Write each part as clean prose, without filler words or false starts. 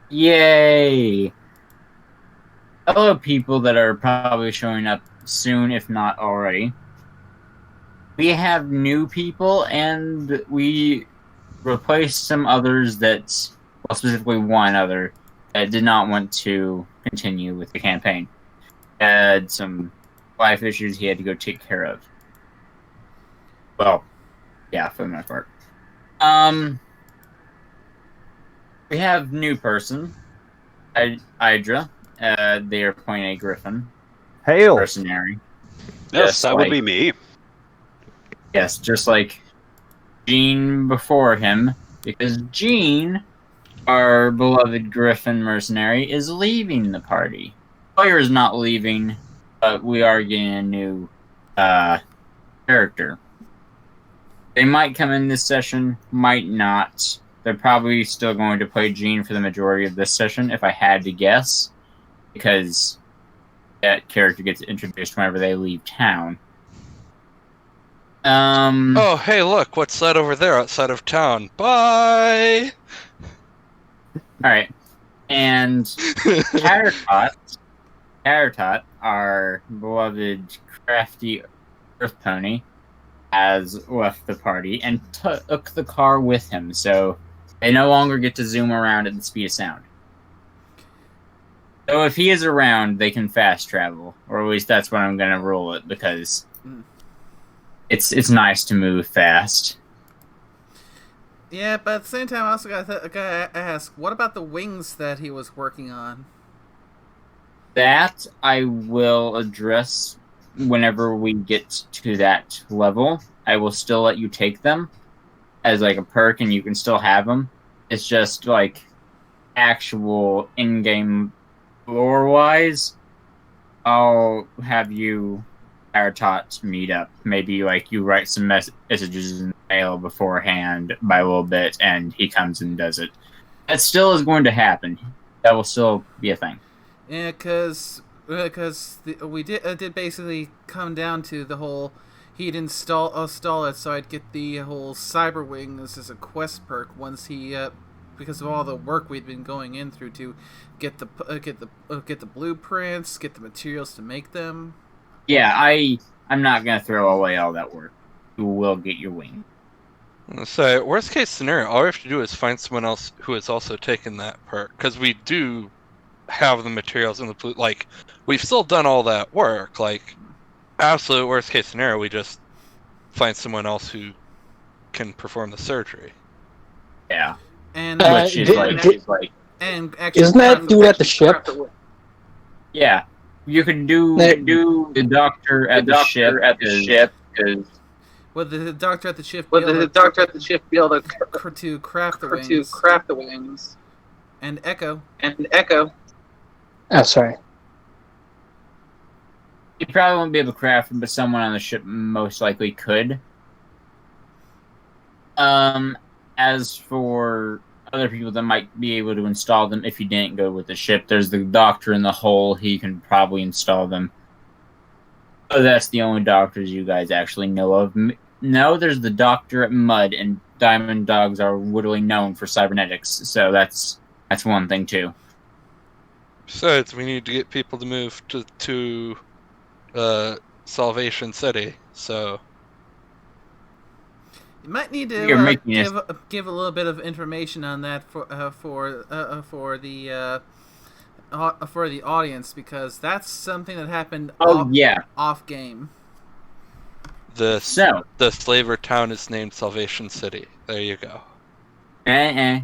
Yay! Hello, people that are probably showing up soon, if not already. We have new people, and we replaced some others well, specifically one other, that did not want to continue with the campaign. Had some life issues he had to go take care of. Well, yeah, for the most part. We have new person, Idra. They are playing a griffin Hail! mercenary. Yes, Just that would like- be me. Yes, just like Gene before him, because Gene, our beloved Griffin mercenary, is leaving the party. Player is not leaving, but we are getting a new character. They might come in this session, might not. They're probably still going to play Gene for the majority of this session, if I had to guess, because that character gets introduced whenever they leave town. Oh, hey, look, what's that over there outside of town? Bye! Alright. And Caratot, our beloved crafty earth pony, has left the party and took the car with him, so they no longer get to zoom around at the speed of sound. So if he is around, they can fast travel, or at least that's what I'm going to rule it, because it's nice to move fast. Yeah, but at the same time, I also gotta ask, what about the wings that he was working on? That I will address whenever we get to that level. I will still let you take them as like a perk, and you can still have them. It's just like actual in-game lore-wise, I'll have you Aratot meet up. Maybe like you write some messages in the mail beforehand by a little bit, and he comes and does it. That still is going to happen. That will still be a thing. Yeah, because we did basically come down to the whole he'd install it so I'd get the whole cyber wings as a quest perk once he because of all the work we'd been going in through to get the blueprints, get the materials to make them. Yeah, I'm not gonna throw away all that work. You will get your wing. So, worst case scenario, all we have to do is find someone else who has also taken that perk, because we do have the materials in the like, we've still done all that work. Like, absolute worst case scenario, we just find someone else who can perform the surgery. Yeah, And which is like, and actually, Isn't that dude at the ship? yeah. You can do the doctor at the ship because would the doctor at the ship be able to craft the wings? to craft the wings? And Echo. Oh, sorry. you probably won't be able to craft them, but someone on the ship most likely could. As for other people that might be able to install them if you didn't go with the ship, there's the doctor in the hole. He can probably install them. Oh, that's the only doctors you guys actually know of. No, there's the doctor at Mud, and Diamond Dogs are literally known for cybernetics, so that's one thing too. Besides, we need to get people to move to Salvation City, so... You might need You're to making give a little bit of information on that for the audience, because that's something that happened off game. The So slaver town is named Salvation City. There you go. Alright.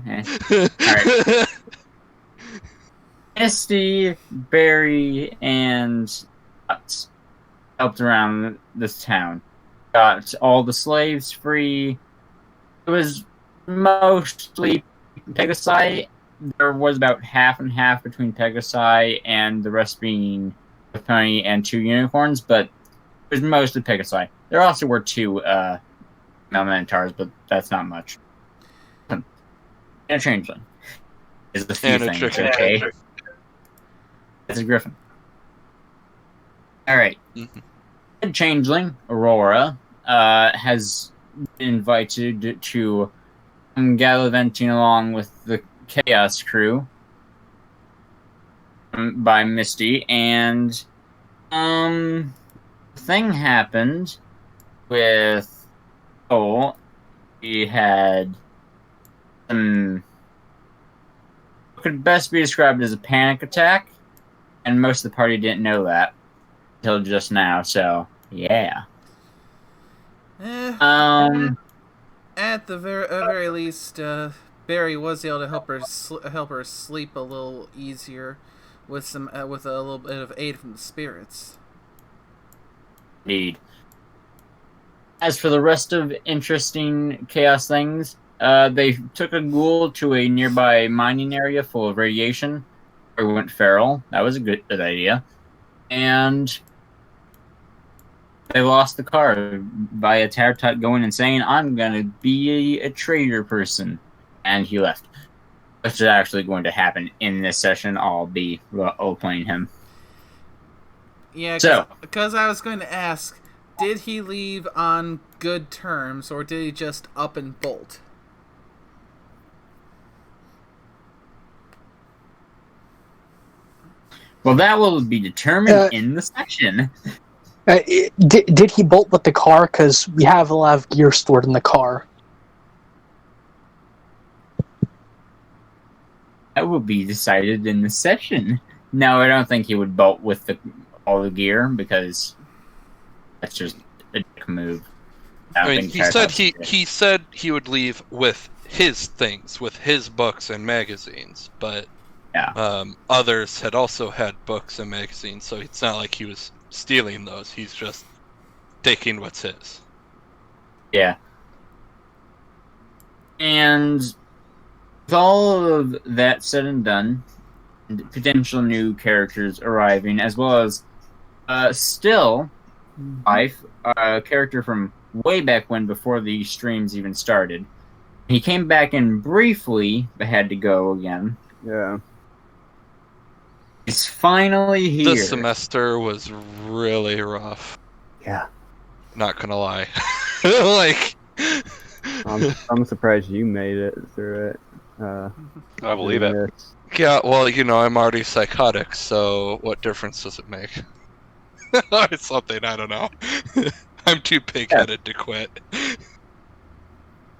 Misty, Barry, and Utz helped around this town. Got all the slaves free. It was mostly Pegasi. There was about half and half between Pegasi and the rest being a pony and 2 unicorns, but it was mostly Pegasi. There also were 2 Minotaurs, but that's not much. And a changeling is the few And a things, chicken. okay? It's a griffin. Alright. Mm-hmm. Changeling, Aurora, has been invited to come gallivanting along with the Chaos crew by Misty, and thing happened with he had some could best be described as a panic attack, and most of the party didn't know that until just now. So yeah. At the very least, Barry was able to help her sleep a little easier with a little bit of aid from the spirits. Indeed. As for the rest of interesting chaos things, they took a ghoul to a nearby mining area full of radiation, where we went feral. That was a good idea. And they lost the car by a Tartut going and saying, "I'm gonna be a trader person," and he left. Which is actually going to happen in this session. I'll be playing him. Yeah, because I was going to ask, did he leave on good terms, or did he just up and bolt? Well, that will be determined in the section. Did he bolt with the car? Because we have a lot of gear stored in the car. That will be decided in the session. No, I don't think he would bolt with all the gear, because that's just a dick move. I mean, he said he would leave with his things, with his books and magazines, but yeah. Others had also had books and magazines, so it's not like he was stealing those. He's just taking what's his. Yeah. And with all of that said and done, and potential new characters arriving, as well as still life, a character from way back when, before the streams even started. He came back in briefly, but had to go again. Yeah. He's finally here. This semester was really rough. Yeah. Not gonna lie. Like, I'm surprised you made it through it. I believe it. Yeah, well, I'm already psychotic, so what difference does it make? It's something, I don't know. I'm too pig-headed to quit.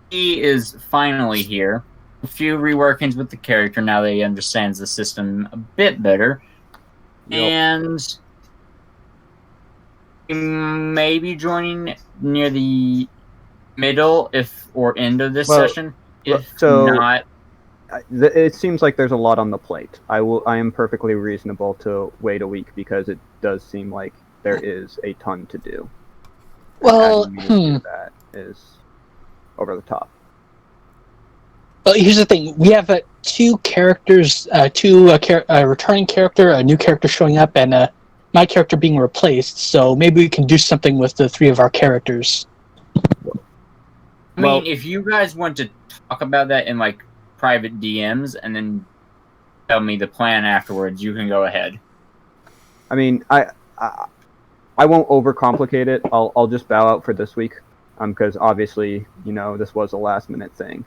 He is finally here. A few reworkings with the character now that he understands the system a bit better. Yep. And maybe joining near the middle or end of this session. If not, it seems like there's a lot on the plate. I am perfectly reasonable to wait a week, because it does seem like there is a ton to do. Well, that is over the top. Well, here's the thing: we have two characters, a returning character, a new character showing up, and my character being replaced. So maybe we can do something with the three of our characters. I mean, if you guys want to talk about that in private DMs and then tell me the plan afterwards, you can go ahead. I mean, I won't overcomplicate it. I'll just bow out for this week, because obviously, this was a last minute thing.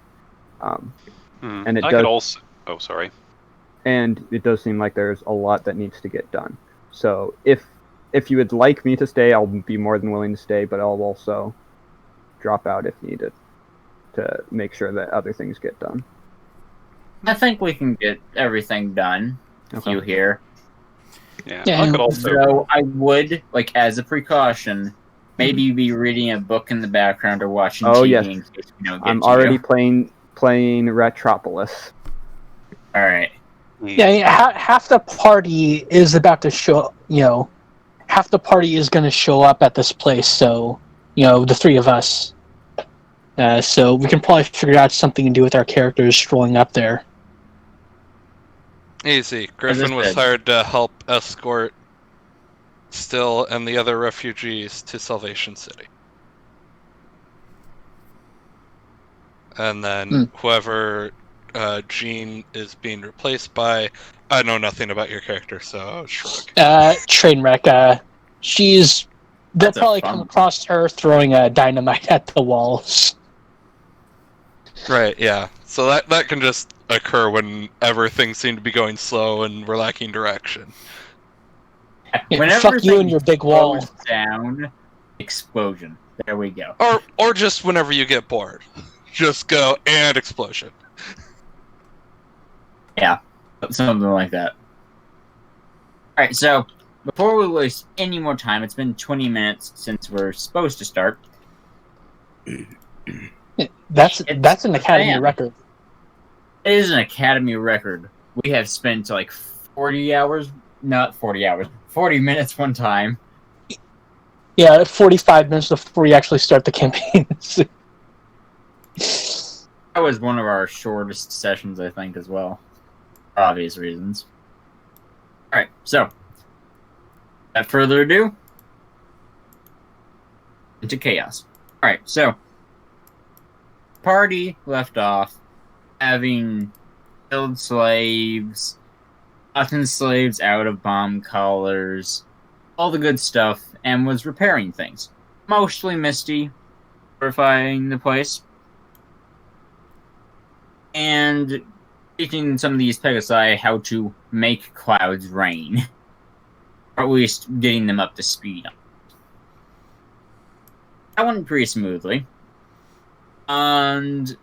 And it I does. could also. Oh, sorry. And it does seem like there's a lot that needs to get done. So if you would like me to stay, I'll be more than willing to stay. But I'll also drop out if needed to make sure that other things get done. I think we can get everything done. Okay. If you hear. Yeah. I could also. So I would, as a precaution, maybe be reading a book in the background or watching TV yes. in case we don't get I'm to already you. playing Retropolis. All right. Yeah, half the party is about to show. Half the party is going to show up at this place. So, the three of us. So we can probably figure out something to do with our characters strolling up there. Easy. Griffin was hired to help escort Still and the other refugees to Salvation City. And then whoever Jean is being replaced by, I know nothing about your character, so shrug. Trainwreck. They'll probably come fun. across her throwing dynamite at the walls. Right, yeah. So that can just occur whenever things seem to be going slow and we're lacking direction. Yeah, Whenever fuck you and things your big wall. slows down, explosion. There we go. Or just whenever you get bored. Just go and explosion. Yeah, something like that. Alright, so before we waste any more time, it's been 20 minutes since we're supposed to start. That's an Academy man. record. It is an Academy record. We have spent like 40 hours, not 40 hours, 40 minutes one time. Yeah, 45 minutes before we actually start the campaign. That was one of our shortest sessions, I think, as well. For obvious reasons. Alright, so, without further ado, into chaos. Alright, so, party left off having killed slaves, gotten slaves out of bomb collars, all the good stuff, and was repairing things. Mostly Misty, purifying the place, and teaching some of these Pegasi how to make clouds rain. Or at least getting them up to speed. That went pretty smoothly. And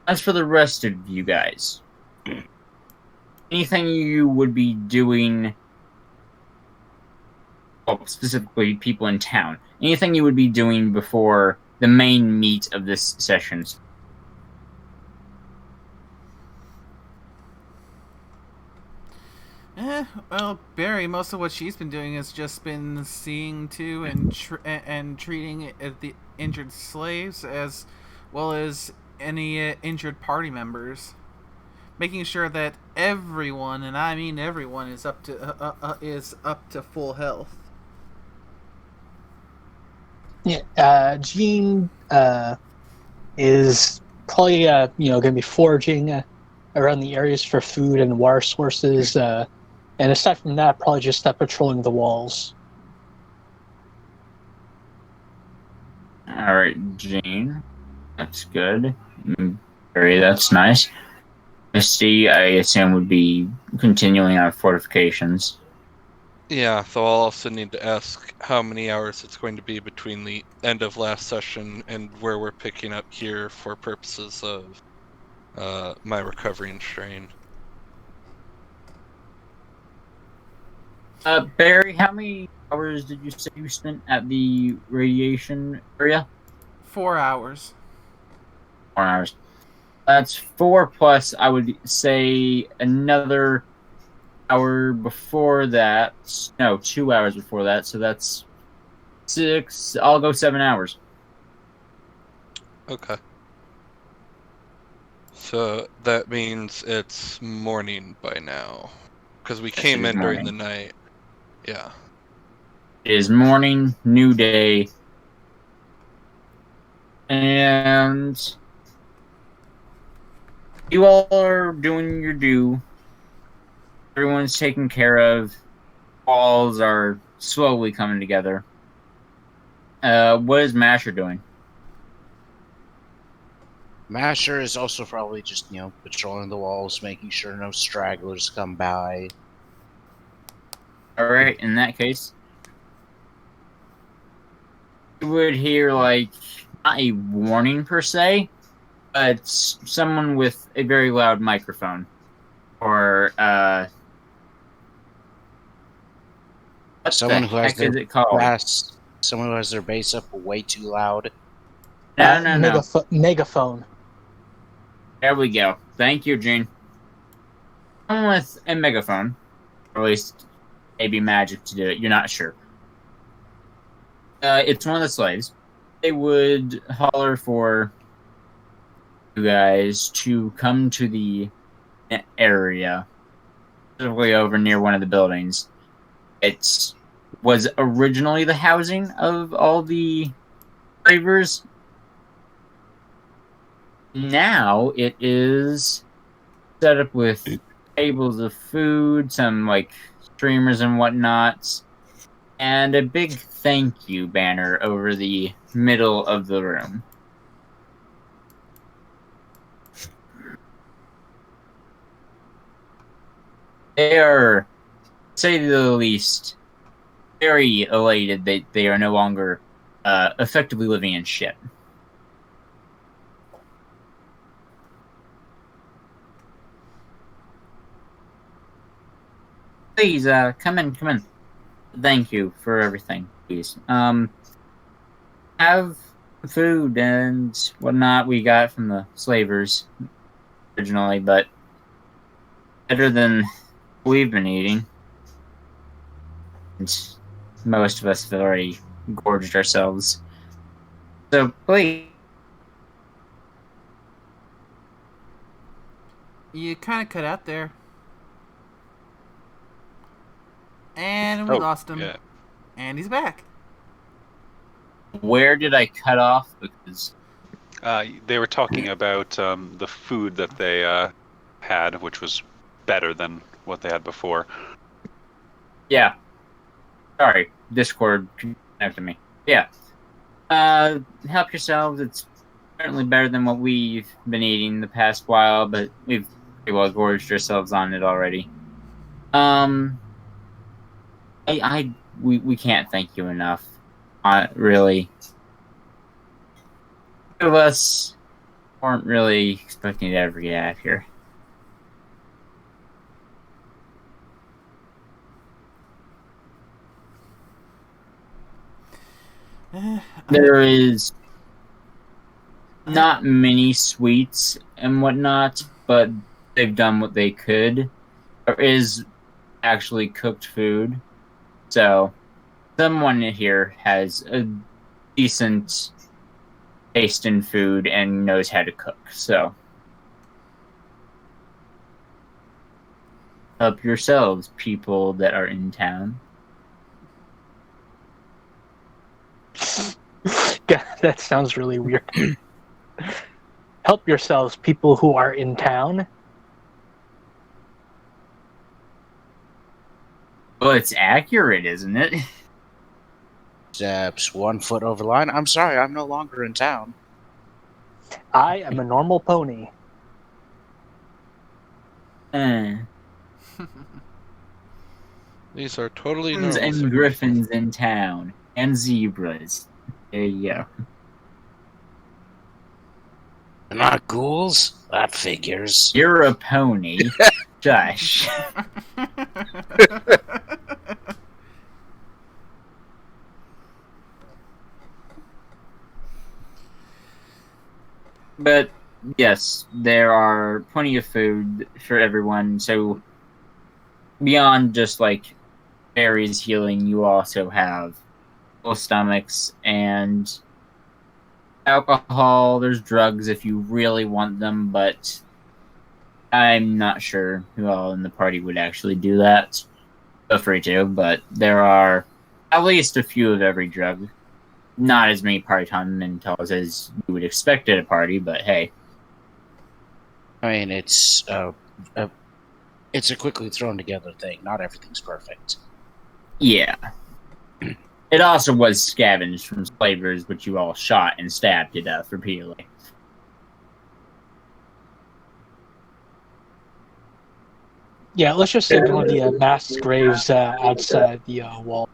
as for the rest of you guys, anything you would be doing, well, specifically people in town, anything you would be doing before the main meat of this session? Well, Barry, most of what she's been doing has just been seeing to and treating the injured slaves as well as any injured party members, making sure that everyone, and I mean everyone, is up to full health. Yeah, Jean is probably going to be foraging around the areas for food and water sources. And aside from that, probably just patrolling the walls. Alright, Jean. That's good. Barry, that's nice. Misty, I assume, would be continuing on fortifications. Yeah, though I'll also need to ask how many hours it's going to be between the end of last session and where we're picking up here for purposes of my recovery and strain. Barry, how many hours did you say you spent at the radiation area? 4 hours. 4 hours. That's 4 plus, I would say, another hour before that. No, 2 hours before that, so that's 6. I'll go 7 hours. Okay. So that means it's morning by now. Because we came in during the night. Yeah. It is morning, new day. And you all are doing your due. Everyone's taken care of. Walls are slowly coming together. What is Masher doing? Masher is also probably just, patrolling the walls, making sure no stragglers come by. Alright, in that case, you would hear, not a warning per se, but someone with a very loud microphone. Or, what Someone the who has heck is it called? Someone who has their bass up way too loud. No. Megaphone. There we go. Thank you, Gene. Someone with a megaphone. Or at least, maybe magic to do it. You're not sure. It's one of the slaves. They would holler for you guys to come to the area. Specifically over near one of the buildings. It was originally the housing of all the slavers. Now it is set up with tables of food, some streamers and whatnot, and a big thank you banner over the middle of the room. They are, to say the least, very elated that they are no longer effectively living in shit. Please, come in, come in. Thank you for everything, please. Have food and whatnot we got from the slavers originally, but better than we've been eating. And most of us have already gorged ourselves. So please. You kind of cut out there. And we Oh, lost him. yeah. And he's back. Where did I cut off? Because They were talking about the food that they had, which was better than what they had before. yeah. Sorry, Discord connected me. Yeah. Help yourselves. It's certainly better than what we've been eating the past while, but we've pretty well gorged ourselves on it already. We can't thank you enough. Really. Two of us weren't really expecting to ever get out of here. There is not many sweets and whatnot, but they've done what they could. There is actually cooked food, so someone here has a decent taste in food and knows how to cook. So help yourselves, people that are in town. God, that sounds really weird. Help yourselves, people who are in town. Well, it's accurate, isn't it? Steps 1 foot over the line. I'm sorry, I'm no longer in town. I am a normal pony. These are totally Griffins normal. and griffins in town, and zebras. There you go. They're not ghouls? That figures. You're a pony. Shush. But yes, there are plenty of food for everyone. So beyond just like berries healing, you also have full stomachs and alcohol. There's drugs if you really want them, but I'm not sure who all in the party would actually do that. Feel free to, but there are at least a few of every drug. Not as many part-time mentals as you would expect at a party, but hey. I mean, it's a quickly thrown together thing. Not everything's perfect. Yeah. It also was scavenged from slavers, which you all shot and stabbed to death repeatedly. Yeah, let's just save one of the mass graves outside the wall.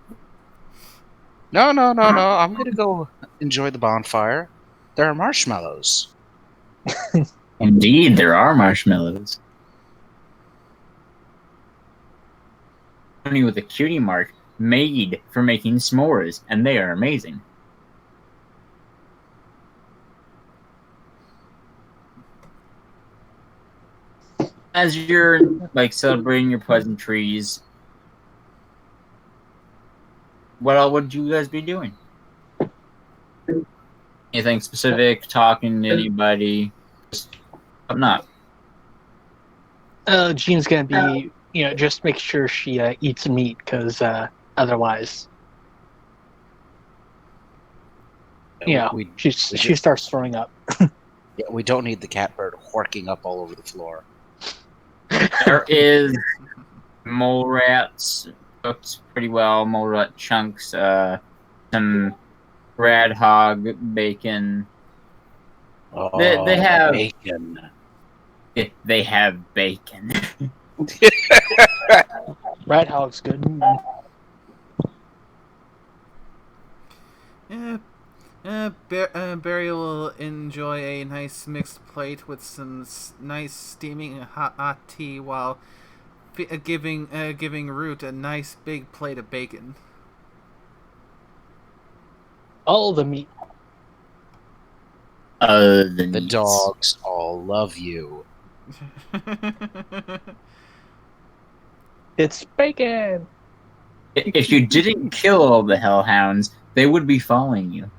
No. I'm gonna go enjoy the bonfire. There are marshmallows. Indeed, there are marshmallows. Only with a cutie mark made for making s'mores, and they are amazing. As you're like celebrating your pleasantries, what all would you guys be doing? Anything specific? Talking to anybody? Just not. Jean's gonna be, just make sure she eats meat, because otherwise, she starts throwing up. Yeah, we don't need the catbird horking up all over the floor. There is mole rats cooked pretty well, mole rat chunks, some rad hog bacon. Oh, They have bacon. They have bacon. Rat hog's good. Barry will enjoy a nice mixed plate with some nice steaming hot tea while giving Root a nice big plate of bacon. All the meat. The needs. dogs all love you. It's bacon. If you didn't kill all the hellhounds, they would be following you.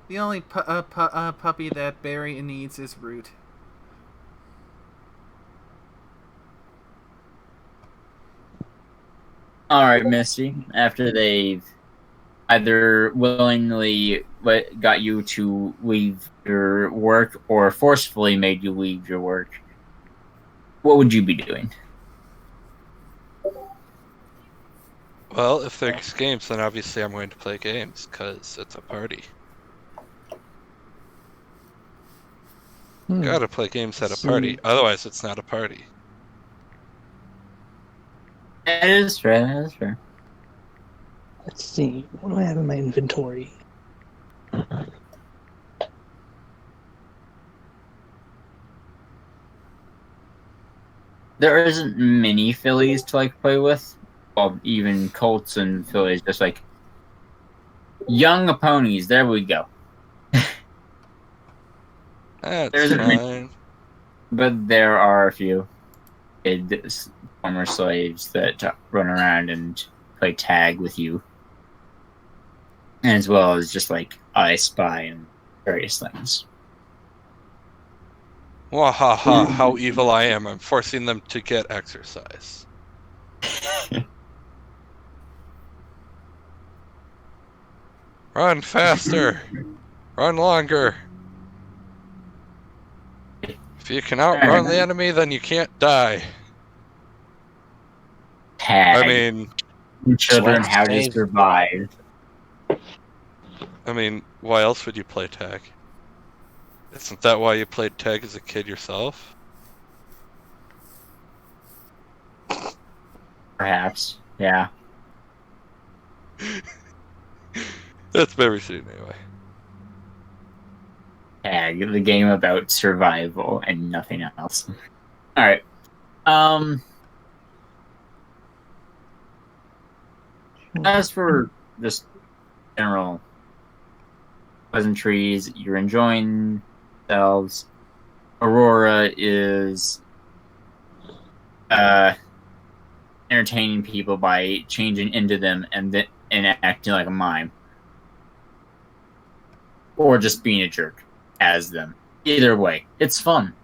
The only puppy that Barry needs is Root. Alright, Misty. After they've either willingly got you to leave your work or forcefully made you leave your work, what would you be doing? Well, if there's games, then obviously I'm going to play games, because it's a party. Gotta play games at a party, otherwise it's not a party. That is fair, that is fair. Let's see. What do I have in my inventory? There isn't many fillies to like play with. Well, even colts and fillies, just like young ponies. There we go. That's fine. But there are a few former slaves that run around and play tag with you, as well as just like I Spy and various things. Wahaha, how evil I am. I'm forcing them to get exercise. Run faster! Run longer! If you can outrun the enemy, then you can't die. Tag. I mean, children how to survive. I mean, why else would you play tag? Isn't that why you played tag as a kid yourself? Perhaps, yeah. That's my routine anyway. Tag, the game about survival and nothing else. Alright. As for just general pleasantries, you're enjoying yourselves. Aurora is entertaining people by changing into them and acting like a mime. Or just being a jerk as them. Either way, it's fun.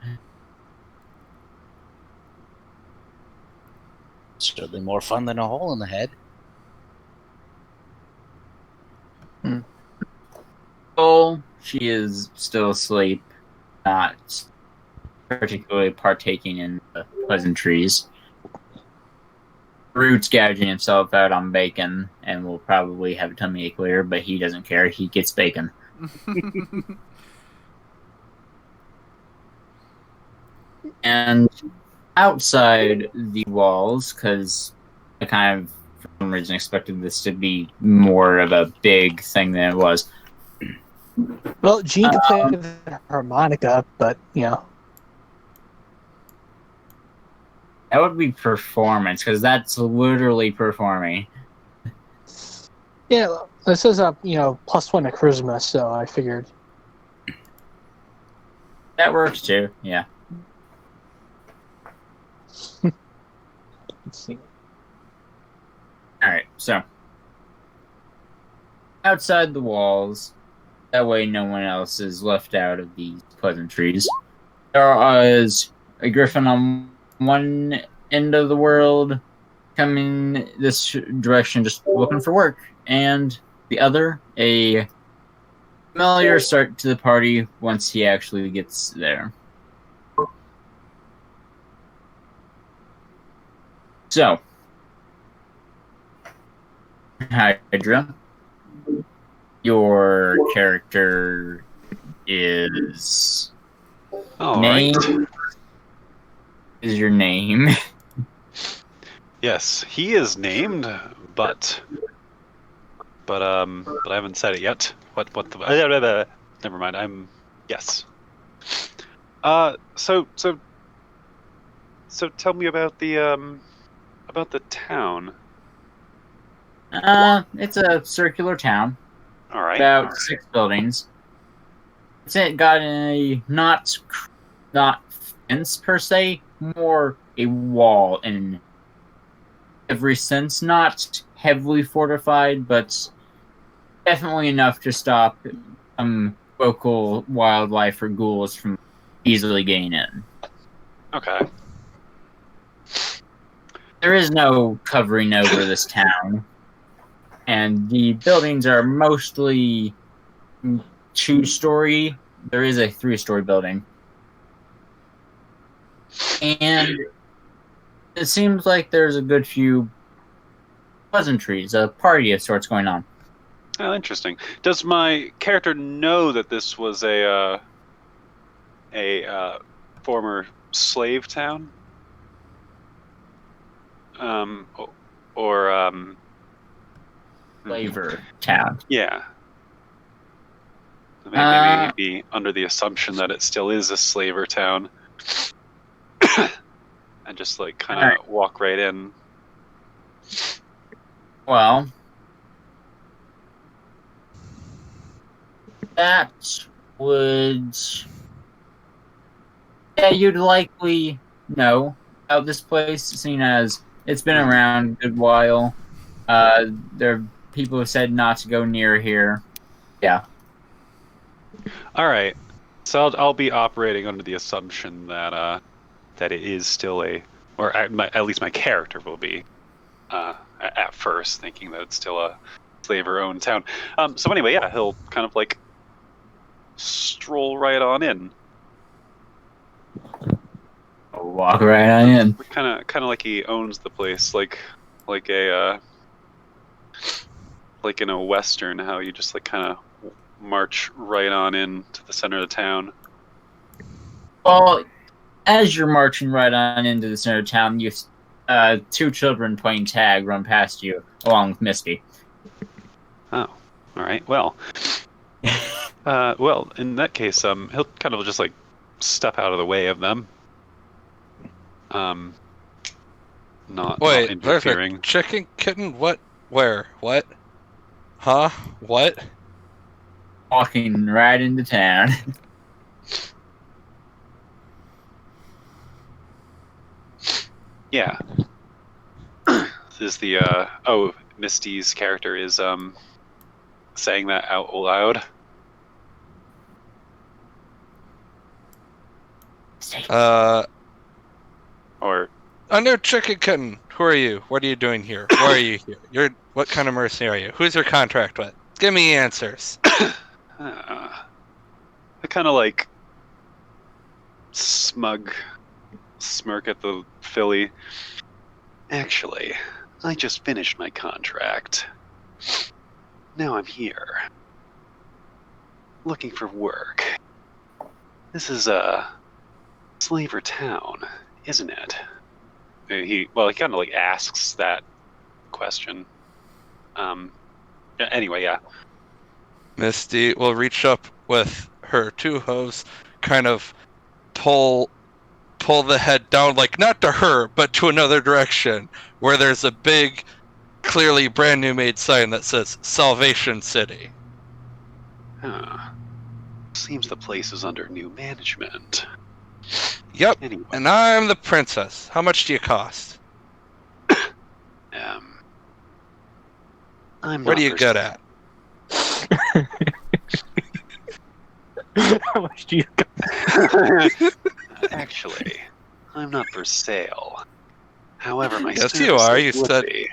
Certainly more fun than a hole in the head. Oh, she is still asleep, not particularly partaking in the pleasantries. Root's gouging himself out on bacon and will probably have a tummy ache later, but he doesn't care. He gets bacon. And outside the walls, because I kind of, for some reason, expected this to be more of a big thing than it was. Well, Jean could play the harmonica, but, you know. That would be performance, because that's literally performing. Yeah, this says +1 to charisma, so I figured. That works too, yeah. Let's see. Alright, so. Outside the walls, that way no one else is left out of these pleasantries. There is a griffin on one end of the world coming this direction just looking for work, and the other, a familiar start to the party once he actually gets there. So, Hydra, your character is All name right. is your name. Yes, he is named, but I haven't said it yet. What the? Never mind. Yes. So tell me about the town. It's a circular town, All right. about 6 buildings. It's got a not fence per se, more a wall in every sense. Not heavily fortified, but definitely enough to stop local wildlife or ghouls from easily getting in. Okay. There is no covering over this town, and the buildings are mostly 2-story. There is a 3-story building. And it seems like there's a good few pleasantries, a party of sorts going on. Oh, interesting. Does my character know that this was a former slave town? Or Flavor town. yeah. Maybe be under the assumption that it still is a slaver town, and just like kind of walk right in. Well, that would... Yeah, you'd likely know about this place, seeing as it's been around a good while. There are people who said not to go near here. Yeah. All right, so I'll be operating under the assumption that that it is still or at least my character will be at first thinking that it's still a slaver-owned town. So anyway, yeah, he'll kind of like stroll right on in. I'll walk right on in. Kind of like he owns the place, like a like in a western, how you just like kind of march right on in to the center of the town. Well, as you're marching right on into the center of town, you 2 children playing tag run past you, along with Misty. Oh, all right. Well, well, in that case, he'll kind of just like step out of the way of them. Not interfering. There's a chicken kitten. What? Where? What? Huh? What? Walking right into town. Yeah. This is the Misty's character is saying that out loud. Or A new chicken kitten. Who are you? What are you doing here? Why are you here? What kind of mercenary are you? Who's your contract with? Give me answers. I kind of like smug smirk at the filly. Actually, I just finished my contract. Now I'm here, looking for work. This is a slaver town, isn't it? He kind of like asks that question. Anyway, yeah. Misty will reach up with her 2 hooves, kind of pull the head down, like not to her, but to another direction, where there's a big, clearly brand new made sign that says Salvation City. Seems the place is under new management. Yep, Anyway. and I'm the princess. How much do you cost? What are you good at? How much do you got? Actually, I'm not for sale. However, my Yes, you are. You would said be.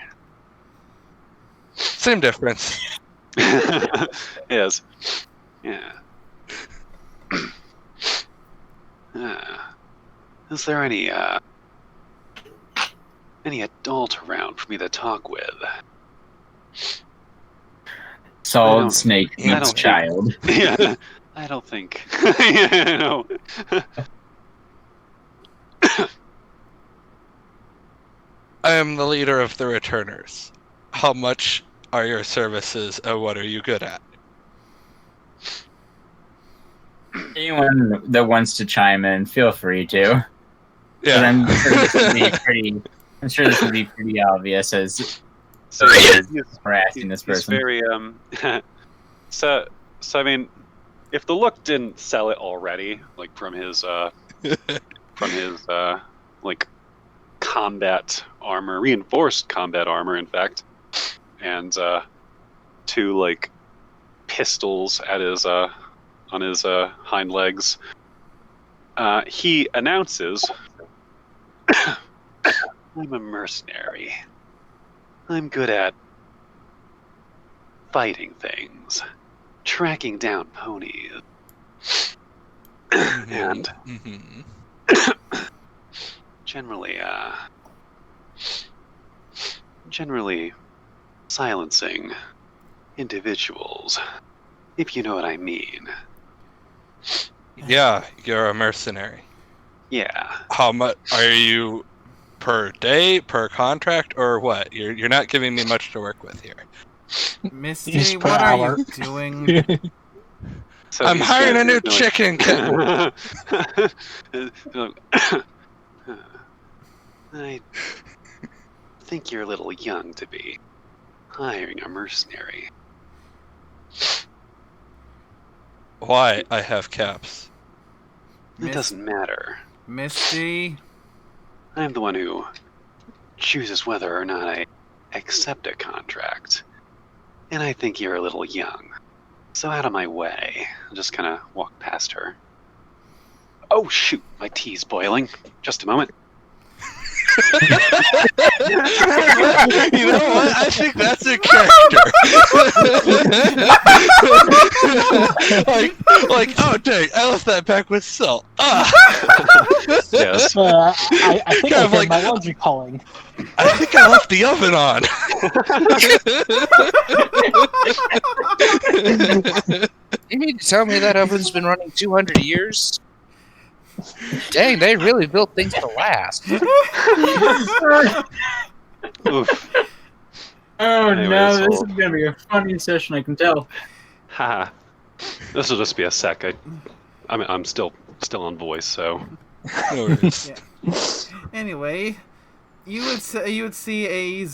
same difference. Yes. Yeah. Is there any adult around for me to talk with? Solid Snake I meets don't child. Yeah, I don't think. Yeah, no. I am the leader of the returners. How much are your services and what are you good at? Anyone that wants to chime in, feel free to. But Yeah. I'm sure this would be pretty. I'm sure this would be pretty obvious as So harassing this he's person. very so I mean, if the look didn't sell it already, like from his like combat armor, reinforced combat armor, in fact, and two like pistols at his on his hind legs, he announces, "I'm a mercenary. I'm good at fighting things, tracking down ponies, and generally silencing individuals, if you know what I mean." Yeah, you're a mercenary. Yeah. How much are you per day, per contract, or what? You're not giving me much to work with here. Misty, He's per what are hour. you doing? So I'm he's hiring gonna- a new he's gonna, chicken kitten. I think you're a little young to be hiring a mercenary. Why? I have caps. It Mis- doesn't matter. Misty, I'm the one who chooses whether or not I accept a contract. And I think you're a little young. So out of my way. I'll just kind of walk past her. Oh shoot, my tea's boiling. Just a moment. You know what? I think that's a character. like, oh dang, I left that back with salt. Ah. Yes. I think Kind I of heard like- my laundry calling. I think I left the oven on. You mean to tell me that oven's been running 200 years? Dang, they really built things to last. Oof. Oh Anyways, no, this well- is gonna be a funny session, I can tell. Haha. This will just be a sec. I'm still on voice, so. No worries. anyway, you would see a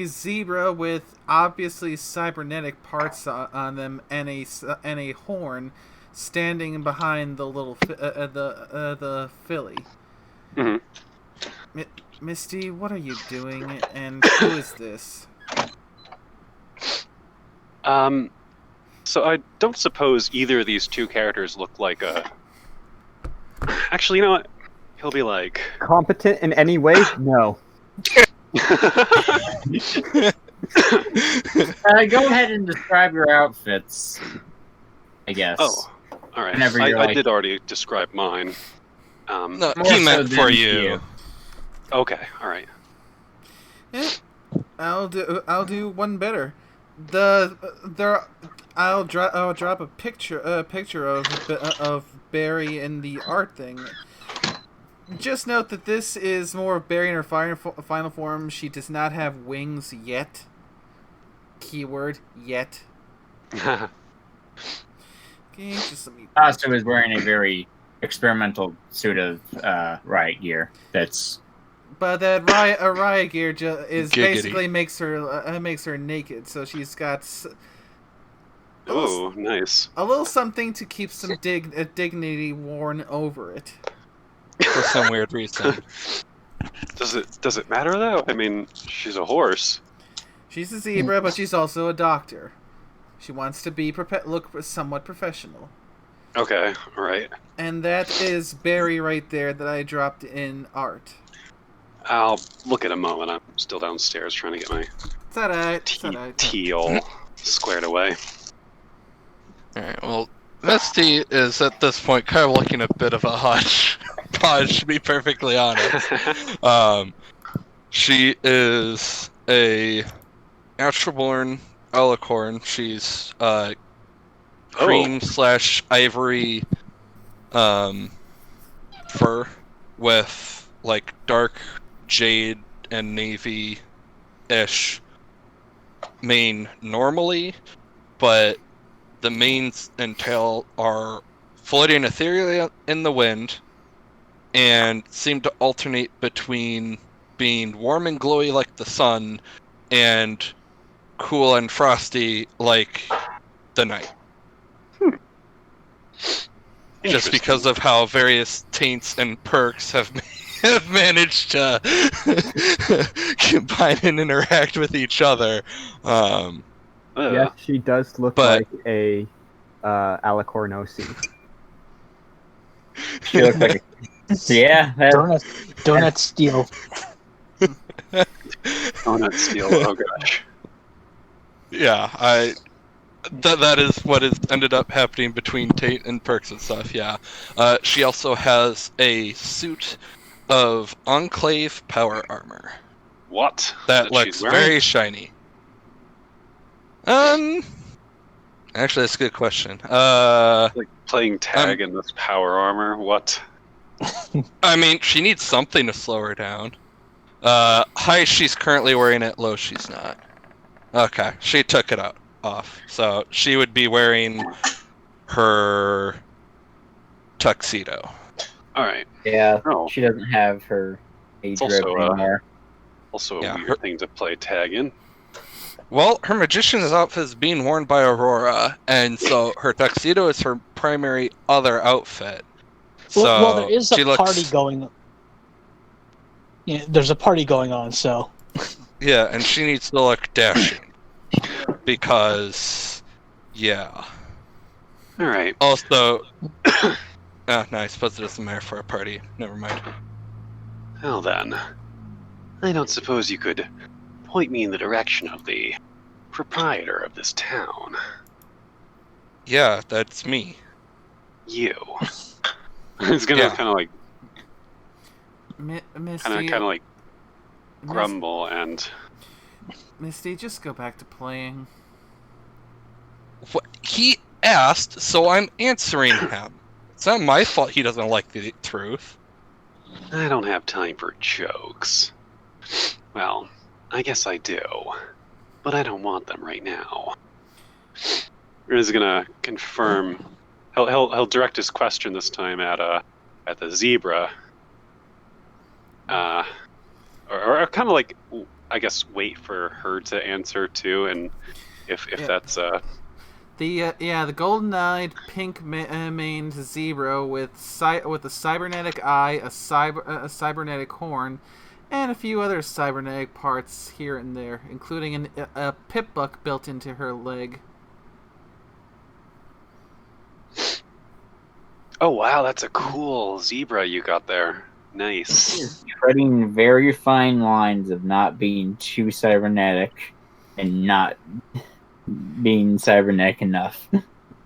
zebra with obviously cybernetic parts on them and a horn standing behind the little the filly. Mhm. Misty, what are you doing? And who is this? So I don't suppose either of these two characters look like a. Actually, you know what? He'll be like. Competent in any way? No. Go ahead and describe your outfits, I guess. Oh, all right. Whenever you're I like- did already describe mine. No, More he so meant than for you. Okay, all right. Yeah, I'll do one better. I'll drop a picture of Barry in the art thing. Just note that this is more of Barry in her final form. She does not have wings yet. Keyword yet. Okay, just let me. Also is wearing a very experimental suit of riot gear. That's But that riot gear is Giggity. basically makes her naked. So she's got Oh, nice. a little something to keep some dignity worn over it. For some weird reason. Does it matter though? I mean, she's a horse. She's a zebra, but she's also a doctor. She wants to be look somewhat professional. Okay, all right. And that is Barry right there that I dropped in art. I'll look at a moment. I'm still downstairs trying to get my It's alright. It's alright. tea all squared away. Alright, well, Misty is at this point kind of looking a bit of a hodge, to be perfectly honest. She is a natural-born alicorn. She's cream / ivory fur with like dark jade and navy-ish mane normally, but the manes and tail are floating ethereally in the wind and seem to alternate between being warm and glowy like the sun and cool and frosty like the night. Just because of how various taints and perks have managed to combine and interact with each other. Yes, she does look like a Alicornosi. She looks like a... Yeah. Donut steel. Donut steel, oh gosh. Yeah, that is what has ended up happening between Tate and Perks and stuff, yeah. She also has a suit of Enclave power armor. What? That looks very shiny. Actually, that's a good question. Like playing tag in this power armor, what? I mean, she needs something to slow her down. High, she's currently wearing it. Low, she's not. Okay, she took it off. So she would be wearing her tuxedo. Alright. Yeah, she doesn't have her age robe anymore. Also a weird thing to play tag in. Well, her magician's outfit is being worn by Aurora, and so her tuxedo is her primary other outfit. Well, there is a party going on. Yeah, there's a party going on, so... Yeah, and she needs to look dashing. Because... Yeah. Alright. Also... no, I suppose it doesn't matter for a party. Never mind. Well then, I don't suppose you could point me in the direction of the proprietor of this town. Yeah, that's me. You. It's gonna kind of like... Misty... Kind of like grumble and... Misty, just go back to playing. What? He asked, so I'm answering him. It's not my fault he doesn't like the truth. I don't have time for jokes. Well, I guess I do. But I don't want them right now. He's gonna confirm... He'll direct his question this time at the zebra. Or kind of like, I guess, wait for her to answer too, and if that's the golden-eyed, pink-maned zebra with a cybernetic eye, a cybernetic horn, and a few other cybernetic parts here and there, including a pip-buck built into her leg. Oh wow, that's a cool zebra you got there. Nice. Treading very fine lines of not being too cybernetic and not being cybernetic enough.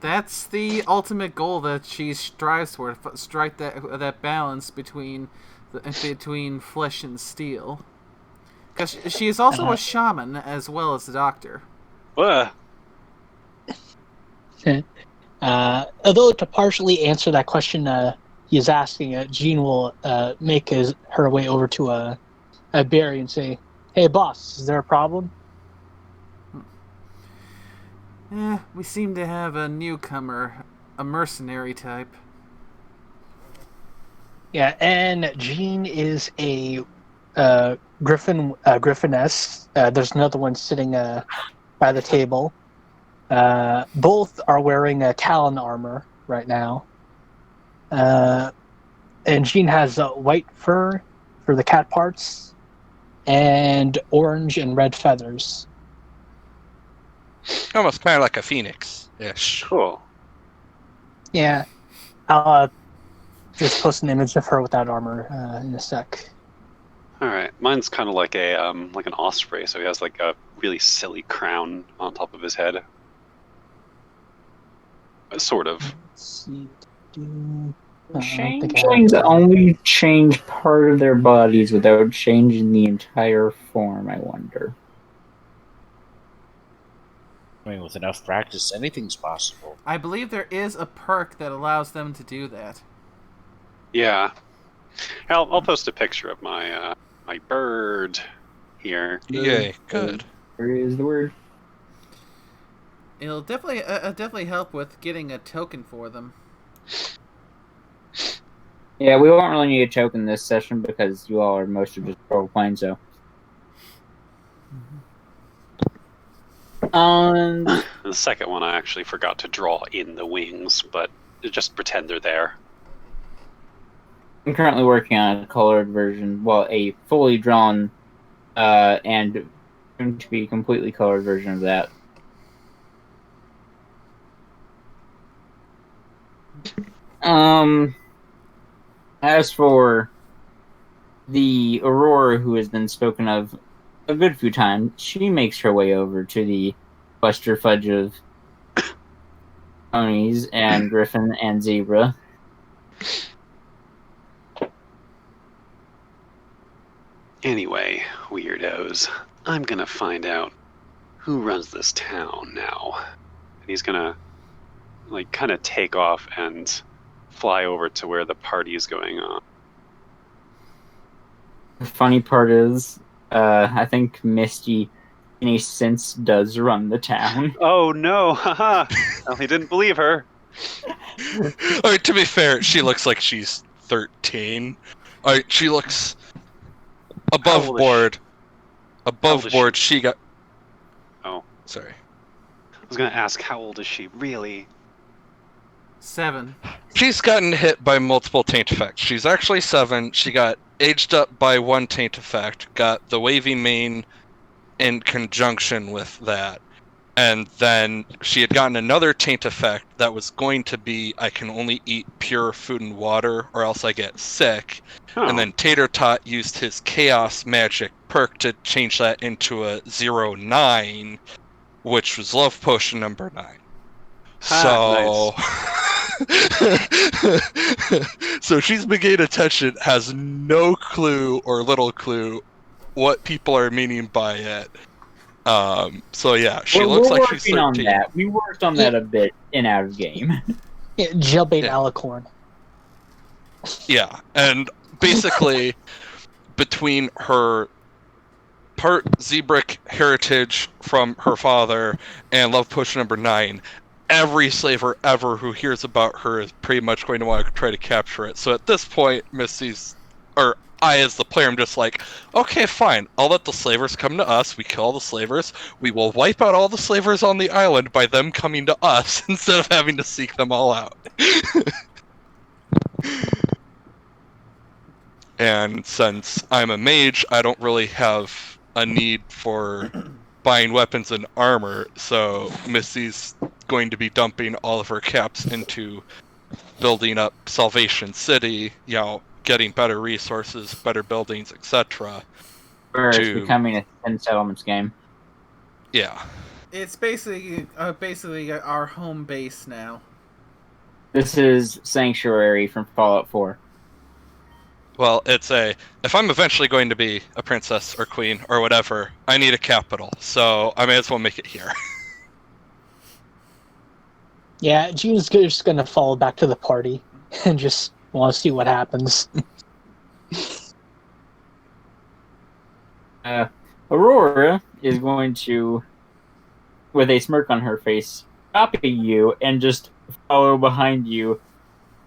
That's the ultimate goal that she strives for, to strike that balance between flesh and steel. Because she is also a shaman as well as a doctor. Although to partially answer that question he is asking, Jean will make her way over to Barry and say, "Hey, boss, is there a problem?" We seem to have a newcomer, a mercenary type. Yeah, and Jean is a griffiness. There's another one sitting by the table. Both are wearing Talon armor right now. And Jean has white fur for the cat parts, and orange and red feathers. Almost kind of like a phoenix-ish. Cool. Yeah. I'll just post an image of her with that armor in a sec. Alright, mine's kind of like an osprey, so he has like a really silly crown on top of his head. Sort of. Let's see. Changelings only change part of their bodies without changing the entire form, I wonder. I mean, with enough practice, anything's possible. I believe there is a perk that allows them to do that. Yeah. I'll post a picture of my my bird here. Yay, good. Where is the word? It'll definitely help with getting a token for them. Yeah, we won't really need a token this session because you all are mostly just role playing, so. The second one I actually forgot to draw in the wings, but just pretend they're there. I'm currently working on a colored version, well, a fully drawn and soon to be completely colored version of that. As for the Aurora, who has been spoken of a good few times, she makes her way over to the cluster fudge of ponies and griffin and zebra. Anyway, weirdos, I'm gonna find out who runs this town now. And he's gonna, like, kind of take off and fly over to where the party is going on. The funny part is, I think Misty, in a sense, does run the town. Oh no, haha! Well, he didn't believe her. Alright, to be fair, she looks like she's 13. Alright, she looks above old is board. Above old is board, she got. Oh. Sorry. I was gonna ask, how old is she really? 7. She's gotten hit by multiple taint effects. She's actually 7. She got aged up by 1 taint effect, got the wavy mane in conjunction with that. And then she had gotten another taint effect that was going to be, I can only eat pure food and water or else I get sick. Oh. And then Tater Tot used his chaos magic perk to change that into a 0-9, which was love potion number 9. So, so she's been getting attention, has no clue or little clue what people are meaning by it. So yeah, she looks like she's 13. On that. We worked on that a bit in our game. Yeah, jailbait Yeah. alicorn. Yeah, and basically, between her part Zebrick heritage from her father and love potion number 9, every slaver ever who hears about her is pretty much going to want to try to capture it. So at this point, I as the player am just like, okay, fine, I'll let the slavers come to us, we kill all the slavers, we will wipe out all the slavers on the island by them coming to us instead of having to seek them all out. And since I'm a mage, I don't really have a need for buying weapons and armor, so Missy's going to be dumping all of her caps into building up Salvation City, getting better resources, better buildings, etc. Or it's becoming a 10 settlements game. Yeah. It's basically our home base now. This is Sanctuary from Fallout 4. Well, if I'm eventually going to be a princess or queen or whatever, I need a capital, so I may as well make it here. Yeah, Gene's just gonna fall back to the party and just want to see what happens. Aurora is going to, with a smirk on her face, copy you and just follow behind you,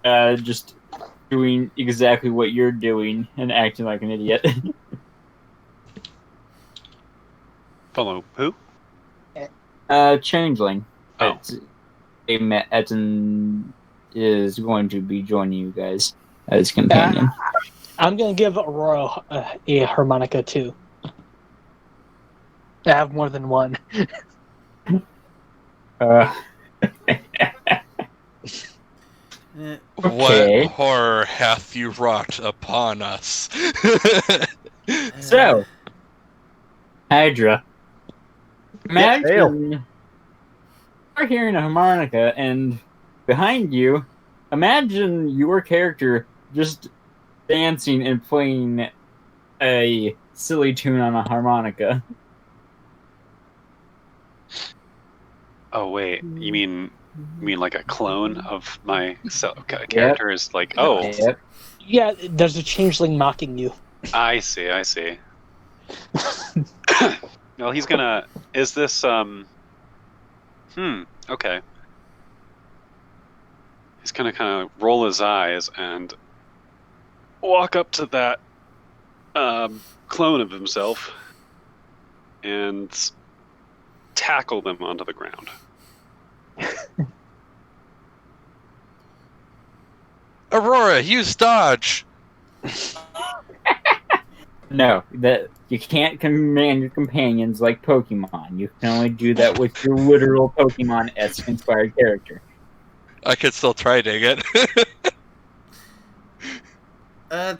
just doing exactly what you're doing and acting like an idiot. Follow who? Changeling. Oh. Etten is going to be joining you guys as companion. I'm gonna give Aurora a harmonica too. I have more than one. Okay. What horror hath you wrought upon us? So, Hydra, imagine you're hearing a harmonica, and behind you, imagine your character just dancing and playing a silly tune on a harmonica. Oh wait, you mean like a clone of my character is like? Oh, Yep. Yeah, there's a changeling mocking you. I see. I see. Well, he's gonna. Is this Okay. He's gonna kind of roll his eyes and walk up to that clone of himself and tackle them onto the ground. Aurora, use dodge. No, that you can't command your companions like Pokemon. You can only do that with your literal Pokemon-esque inspired character. I could still try, dang it. Can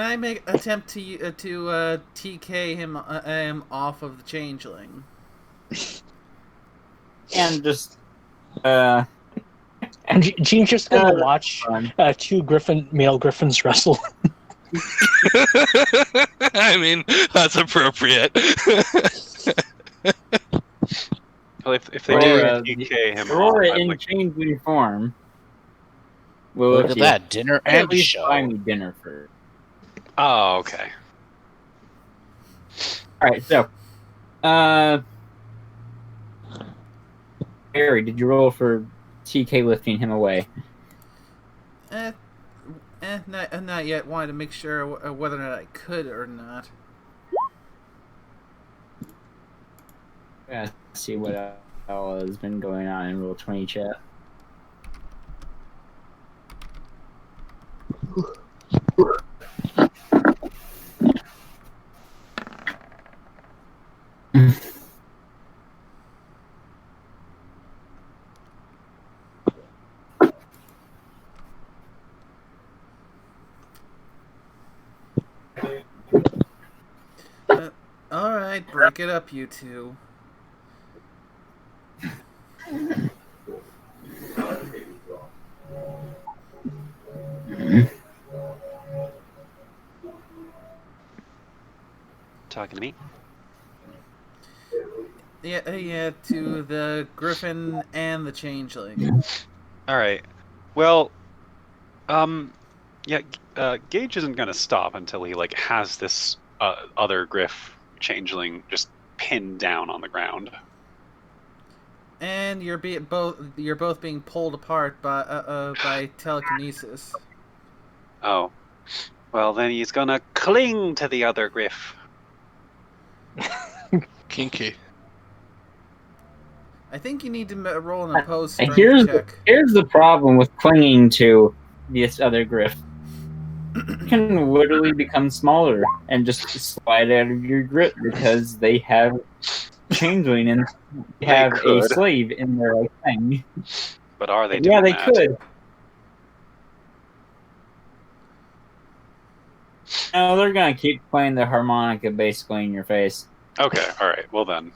I make attempt to TK him off of the changeling? And just And Gene's just gonna watch two male griffins wrestle. I mean, that's appropriate. Well, if they Aurora, do PK him Aurora off, I'm in like, changeling form will Look at that, dinner at and least show. buy me dinner first. oh, okay. Alright, so Harry, did you roll for TK lifting him away? Not yet. Wanted to make sure whether or not I could or not. Yeah, see what else has been going on in Roll20 chat. All right, break it up, you two. Talking to me? Yeah, to the griffin and the changeling. All right. Well, yeah. Gage isn't gonna stop until he like has this other Griff changeling just pinned down on the ground. And you're both being pulled apart by telekinesis. Oh, well then he's gonna cling to the other Griff. Kinky. I think you need to roll an opposed strength Here's check. here's the problem with clinging to this other Griff. You can literally become smaller and just slide out of your grip because they have changeling and have a could. slave in their thing. But are they doing Yeah, they that? could. No, they're gonna keep playing the harmonica basically in your face. Okay, all right. Well then.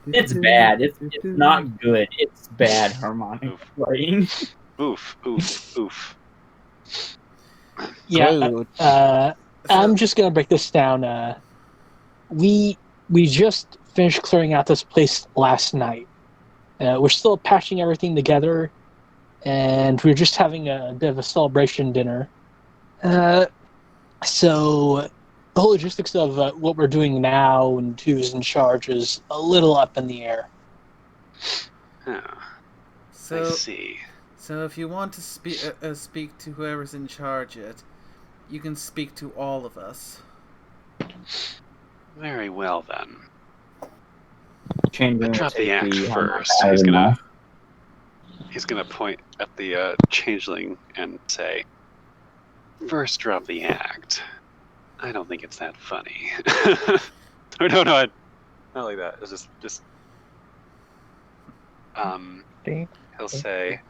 It's bad. It's not good. It's bad harmonic Oof. playing. Oof, oof, oof. Yeah, I'm just gonna break this down. We just finished clearing out this place last night. We're still patching everything together, and we're just having a bit of a celebration dinner. So the whole logistics of what we're doing now and who's in charge is a little up in the air. Huh. I see. So if you want to speak to whoever's in charge yet, you can speak to all of us. Very well then. Changing Drop the axe first. He's gonna point at the changeling and say, "First, drop the act." I don't think it's that funny. No, not like that. It's just. He'll say,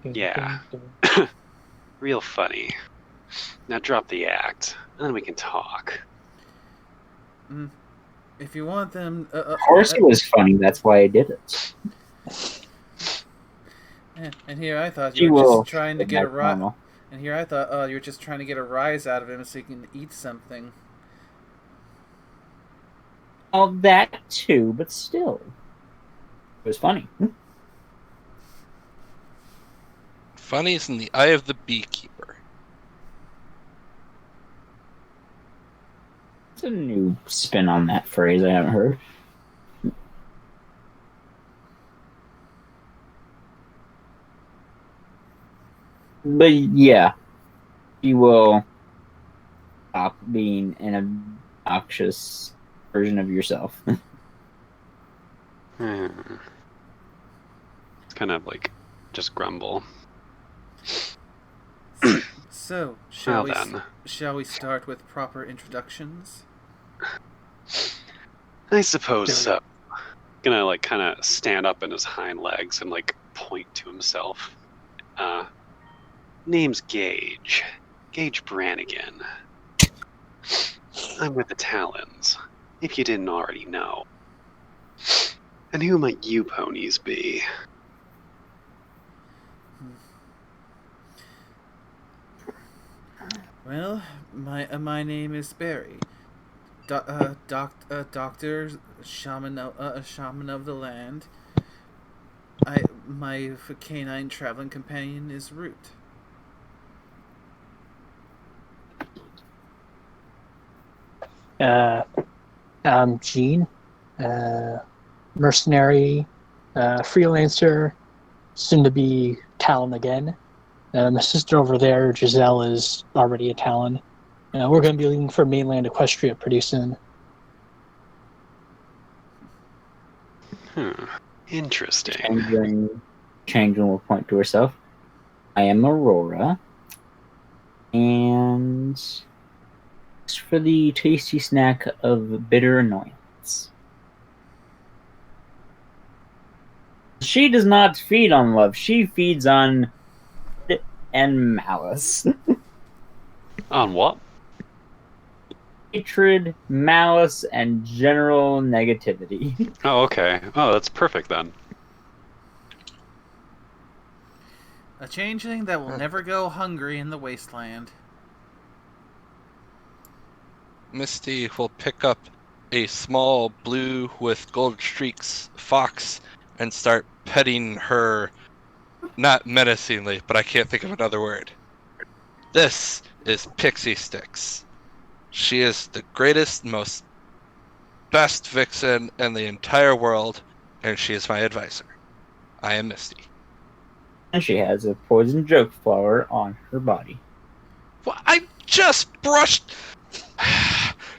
"Yeah, real funny. Now drop the act, and then we can talk." If you want them, Of course, it was funny. That's why I did it. and here I thought you were just trying to get a rise. normal. And here I thought, you were just trying to get a rise out of him so he can eat something. All that too, but still. It was funny. Funny is in the eye of the beekeeper. It's a new spin on that phrase I haven't heard. But yeah, you will stop being an obnoxious version of yourself. It's kind of like just grumble. So, Well then. shall we start with proper introductions? I suppose so. Gonna like kind of stand up in his hind legs and like point to himself. Name's Gage. Gage Brannigan. I'm with the Talons, if you didn't already know. And who might you ponies be? Well, my name is Barry. Doctor, shaman of the land. My canine traveling companion is Root. I'm Gene, mercenary, freelancer, soon to be Talon again. My sister over there, Giselle, is already a Talon. We're going to be leaving for mainland Equestria pretty soon. Interesting. Changeling will point to herself. I am Aurora. And for the tasty snack of bitter annoyance. She does not feed on love. She feeds on and malice. On what? Hatred, malice, and general negativity. Oh, okay. Oh, that's perfect then. A changeling that will never go hungry in the wasteland. Misty will pick up a small blue with gold streaks fox and start petting her, not menacingly, but I can't think of another word. This is Pixie Sticks. She is the greatest, most best vixen in the entire world, and she is my advisor. I am Misty. And she has a poison joke flower on her body. Well, I just brushed.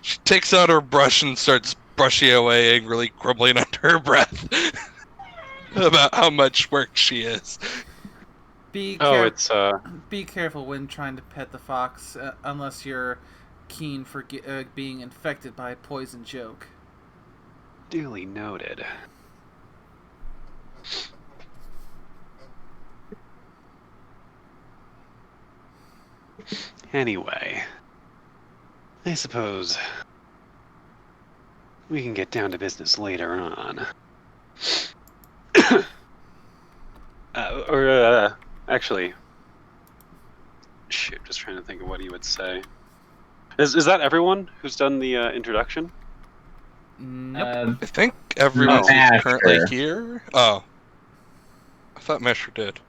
She takes out her brush and starts brushing away, angrily grumbling under her breath about how much work she is. Be careful when trying to pet the fox, unless you're keen for being infected by a poison joke. Duly noted. Anyway, I suppose we can get down to business later on. Actually, shoot, just trying to think of what he would say. Is that everyone who's done the introduction? Nope. I think everyone's Masher. currently here. Oh, I thought Mesher did.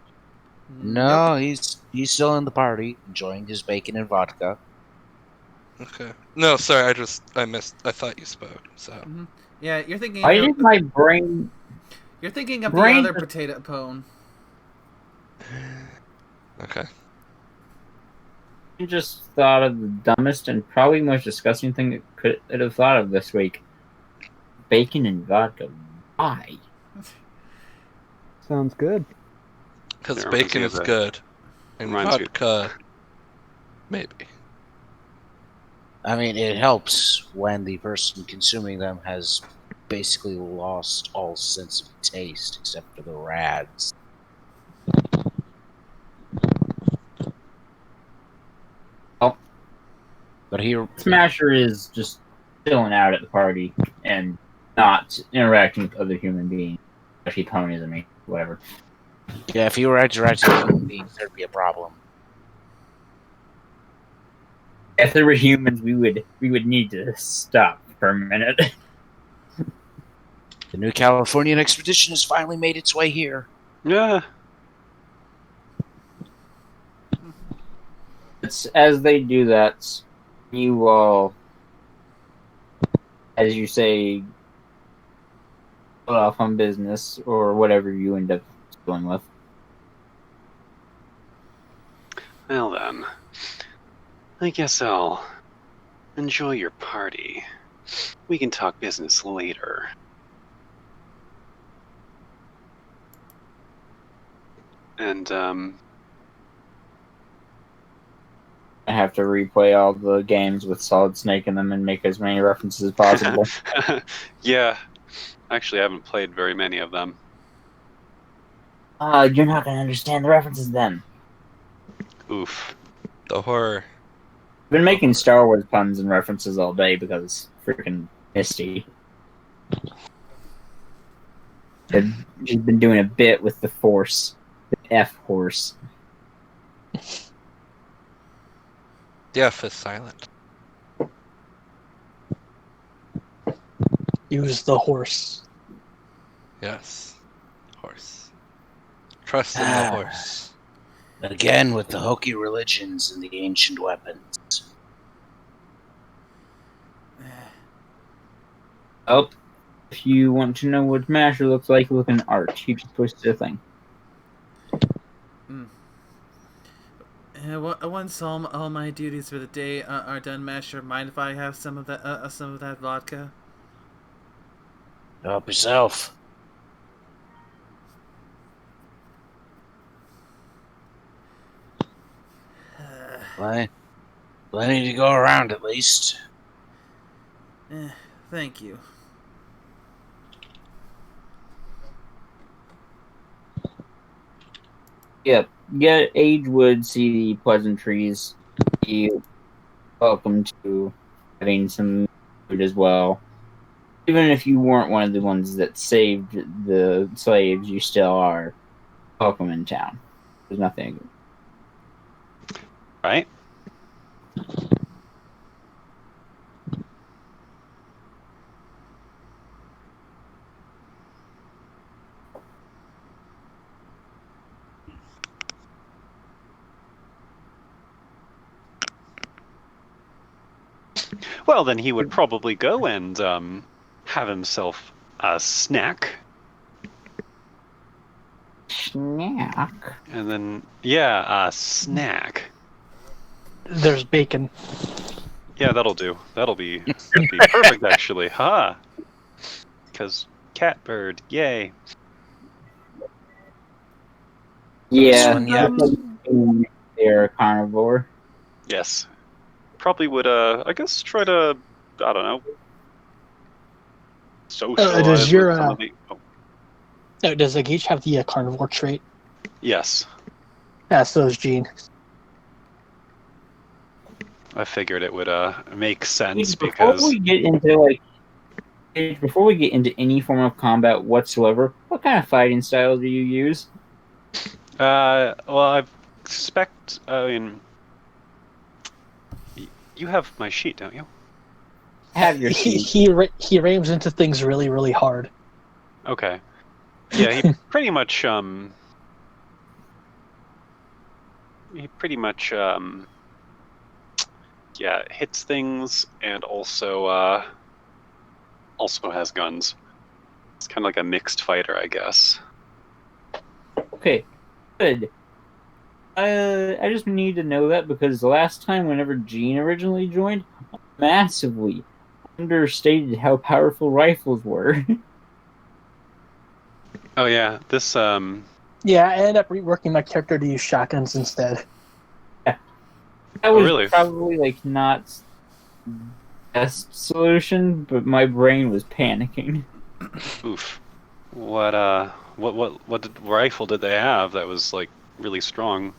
No, he's still in the party, enjoying his bacon and vodka. Okay. No, sorry, I missed. I thought you spoke. So. Mm-hmm. Yeah, you're thinking. Why did my brain? You're thinking of brain- the other potato pone. Okay. I just thought of the dumbest and probably most disgusting thing it could have thought of this week. Bacon and vodka. Why? Sounds good. Because It bacon reminds is me of good, and reminds me- vodka, maybe. I mean, it helps when the person consuming them has basically lost all sense of taste except for the rads. Oh. But here, Smasher is just chilling out at the party and not interacting with other human beings. Especially ponies, I mean, whatever. yeah, if you were interacting with human beings, there'd be a problem. If there were humans, we would need to stop for a minute. The new Californian expedition has finally made its way here. Yeah. It's as they do that, you all, as you say, put off on business or whatever you end up going with. Well then, I guess I'll enjoy your party. We can talk business later. And I have to replay all the games with Solid Snake in them and make as many references as possible. yeah, actually, I haven't played very many of them. You're not going to understand the references then. Oof. The horror. I've been making Star Wars puns and references all day because it's freaking Misty. She's been doing a bit with the Force. The F-Horse. The F is silent. Use the horse. Yes. Horse. Trust in the horse. Again with the hokey religions and the ancient weapons. Oh, if you want to know what Masher looks like, look in art. You just posted a thing. Once all my duties for the day are done, Masher, mind if I have some of that vodka? Help yourself. Plenty to go around, at least. Thank you. Yep. Get Agewood, see the pleasantries. Be welcome to having some food as well. Even if you weren't one of the ones that saved the slaves, you still are welcome in town. There's nothing. Right? Well, then he would probably go and have himself a snack. Snack? And then, yeah, a snack. There's bacon. Yeah, that'll do. That'll be perfect, actually. Ha! Because catbird, yay. Yeah, This one, they're a carnivore. Yes. Probably would, I guess, try to, I don't know, socialize does your, with some of the... Oh, Does the Geach have the carnivore trait? yes. Yeah, so does Gene. I figured it would make sense Before because... we get into any form of combat whatsoever, what kind of fighting style do you use? well, I expect, I mean... You have my sheet, don't you? Have your He rams into things really, really hard. Okay. Yeah, he pretty much, yeah, hits things and also has guns. It's kind of like a mixed fighter, I guess. Okay, good. I just need to know that because the last time, whenever Gene originally joined, massively understated how powerful rifles were. Oh yeah, this Yeah, I ended up reworking my character to use shotguns instead. That was really? probably like not the best solution, but my brain was panicking. oof. What rifle did they have that was like really strong?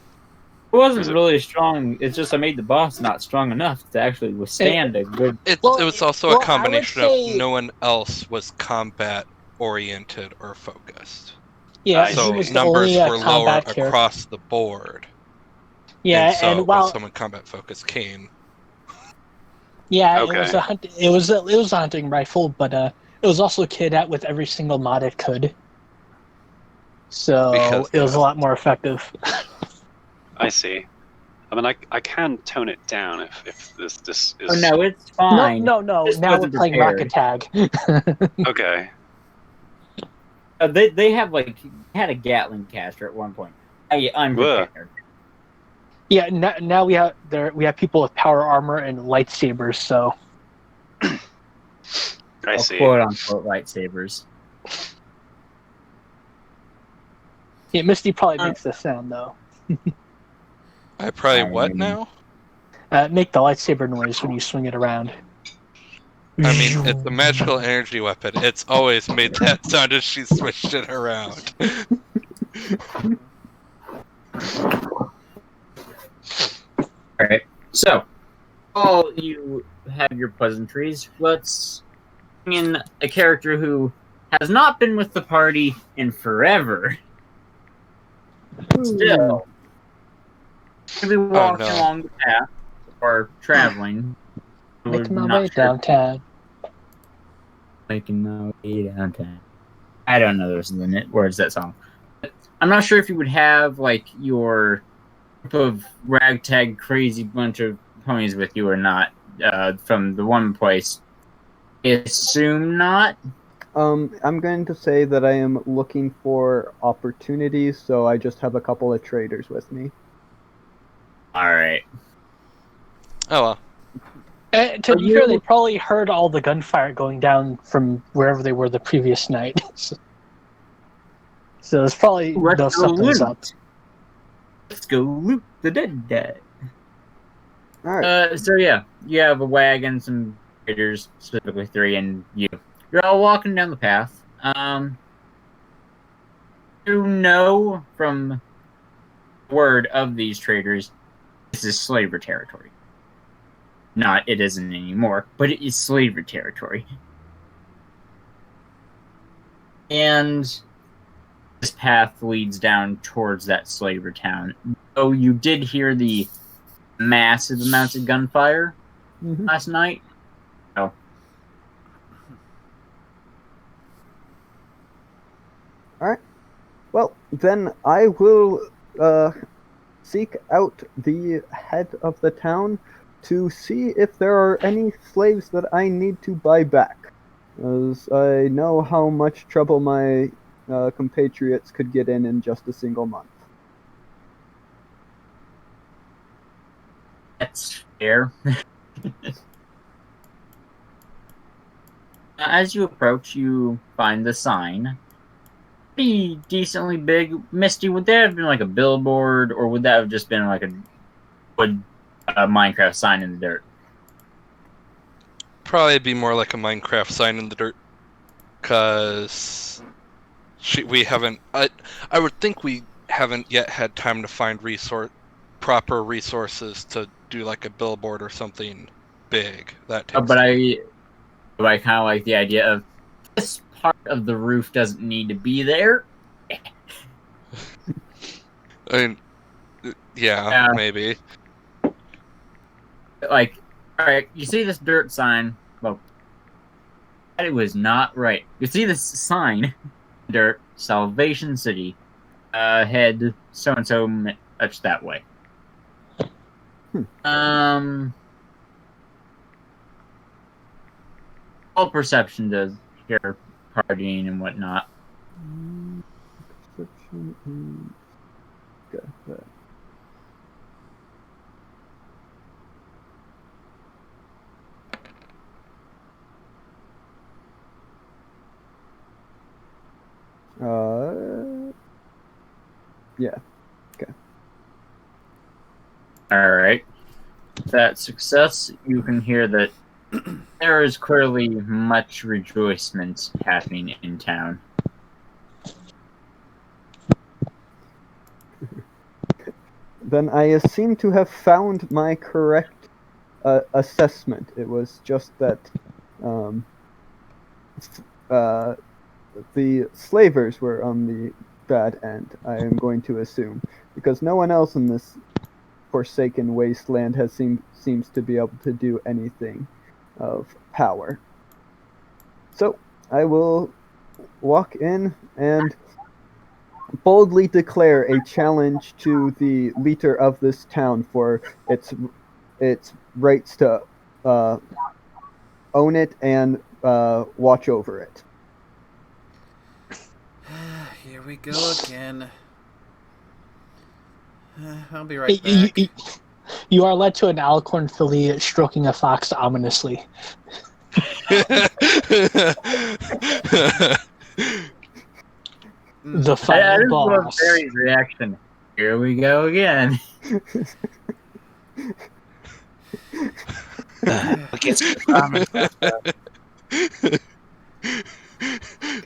It wasn't Is it- really strong. It's just I made the boss not strong enough to actually withstand a good. It Well, was also well, a I would combination say- of no one else was combat oriented or focused. Yeah, I he So was the numbers only were lower combat character. across the board. Yeah, so and while when someone combat focused came, yeah, Okay. it was a hunting rifle, but It was also kidnapped with every single mod it could. So Because it was a yeah. lot more effective. I see. I mean, I can tone it down if this Oh is no, it's No, fine. no, no. This Now we're wasn't playing prepared. Rocket Tag. okay. They have had a Gatling caster at one point. I'm Ugh. prepared. Yeah, now we have people with power armor and lightsabers. So I Well, see. quote unquote lightsabers. yeah, Misty probably makes this sound though. I probably I what mean- now? Make the lightsaber noise when you swing it around. I mean, it's a magical energy weapon. It's always made that sound as she switched it around. Alright, so, while you have your pleasantries, let's bring in a character who has not been with the party in forever. Still, gonna be walking no. along the path, or traveling. Making my Not way sure. downtown. Making my way downtown. I don't know those words of that song. But I'm not sure if you would have like your group of ragtag crazy bunch of ponies with you or not from the one place. I assume not. I'm going to say that I am looking for opportunities, so I just have a couple of traders with me. All right. Oh well. To be fair, they probably heard all the gunfire going down from wherever they were the previous night. So it's probably Let's know go something's loot. up. Let's go loot the dead guy. All right. So yeah, you have a wagon, some traders, specifically 3, and you. You're all walking down the path. You know from word of these traders, this is slaver territory. Not, it isn't anymore, but it is slaver territory. And this path leads down towards that slaver town. Oh, you did hear the massive amounts of gunfire last night? Oh. Alright. Well, then I will seek out the head of the town to see if there are any slaves that I need to buy back. As I know how much trouble my compatriots could get in just a single month. That's fair. As you approach, you find the sign. Pretty decently big. Misty, would that have been like a billboard, or would that have just been like a wood Minecraft sign in the dirt? Probably be more like a Minecraft sign in the dirt. Because we haven't... I would think we haven't yet had time to find proper resources to do like a billboard or something big. That takes But I kind of like the idea of this part of the roof doesn't need to be there. I mean, yeah, maybe. Like, alright, you see this dirt sign? Well, it was not right. You see this sign, dirt, Salvation City, head so-and-so much that way. All perception does here, partying and whatnot. Perception is... Got that. Yeah. Okay. Alright. That success, you can hear that there is clearly much rejoicement happening in town. Then I seem to have found my correct assessment. It was just that the slavers were on the bad end, I am going to assume, because no one else in this forsaken wasteland seems to be able to do anything of power. So I will walk in and boldly declare a challenge to the leader of this town for its rights to own it and watch over it. Here we go again. I'll be right back. You are led to an Alicorn filly stroking a fox ominously. The I final just love boss. Barry's reaction. Here we go again. What gets me from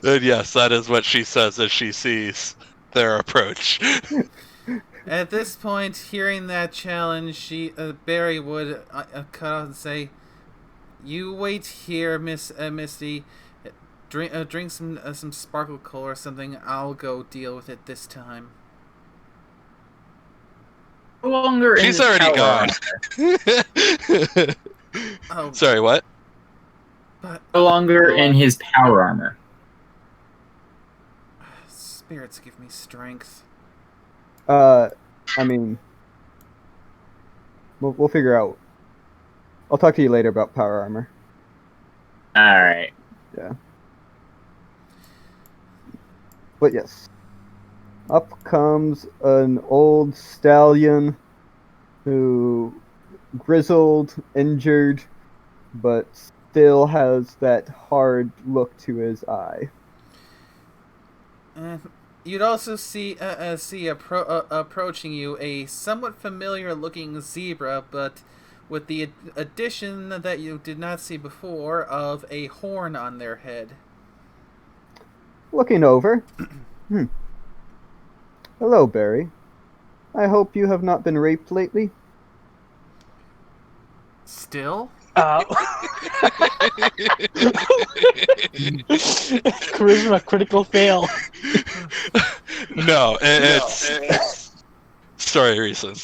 And yes, that is what she says as she sees their approach. At this point, hearing that challenge, Barry would cut off and say, "You wait here, Misty. Drink some sparkle coal or something. I'll go deal with it this time." No longer in She's his already power gone. Oh, Sorry, what? but No longer in his power armor. spirits give me strength. I mean, we'll figure out. I'll talk to you later about power armor. Alright. Yeah. But yes. Up comes an old stallion who grizzled, injured, but still has that hard look to his eye. You'd also see approaching you a somewhat familiar-looking zebra, but with the addition that you did not see before of a horn on their head. Looking over. Hello, Barry. I hope you have not been raped lately. Still? Charisma critical fail. No, it's story reasons.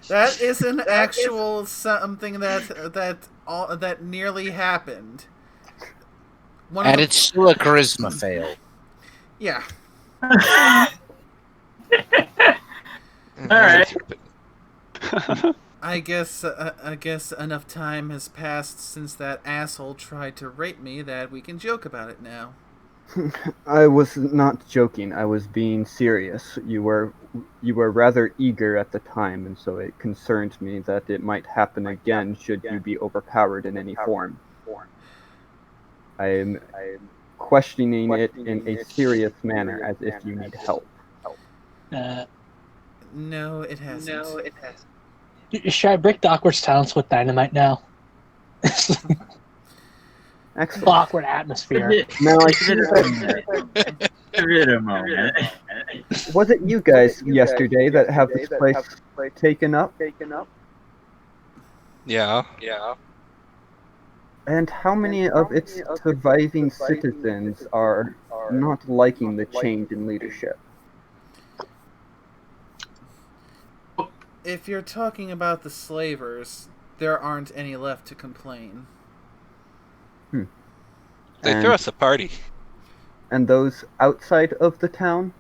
That is an actual something that nearly happened. And it's still a charisma fail. Yeah. Alright. I guess enough time has passed since that asshole tried to rape me that we can joke about it now. I was not joking. I was being serious. You were rather eager at the time, and so it concerned me that it might happen again should you be overpowered in any form. I am questioning it in a serious manner, as if you need help. No, it hasn't. Should I break the awkward silence with dynamite now? Excellent. Awkward atmosphere. Now I Give it a moment. was it you guys yesterday that have this place taken up? Yeah. And how many of its surviving citizens are not liking the change in leadership? If you're talking about the slavers, there aren't any left to complain. They threw us a party. And those outside of the town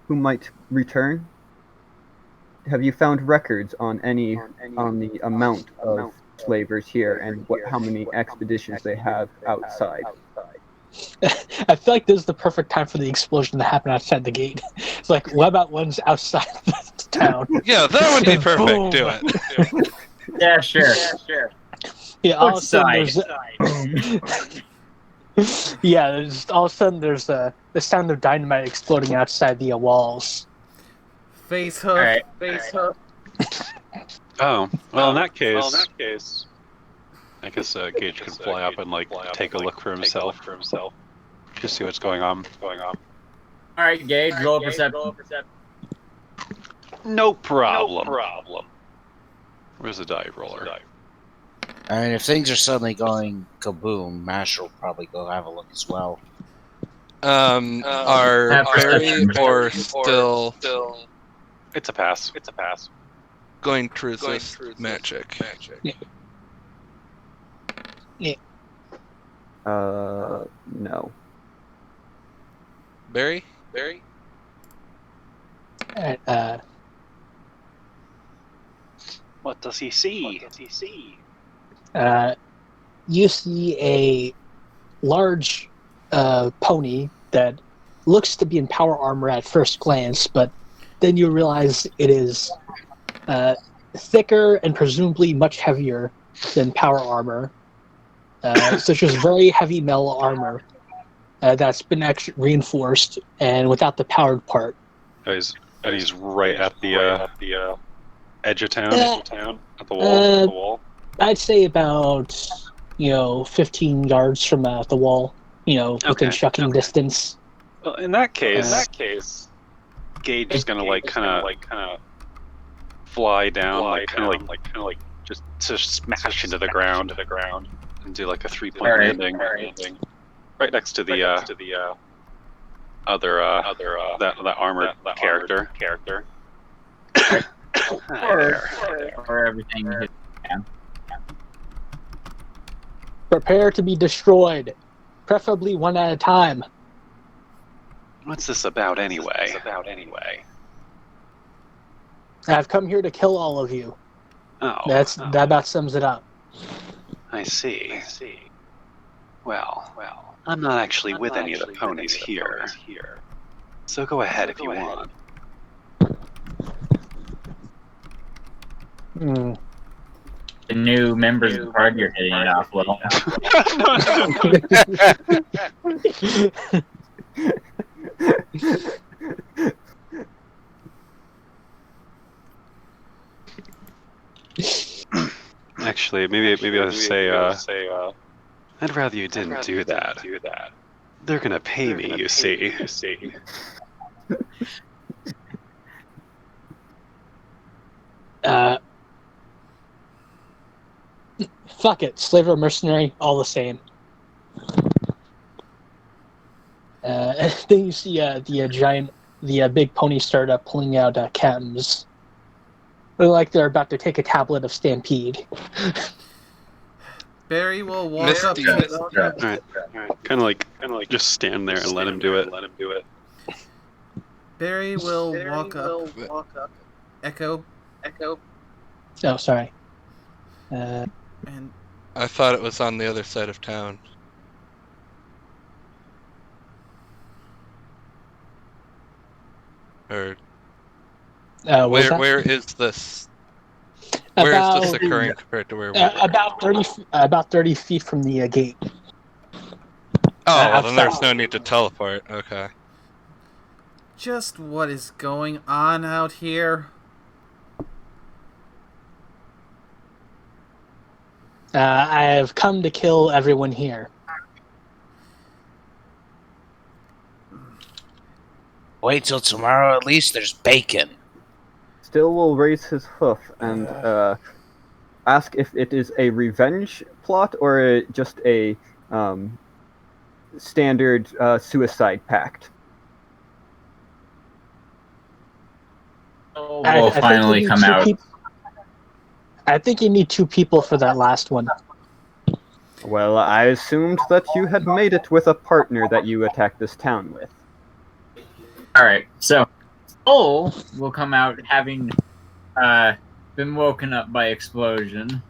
who might return? Have you found records on the amount of slavers here and how many expeditions they have outside? I feel like this is the perfect time for the explosion to happen outside the gate. It's like, what about ones outside the town? Yeah, that would be perfect. Boom. Do it. Yeah, sure. Yeah, all of a sudden there's the sound of dynamite exploding outside the walls. Face hook. Alright. Oh, well, in that case, I guess Gage could fly up and take a look for himself, just see what's going on. Alright, Gage, roll a perception. No problem. Where's the die roller? I mean, if things are suddenly going kaboom, Mash will probably go have a look as well. Are Barry or still It's a pass. going to resist magic? Yeah. No. Barry? What does he see? You see a large pony that looks to be in power armor at first glance, but then you realize it is thicker and presumably much heavier than power armor. Such as very heavy metal armor that's been reinforced and without the powered part. He's right at the edge of town, at the wall. I'd say about 15 yards from the wall. Within shucking distance. Well, in that case, Gage is gonna kind of fly down, just to smash into the ground, and do like a 3-point landing, right next to the other that armored character. Or everything. Prepare to be destroyed, preferably one at a time. What's this about anyway? I've come here to kill all of you. That about sums it up. I see. Well, I'm not actually with any of the ponies here. So go ahead if you want. The new members of the party are hitting it off well. Actually, maybe I'll say, I'd rather you didn't do that. They're gonna pay me, you see. Fuck it, slave or mercenary, all the same. And then you see the big pony start pulling out chems. Look like they're about to take a tablet of Stampede. Barry will walk up to it. Alright. Kind of like just stand there and let him do it. Barry will walk up. Echo. Oh, sorry. And I thought it was on the other side of town. Or where is this? Where is this occurring compared to where we were? About 30 feet from the gate. Oh, well, then there's no need to teleport. Okay. just what is going on out here? I have come to kill everyone here. Wait till tomorrow, at least there's bacon. Still will raise his hoof and ask if it is a revenge plot or just a standard suicide pact. Will finally come out. I think you need two people for that last one. Well, I assumed that you had made it with a partner that you attacked this town with. Alright, so Soul will come out having been woken up by explosion.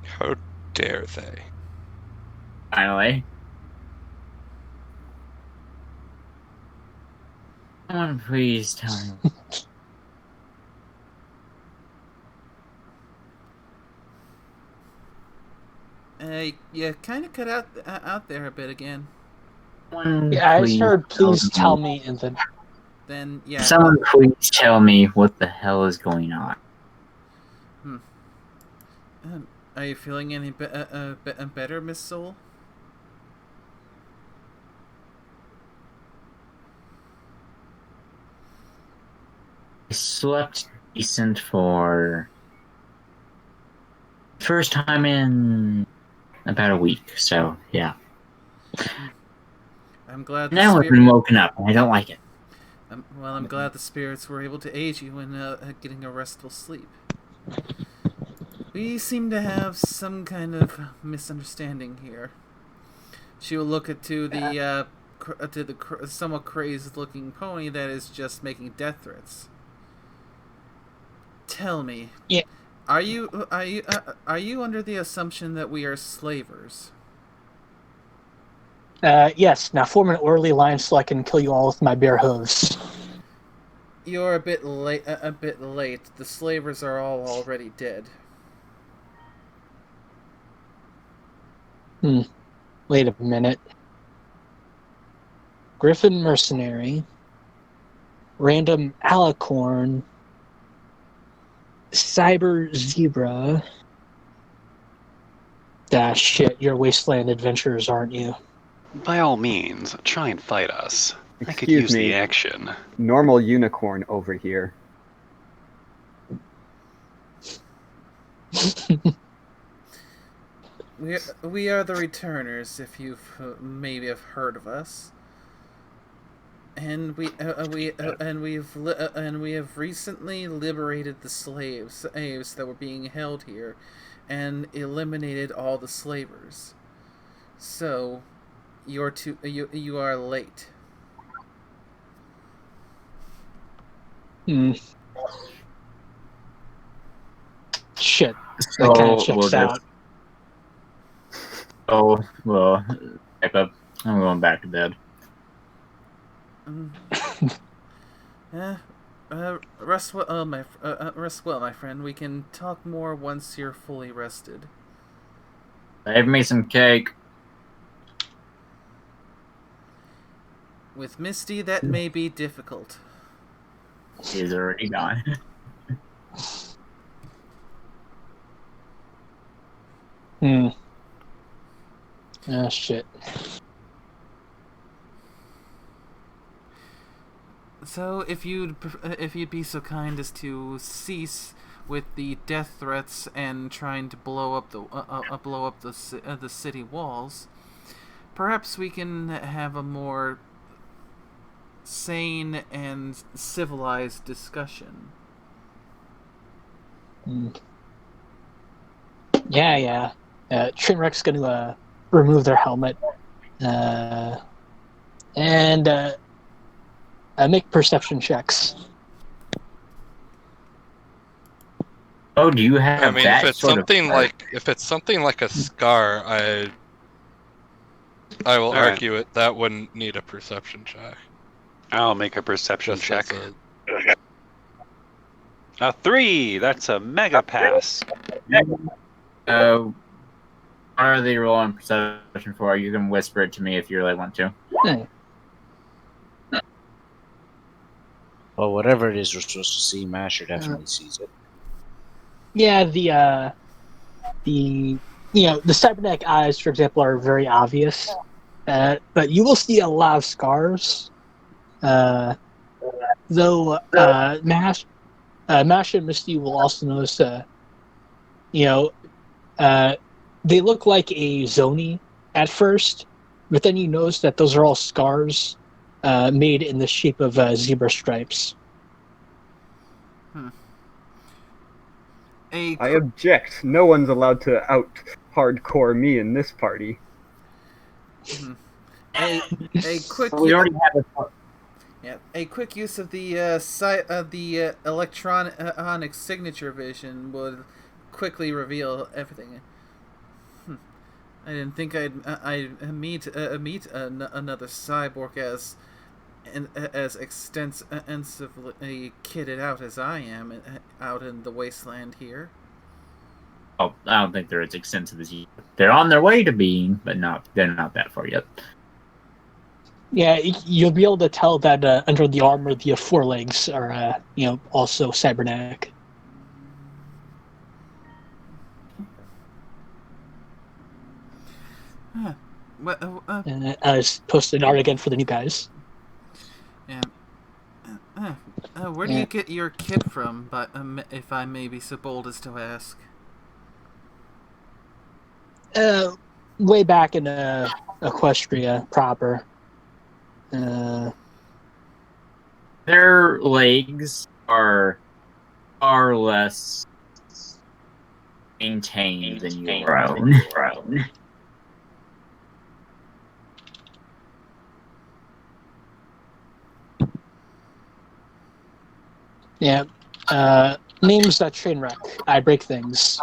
How dare they? Finally. Someone please tell me. You kind of cut out there a bit again. Yeah, I just heard please tell me, and then yeah. Someone please tell me what the hell is going on. Are you feeling any better, Miss Soul? I slept decent for first time in about a week, so yeah. I'm glad. Now I've been woken up, and I don't like it. Well, I'm glad the spirits were able to aid you in getting a restful sleep. We seem to have some kind of misunderstanding here. She will look to the somewhat crazed-looking pony that is just making death threats. Tell me, Yeah. are you under the assumption that we are slavers? Yes. Now form an orderly line so I can kill you all with my bare hooves. You're a bit late. A bit late. The slavers are all already dead. Wait a minute. Griffin Mercenary, Random Alicorn, Cyber Zebra. Ah, shit, you're Wasteland Adventurers, aren't you? By all means, try and fight us. I could Excuse use me. the action. Normal unicorn over here. We are the returners, if you've maybe have heard of us. And we have recently liberated the slaves that were being held here, and eliminated all the slavers. So, you are late. Shit, So that kind of checks we'll out. Oh, well, back up. I'm going back to bed. Rest well, my friend. We can talk more once you're fully rested. Save me some cake. With Misty, that may be difficult. He's already gone. Ah, shit. So, if you'd be so kind as to cease with the death threats and trying to blow up the city walls, perhaps we can have a more sane and civilized discussion. Yeah. Trainwreck's going to remove their helmet and make perception checks. Oh, do you have I mean, that if it's sort something of like a scar, I will Alright. argue that wouldn't need a perception check. I'll make a perception Just check. as A 3! That's a mega pass. what are they rolling perception for? You can whisper it to me if you really want to. Well, whatever it is we're supposed to see, Masher definitely sees it. Yeah, the cybernetic eyes, for example, are very obvious. But you will see a lot of scars. Though Mash and Misty will also notice, they look like a Zoni at first, but then you notice that those are all scars made in the shape of zebra stripes. I object. No one's allowed to out-hardcore me in this party. A quick We already have a quick use of the electronic signature vision would quickly reveal everything. I didn't think I'd meet another cyborg as extensively kitted out as I am out in the wasteland here. Oh, I don't think they're as extensive as you. They're on their way to being, but they're not that far yet. Yeah, you'll be able to tell that under the armor, the forelegs are, also cybernetic. As posted art again for the new guys. Yeah. Where do you get your kit from? But if I may be so bold as to ask. Way back in Equestria proper. Their legs are far less maintained than your own. Yeah. Name's that train wreck. I break things.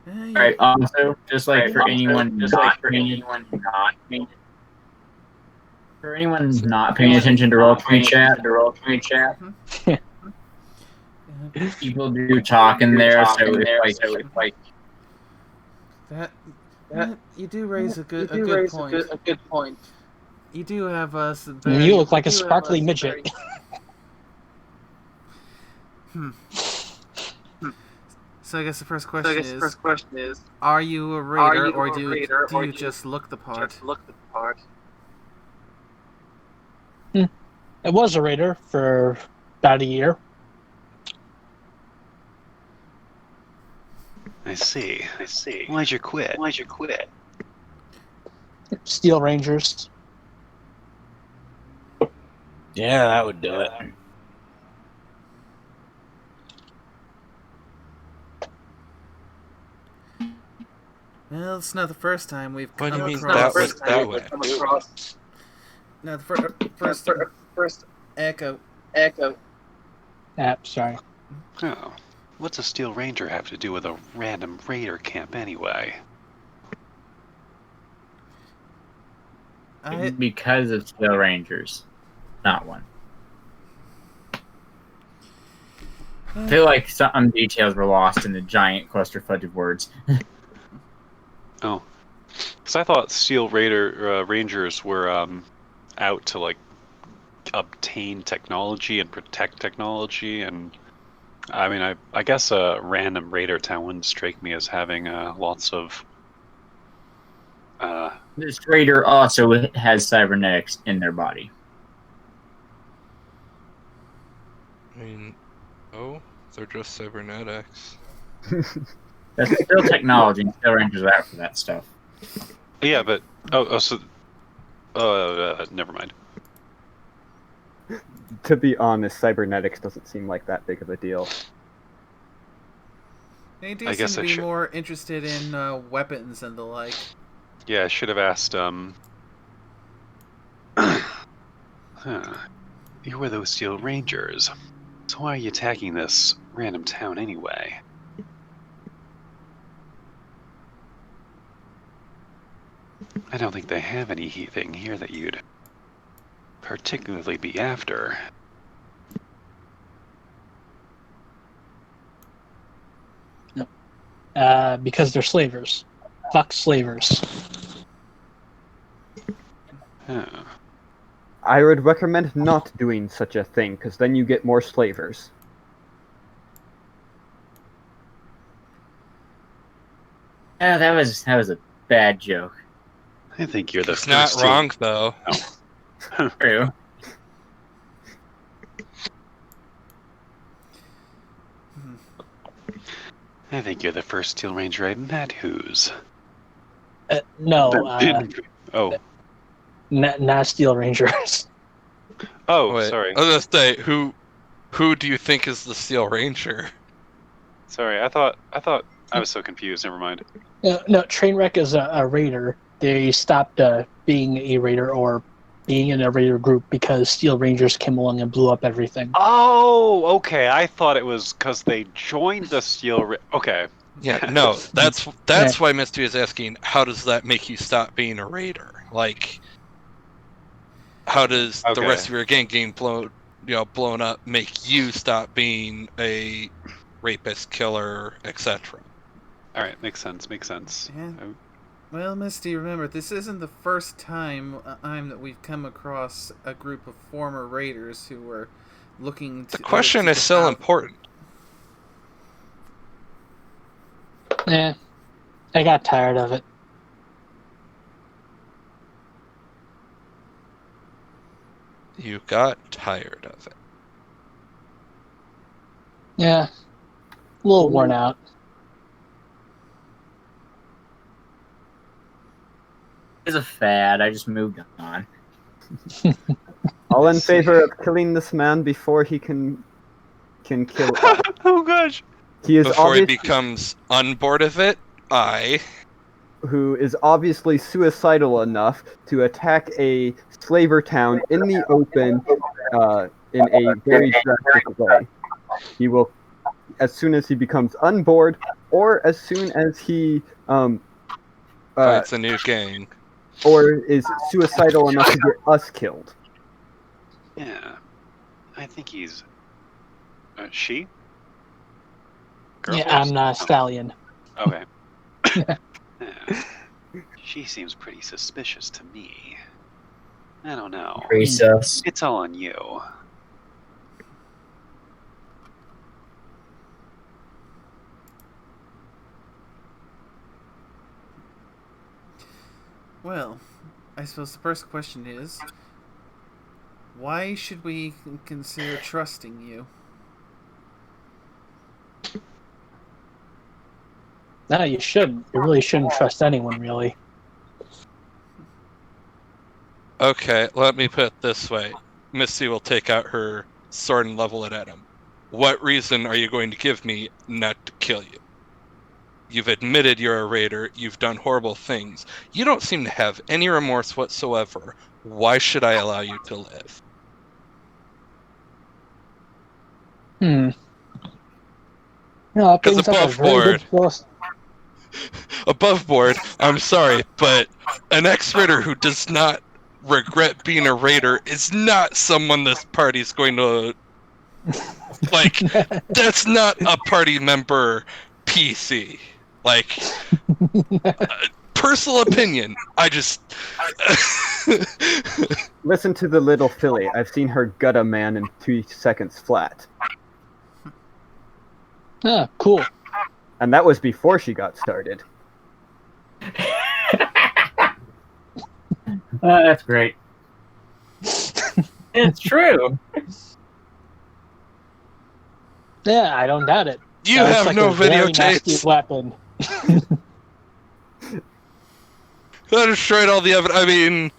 All right. Also, just like for anyone not paying attention to roll20 chat, people do talk in there. So if like that you do raise a good point. You do have us. You look like a sparkly midget. So I guess the first question is: are you a raider, or do you just look the part? I was a raider for about a year. I see. Why'd you quit? Steel Rangers. Yeah, that would do it. Well, it's not the first time we've What come do you mean across. that would do it? Now the first echo. Sorry. Oh, what's a Steel Ranger have to do with a random raider camp anyway? because of Steel Rangers, not one. I feel like some details were lost in the giant clusterfudge of words. Oh, because I thought Steel Rangers were out to like obtain technology and protect technology, and I mean, I guess a random raider town wouldn't strike me as having lots of. This raider also has cybernetics in their body. I mean, oh, they're just cybernetics. That's still technology, and Steel Rangers are out for that stuff. Yeah, but so never mind. To be honest, cybernetics doesn't seem like that big of a deal. They do I seem guess to I be should- more interested in weapons and the like. Yeah, I should have asked. You were those Steel Rangers. So why are you attacking this random town anyway? I don't think they have anything here that you'd particularly be after. Because they're slavers. Fuck slavers. Huh. I would recommend not doing such a thing, because then you get more slavers. Oh, that was a bad joke. I think you're the It's not first wrong, though. True. I think you're the first Steel Ranger I met who's. No, Oh. not Steel Rangers. Oh, Wait, sorry. I was gonna say, who do you think is the Steel Ranger? Sorry, I thought I was so confused. Never mind. No, Trainwreck is a raider. They stopped being a raider or being in a raider group because Steel Rangers came along and blew up everything. Oh, okay. I thought it was because they joined the Okay. Yeah, no, that's why Misty is asking, how does that make you stop being a raider? Like, how does the Okay. rest of your gang getting blown up make you stop being a rapist, killer, etc.? All right, makes sense. Yeah. Well, Misty, remember, this isn't the first time that we've come across a group of former raiders who were looking to... The question to is get still out. important. I got tired of it. You got tired of it. Yeah, a little worn out. It's a fad. I just moved on. All in favor of killing this man before he can kill us. Oh gosh. He is Before he obviously becomes on board of it, who is obviously suicidal enough to attack a slaver town in the open in a very drastic way. He will, as soon as he becomes unboard, or as soon as he fights a new gang. or is suicidal enough to get us killed. Yeah. I think he's. She? Girl Yeah, horse? I'm not a stallion. Okay. Yeah. She seems pretty suspicious to me. I don't know. Pretty sus. It's all on you. Well, I suppose the first question is, why should we consider trusting you? No, you shouldn't. You really shouldn't trust anyone, really. Okay, let me put it this way. Misty will take out her sword and level it at him. What reason are you going to give me not to kill you? You've admitted you're a raider. You've done horrible things. You don't seem to have any remorse whatsoever. Why should I allow you to live? No, it 'Cause brings up a above very board. good philosophy. Above board, I'm sorry, but an ex-raider who does not regret being a raider is not someone this party's going to... Like, that's not a party member PC. Like, personal opinion, I just... Listen to the little filly. I've seen her gut a man in 2 seconds flat. Ah, cool. And that was before she got started. That's great. It's true. Yeah, I don't doubt it. You Sounds have like no a very nasty videotapes. weapon. I destroyed all the evidence.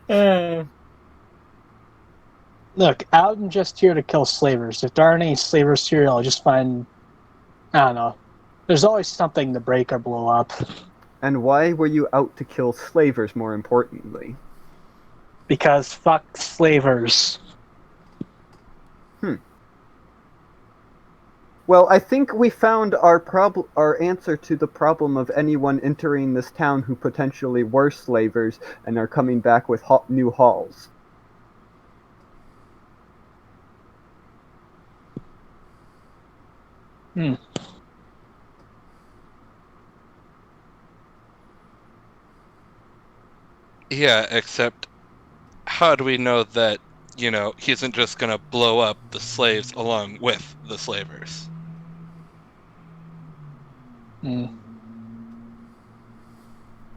I mean, Look, I'm just here to kill slavers. If there aren't any slavers here, I'll just find... I don't know. There's always something to break or blow up. And why were you out to kill slavers, more importantly? Because fuck slavers. Well, I think we found our answer to the problem of anyone entering this town who potentially were slavers and are coming back with new hauls. yeah, except how do we know that, you know, he isn't just gonna blow up the slaves along with the slavers?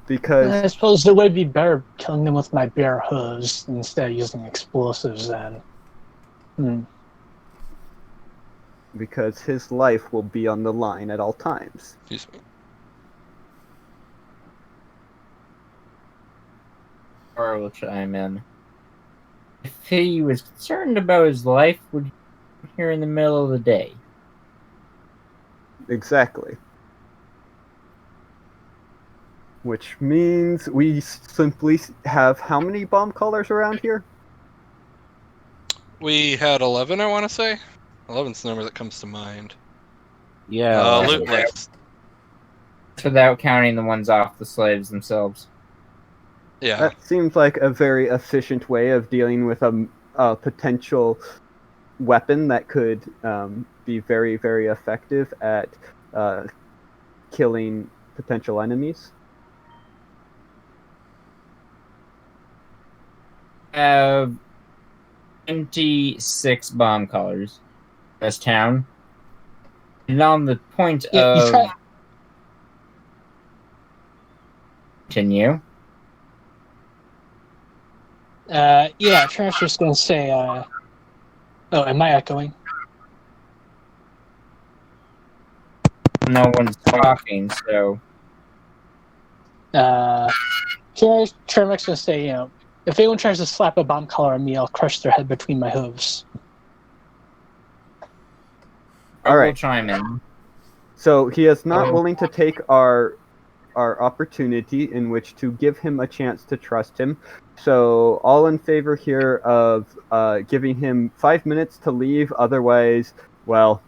Because I suppose it would be better killing them with my bare hooves instead of using explosives then. because his life will be on the line at all times. Excuse me. Or will chime in. If he was concerned about his life, would he be here in the middle of the day? Exactly. Which means we simply have how many bomb collars around here? We had 11, I want to say. 11's the number that comes to mind. Yeah. Loot list. Without counting the ones off the slaves themselves. Yeah. That seems like a very efficient way of dealing with a potential weapon that could be very, very effective at killing potential enemies. 26 bomb collars. This town. And on the point Yeah, you of... try- Continue. Yeah, Trash was going to say, oh, am I echoing? No one's talking, so... Trash's going to say, you know, if anyone tries to slap a bomb collar on me, I'll crush their head between my hooves. I will right. chime in. So he is not Oh. willing to take our opportunity in which to give him a chance to trust him. So all in favor here of giving him 5 minutes to leave. Otherwise, well,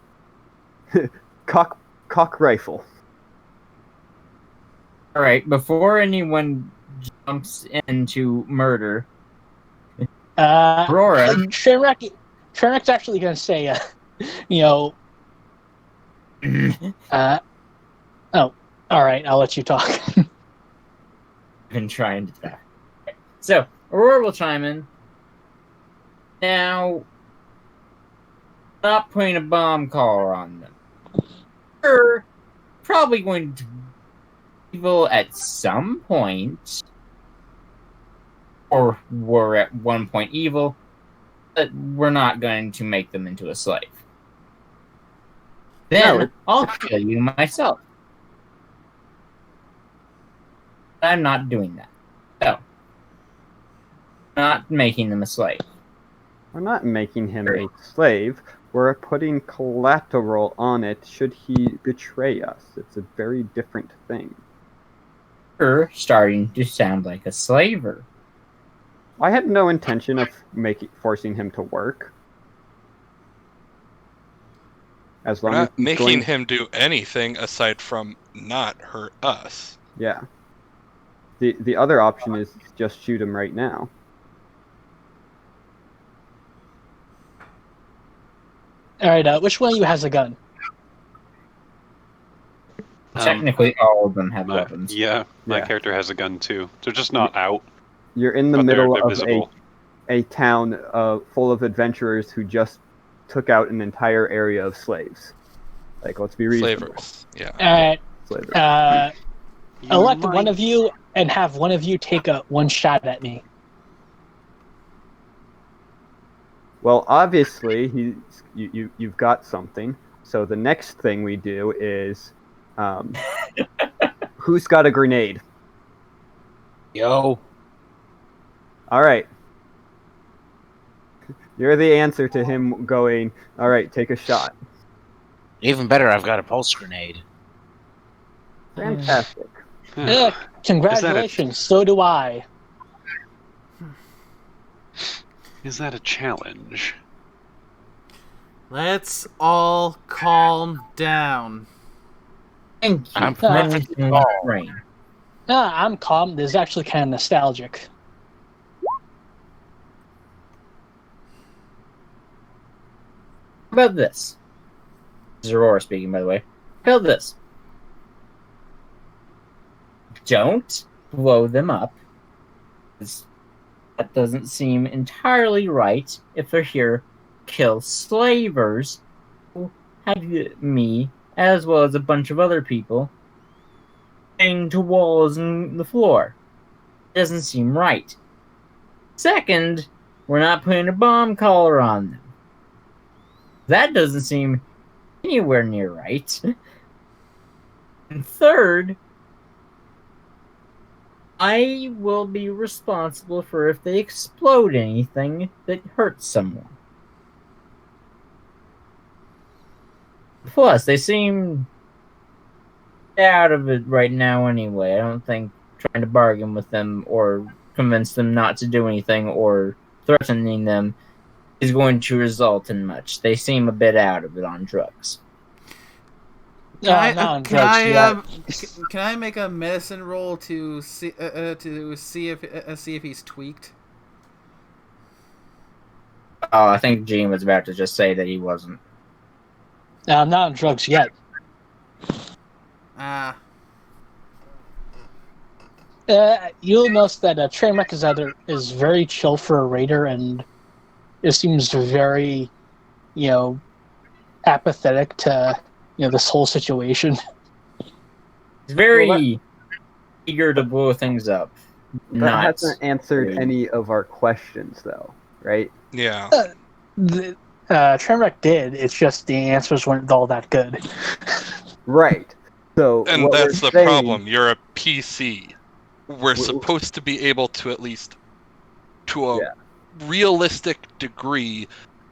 cock rifle. All right, before anyone jumps into murder, Aurora. Trainwreck's actually going to say, you know, oh, all right, I'll let you talk. I've been trying to talk. So Aurora will chime in. Now, not putting a bomb collar on them. We're probably going to be evil at some point, or were at one point evil, but we're not going to make them into a slave. Then I'll kill you myself. I'm not doing that. So, not making them a slave. We're not making him a slave. We're putting collateral on it should he betray us. It's a very different thing. You're starting to sound like a slaver. I had no intention of forcing him to work. As long We're as not making him do anything aside from not hurt us. Yeah. The other option is just shoot him right now. All right, which one of you has a gun? Technically, all of them have weapons. Yeah, my Yeah. character has a gun too. They're just not out. You're in the But middle they're of visible. a town full of adventurers who just took out an entire area of slaves. Like, let's be reasonable. Slavers. Yeah. All right, Slavers. elect one of you and have one of you take one shot at me. Well, obviously, you've got something. So the next thing we do is, who's got a grenade? Yo. All right. You're the answer to him going, all right, take a shot. Even better, I've got a pulse grenade. Fantastic. Congratulations, so do I. Is that a challenge? Let's all calm down. Thank you. I'm Let me perfectly finish calm. rain. I'm calm. This is actually kind of nostalgic. How about this? This is Aurora speaking, by the way. How about this? Don't blow them up. That doesn't seem entirely right if they're here to kill slavers who have me, as well as a bunch of other people, chained to walls and the floor. Doesn't seem right. Second, we're not putting a bomb collar on them. That doesn't seem anywhere near right. And third, I will be responsible for if they explode anything that hurts someone. Plus, they seem out of it right now anyway. I don't think trying to bargain with them or convince them not to do anything or threatening them is going to result in much. They seem a bit out of it on drugs. Can drugs. can I make a medicine roll to see if he's tweaked? Oh, I think Gene was about to just say that he wasn't. I'm not on drugs yet. Ah, You'll notice that Trainwreck is very chill for a raider, and it seems very, apathetic to this whole situation. He's very eager to blow things up. That hasn't answered any of our questions, though, right? Yeah. Trainwreck did. It's just the answers weren't all that good. Right. So, And what that's we're the saying- problem. You're a PC. We're supposed to be able to, at least to a realistic degree,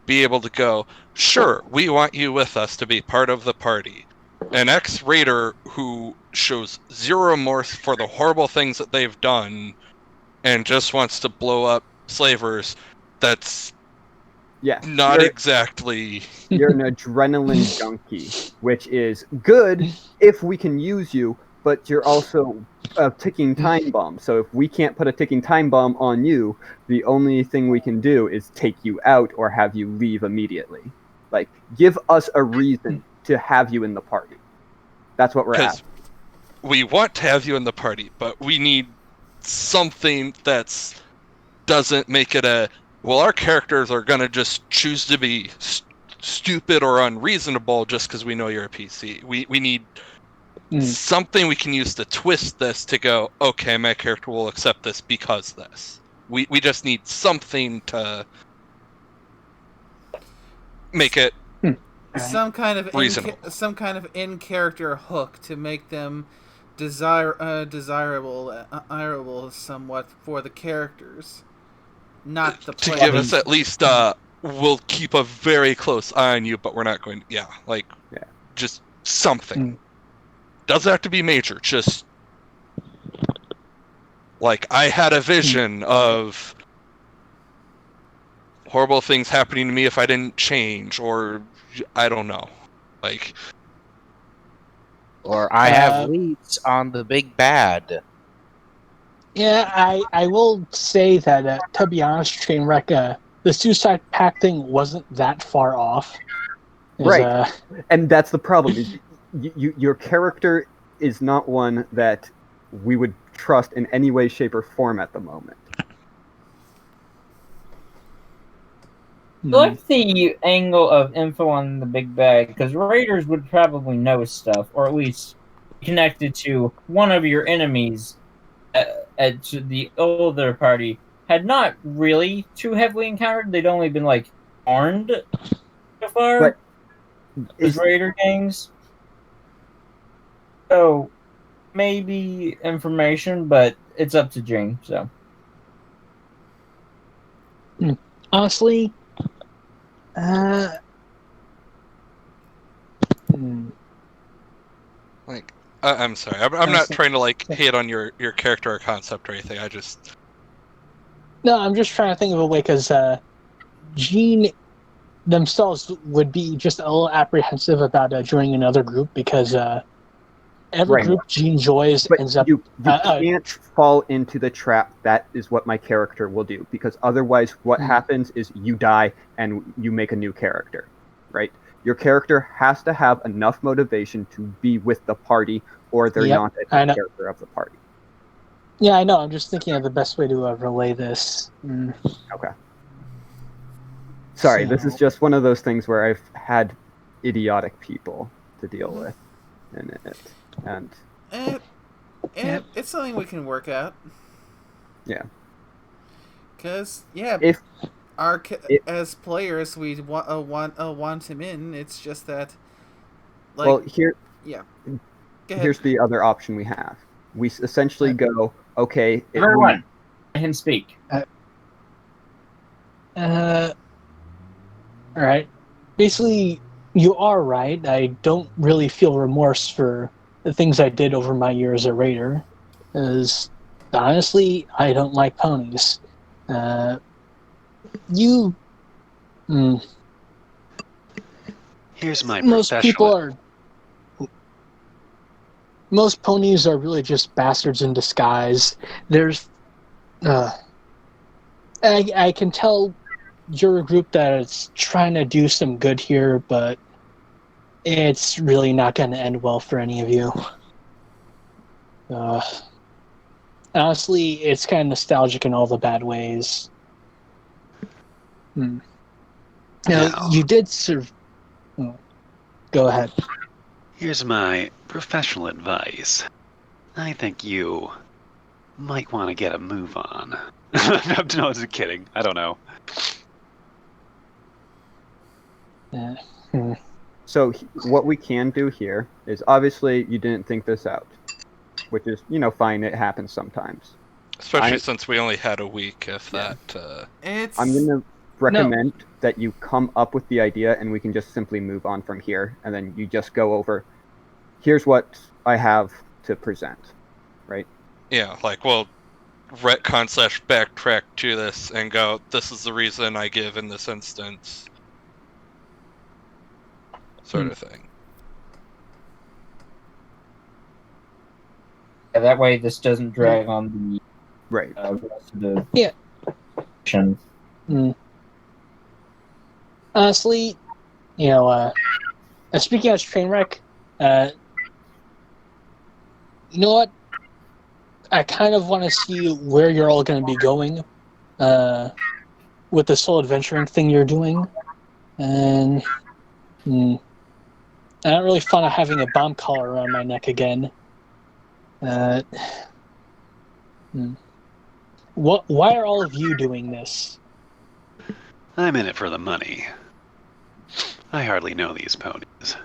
be able to go, sure, we want you with us to be part of the party. An ex-raider who shows zero remorse for the horrible things that they've done and just wants to blow up slavers, that's Yes, not exactly... You're an adrenaline junkie, which is good if we can use you, but you're also a ticking time bomb. So if we can't put a ticking time bomb on you, the only thing we can do is take you out or have you leave immediately. Like, give us a reason to have you in the party. That's what we're at. We want to have you in the party, but we need something that's doesn't make it a, well, our characters are going to just choose to be stupid or unreasonable just because we know you're a PC. We need something we can use to twist this to go, okay, my character will accept this because this. We just need something to make it some kind of reasonable. some kind of in-character hook to make them desirable somewhat for the characters, not the player. To give us at least we'll keep a very close eye on you, but we're not going to, just something. Doesn't have to be major, just like I had a vision of horrible things happening to me if I didn't change, or I don't know, like, or I have leads on the big bad. Yeah, I will say that to be honest, Trainwreck, the Suicide Pact thing wasn't that far off. Right, and that's the problem. Your character is not one that we would trust in any way, shape, or form at the moment. I like the angle of info on the big bag, because raiders would probably know stuff, or at least connected to one of your enemies at the older party had not really too heavily encountered. They'd only been, like, armed so far with raider gangs. So, maybe information, but it's up to Jane, so. Honestly, like, I'm sorry. I'm not trying to, like, hate on your character or concept or anything. I just... No, I'm just trying to think of a way, because Gene themselves would be just a little apprehensive about joining another group, because every group Gene joins ends up... You can't fall into the trap. That is what my character will do, because otherwise what happens is you die and you make a new character, right? Your character has to have enough motivation to be with the party, or they're not a character of the party. Yeah, I know. I'm just thinking of the best way to relay this. Okay. Sorry, this is just one of those things where I've had idiotic people to deal with in it. And it's something we can work out. Yeah. Because, as players, we want him in. It's just that, like... Well, here's the other option we have. We essentially go, okay... Everyone, let him speak. Alright. Basically, you are right. I don't really feel remorse for the things I did over my year as a raider. Because, honestly, I don't like ponies. Here's my most ponies are really just bastards in disguise. There's... I can tell you're a group that's trying to do some good here, but it's really not going to end well for any of you. Honestly, it's kind of nostalgic in all the bad ways. Now, you did serve... Go ahead. Here's my professional advice. I think you might want to get a move on. No, just kidding. I don't know. So what we can do here is, obviously you didn't think this out, which is, fine. It happens sometimes. Especially since we only had a week, if that... recommend that you come up with the idea and we can just simply move on from here, and then you just go over, here's what I have to present, right? Yeah, like, well, retcon / backtrack to this and go, this is the reason I give in this instance. Sort of thing. Yeah, that way this doesn't drag on the Right. rest of the Yeah. action. Honestly, speaking as Trainwreck, you know what? I kind of want to see where you're all going to be going with this whole adventuring thing you're doing. And I don't really fun of having a bomb collar around my neck again. Why are all of you doing this? I'm in it for the money. I hardly know these ponies.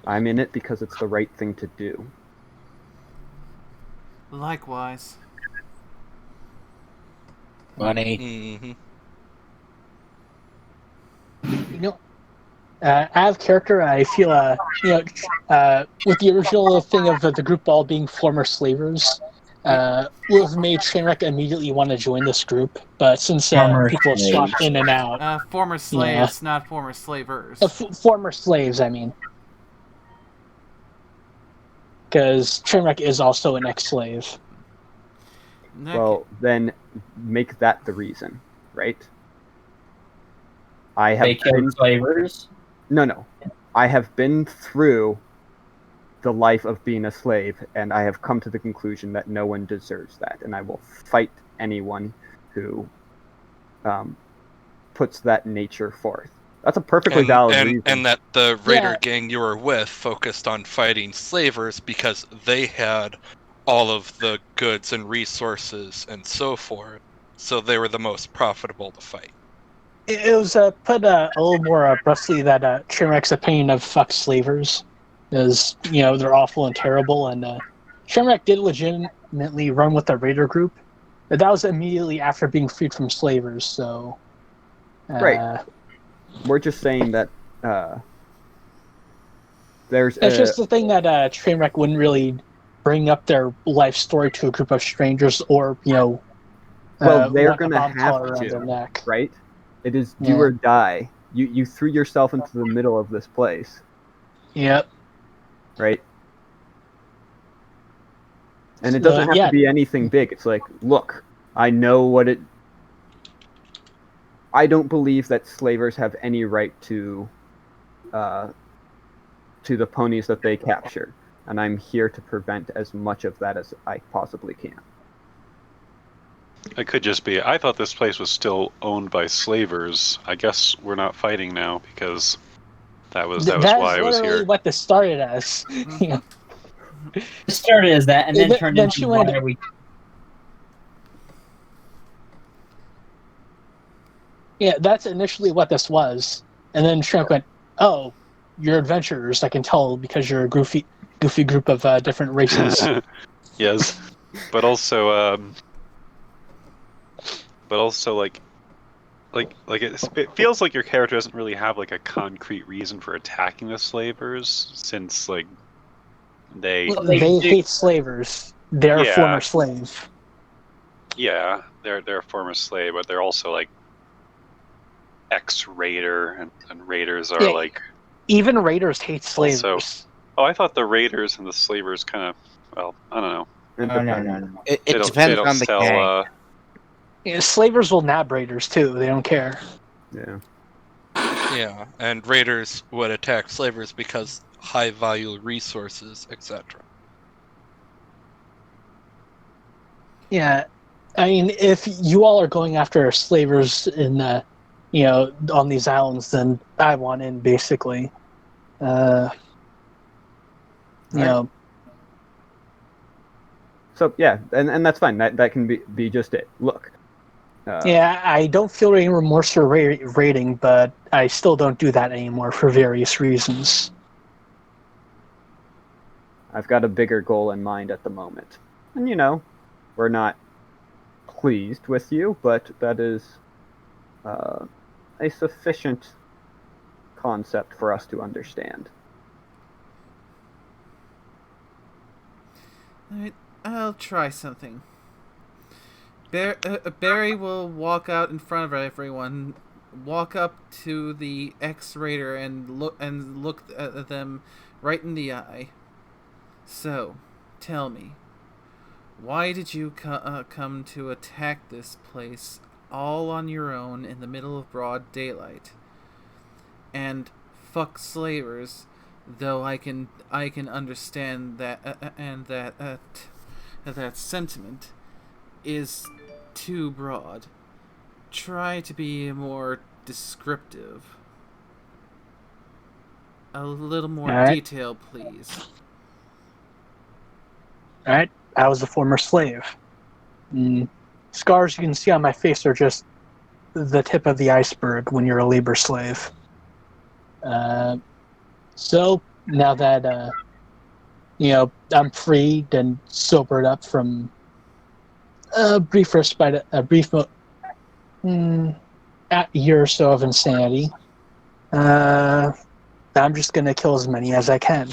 I'm in it because it's the right thing to do. Likewise. Money. Out of character, I feel, with the original thing of the group all being former slavers, would have made Trainwreck immediately want to join this group. But since Former people have swapped slaves. in and out, Former slaves, not former slavers. former slaves, I mean. Because Trainwreck is also an ex-slave. Well, then make that the reason, right? I have They killed slavers? No. I have been through the life of being a slave, and I have come to the conclusion that no one deserves that, and I will fight anyone who puts that nature forth. That's a perfectly valid reason. And that the raider gang you were with focused on fighting slavers because they had all of the goods and resources and so forth, so they were the most profitable to fight. It was put a little more brusquely that Trainwreck's opinion of fuck slavers is, they're awful and terrible, and Trainwreck did legitimately run with the raider group, but that was immediately after being freed from slavers, so... Right. We're just saying that there's... It's just the thing that Trainwreck wouldn't really bring up their life story to a group of strangers, or, well, they're going to have around their neck. Right? It is do or die. You threw yourself into the middle of this place. Yep. Right? And it doesn't have to be anything big. It's like, look, I know what it... I don't believe that slavers have any right to the ponies that they capture. And I'm here to prevent as much of that as I possibly can. It could just be, I thought this place was still owned by slavers. I guess we're not fighting now because that was why I was here. That's literally what this started as. It started as that, and then turned into why are we... Yeah, that's initially what this was. And then Shrek went, oh, you're adventurers, I can tell, because you're a goofy group of different races. Yes. But also like it feels like your character doesn't really have like a concrete reason for attacking the slavers, since like they hate slavers. They're a former slave. Yeah, they're a former slave, but they're also like ex-raider, and raiders are like... Even raiders hate slavers. Also, I thought the raiders and the slavers kind of... Well, I don't know. No. It depends on the gang. Yeah, slavers will nab raiders too. They don't care. Yeah. Yeah, and raiders would attack slavers because high value resources, etc. Yeah, I mean, if you all are going after slavers in on these islands, then I want in, basically. You know. So yeah, and that's fine. That can be just it. Look. Yeah, I don't feel any remorse for raiding, but I still don't do that anymore for various reasons. I've got a bigger goal in mind at the moment. And we're not pleased with you, but that is a sufficient concept for us to understand. Alright, I'll try something. Barry will walk out in front of everyone, walk up to the ex-raider and look at them right in the eye. So, tell me, why did you come to attack this place all on your own in the middle of broad daylight? And fuck slavers, though I can understand that and that sentiment is too broad. Try to be more descriptive. A little more All right. detail, please. Alright, I was a former slave. Scars you can see on my face are just the tip of the iceberg when you're a labor slave. So, now that, I'm freed and sobered up from a brief respite, a year or so of insanity, I'm just gonna kill as many as I can.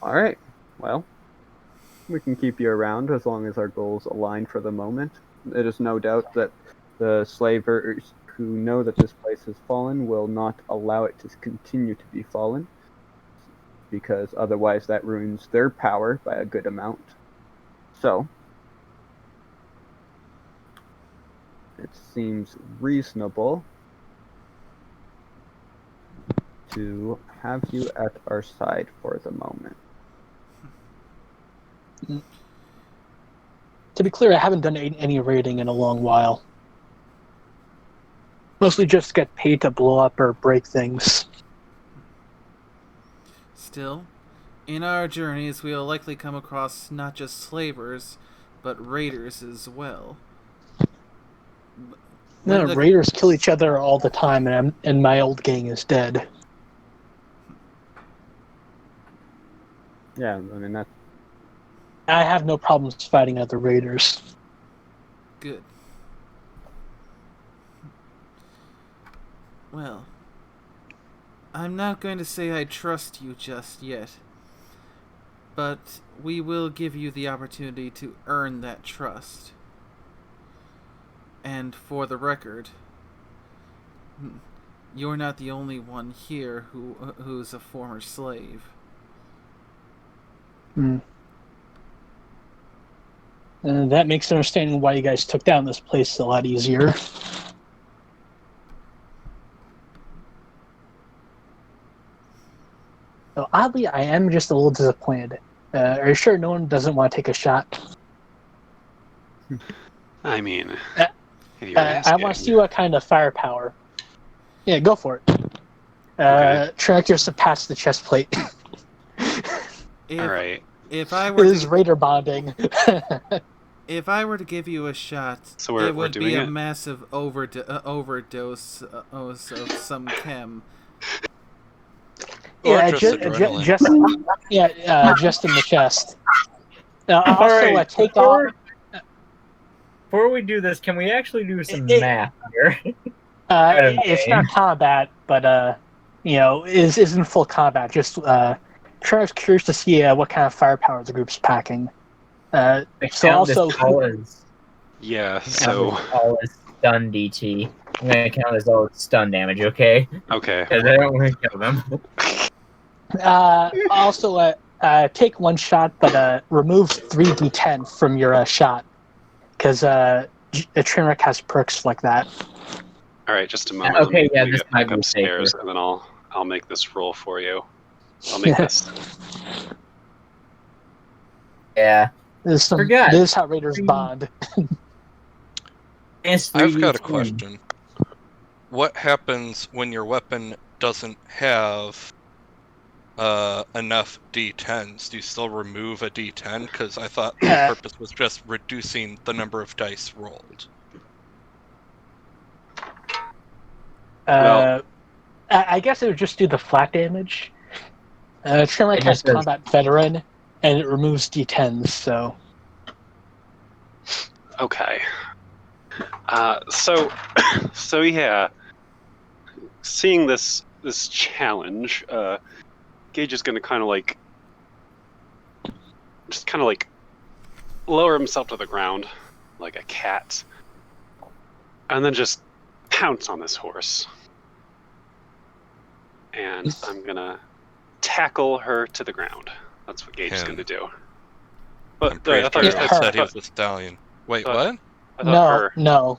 All right. Well, we can keep you around as long as our goals align for the moment. It is no doubt that the slavers who know that this place has fallen will not allow it to continue to be fallen, because otherwise that ruins their power by a good amount. So, it seems reasonable to have you at our side for the moment. To be clear, I haven't done any raiding in a long while. Mostly just get paid to blow up or break things. Still, in our journeys, we will likely come across not just slavers, but raiders as well. No, raiders kill each other all the time, and my old gang is dead. Yeah, I mean, that's I have no problems fighting other raiders. Good. Well, I'm not going to say I trust you just yet, but we will give you the opportunity to earn that trust. And for the record, you're not the only one here who's a former slave. And that makes understanding why you guys took down this place a lot easier. So oddly, I am just a little disappointed. Are you sure no one doesn't want to take a shot? I mean, if you're I want to asking. see what kind of firepower. Yeah, go for it. Okay. Tractor surpassed the chest plate. All right. If I It were is to, raider bonding. if I were to give you a shot, So we're it would be doing a it? massive overdose of some chem. Or Yeah, just adrenaline. just in the chest. Also, Alright, take off. Before we do this, can we actually do some It- math here? It's not combat, but is in full combat. Just curious to see what kind of firepower the group's packing. I So count this also, all as Yeah, count so. this all as stun DT. I'm gonna count this all as stun damage, okay? Okay. Because I don't want to kill them. also take one shot, but remove 3d10 from your shot, because Trinric has perks like that. All right, just a moment. Okay, Let me this get might back be upstairs, safer. and then I'll make this roll for you. I'll make this. Yeah. This Forgot. is how raiders bond. It's I've got a 3d10. question. What happens when your weapon doesn't have enough d10s? Do you still remove a d10? Because I thought the purpose was just reducing the number of dice rolled. Well- I guess it would just do the flat damage. Trinric It has just says- combat veteran, and it removes d10s, so Okay. So yeah, seeing this challenge, Gage is going to kind of like, lower himself to the ground like a cat, and then just pounce on this horse. And I'm gonna tackle her to the ground. That's what Gage is going to do. But I'm pretty I thought sure you I her. said he was a stallion. Wait, But- what? I thought No,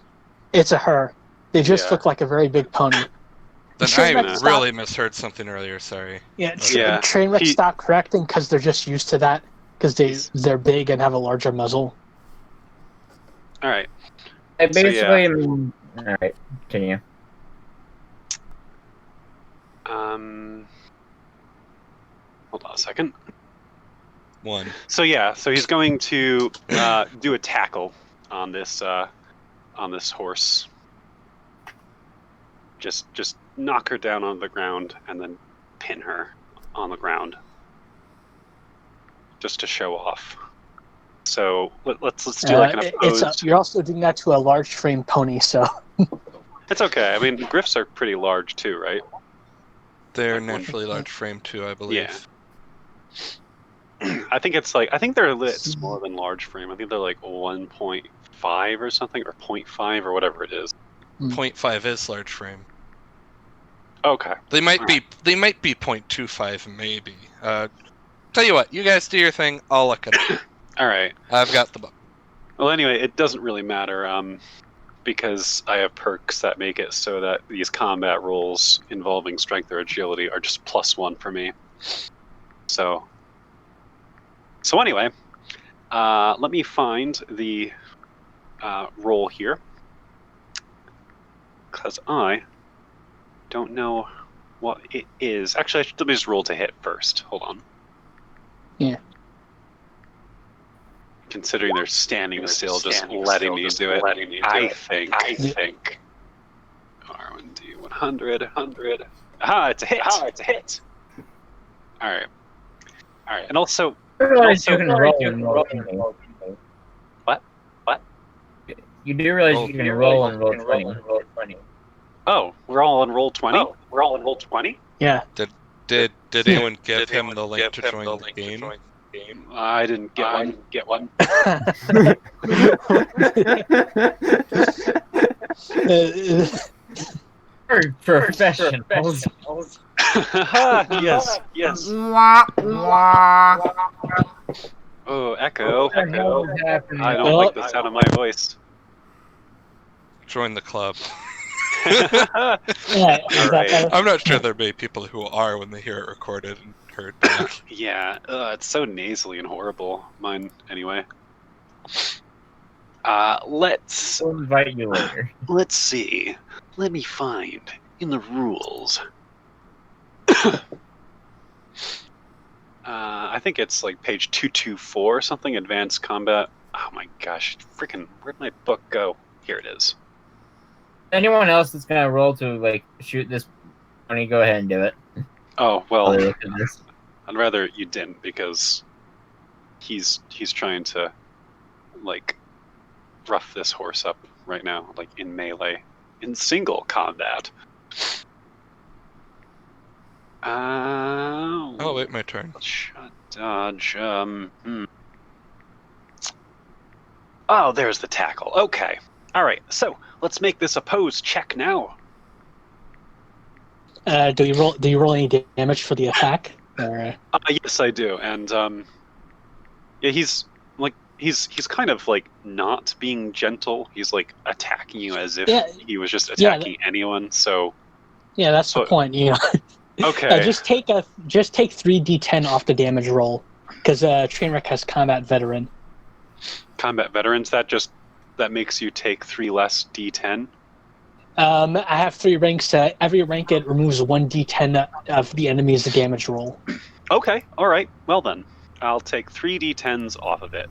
it's a her. They just Yeah. look like a very big pony. Then Trainwreck I stop- really misheard something earlier. Sorry. Yeah, Yeah, Trainwreck he- stop correcting because they're just used to that because they're big and have a larger muzzle. All right. I So, basically, yeah. all right, continue. Hold on a second. 1. So he's going to do a tackle on this horse. Just knock her down on the ground and then pin her on the ground, just to show off. So let's do like an opposed. You're also doing that to a large frame pony, so It's okay. I mean, griffs are pretty large too, right? They're Like one- naturally large frame too, I believe. Yeah. I think they're a bit smaller than large frame. I think they're like 1.5 or something, or 0.5 or whatever it is. 0.5 is large frame. Okay. They might be 0.25 maybe. Tell you what, you guys do your thing. I'll look at it. All right. I've got the book. Well, anyway, it doesn't really matter because I have perks that make it so that these combat rolls involving strength or agility are just +1 for me. So anyway, let me find the roll here, because I don't know what it is. Actually, let me just roll to hit first. Hold on. Yeah. Considering they're standing still, just letting me do it. I think. R1D 100. Aha! It's a hit. All right. And also, You realize you can roll and roll. What? You do realize you can roll and roll 20. oh, we're all on roll 20. yeah. Did anyone give him the link to join the game? I didn't get one. Professionals. Yes. Wah, wah. Oh, echo. What the hell is happening? I don't like the sound of my voice. Join the club. Yeah, is that Alright. better? I'm not sure there may be people who are when they hear it recorded and heard back. Yeah, it's so nasally and horrible. Mine, anyway. Let's We'll invite you later. see. Let me find in the rules. I think it's like page 224 or something. Advanced combat. Oh my gosh! Freaking, where'd my book go? Here it is. Anyone else that's gonna roll to like shoot this pony, go ahead and do it. Oh well. I'll look at this. I'd rather you didn't, because he's trying to like rough this horse up right now, like in melee, in single combat. Oh wait, my turn. Shot dodge. Oh, there's the tackle. Okay. All right. So let's make this opposed check now. Do you roll any damage for the attack? Or Yes, I do. And yeah, he's kind of like not being gentle. He's like attacking you as if he was just attacking anyone. So yeah, that's the point. You know. okay. Just take 3d10 off the damage roll, because Trainwreck has combat veteran. Combat veterans, that makes you take 3 less d10. I have 3 ranks. Every rank it removes 1d10 of the enemy's damage roll. Okay, all right. Well then, I'll take 3 d10s off of it.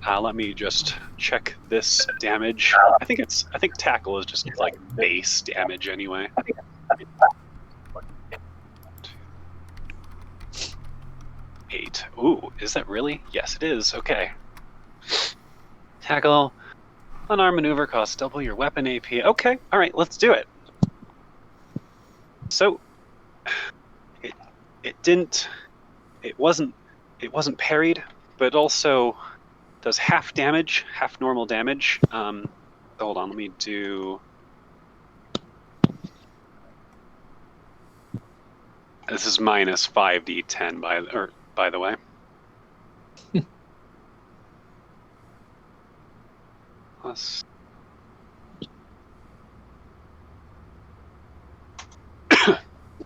Let me just check this damage. I think tackle is just like base damage anyway. 8. Ooh, is that really? Yes, it is. Okay. Tackle Unarmed maneuver costs double your weapon AP. Okay, all right, let's do it. So, it wasn't parried, but also does half damage, half normal damage. Hold on, let me do. This is minus 5d10 by the way. Plus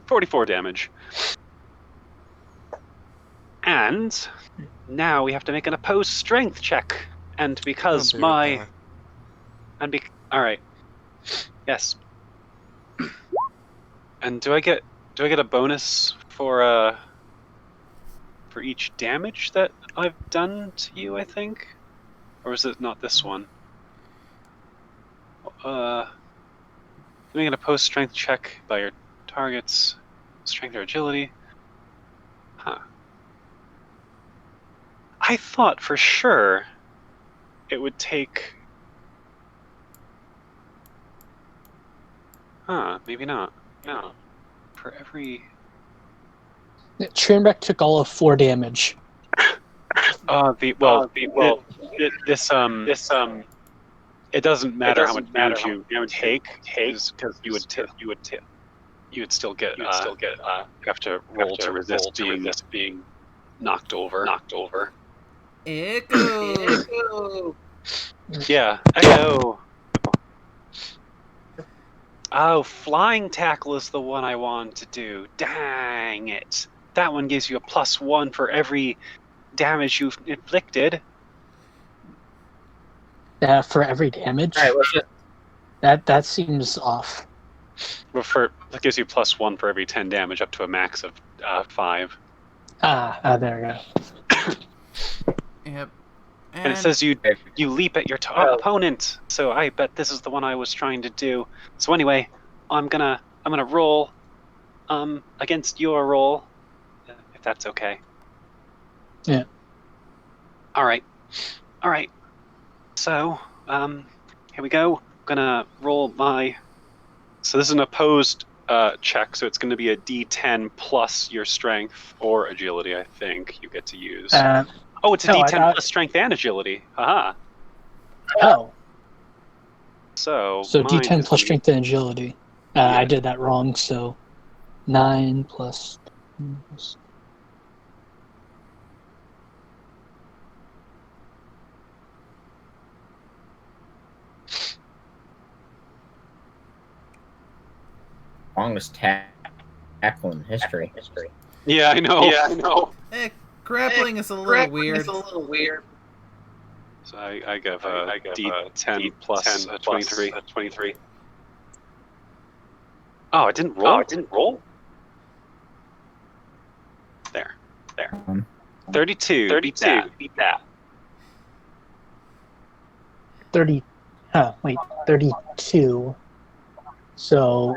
44 damage. And now we have to make an opposed strength check. And because I'll be right back. all right. Yes. And do I get a bonus for each damage that I've done to you, I think? Or is it not this one? Make an opposed strength check by your target's strength or agility. Huh. I thought for sure it would take... maybe not. No. For every... Trainwreck took all of 4 damage. It doesn't matter how much damage you take, because you would still get you have to roll to resist being knocked over. Echo. Yeah, Echo. Oh, flying tackle is the one I wanted to do. Dang it! That one gives you a +1 for every damage you've inflicted. For every damage? All right, let's just... That seems off. That gives you +1 for every 10 damage, up to a max of 5. There we go. Yep. And it says you leap at your opponent. So I bet this is the one I was trying to do. So anyway, I'm gonna roll against your roll, if that's okay. Yeah. All right. So here we go. I'm gonna roll my. So this is an opposed check. So it's going to be a D10 plus your strength or agility. I think you get to use. It's a D10 plus strength and agility. Haha. Oh. So D10 plus strength and agility. Yeah. I did that wrong, so 9 plus... Longest tackle in history. Yeah, I know. Grappling is a little weird. So I give a D10 plus 23. Oh, it didn't roll? There. 32. Beat that. 30... wait, 32. So...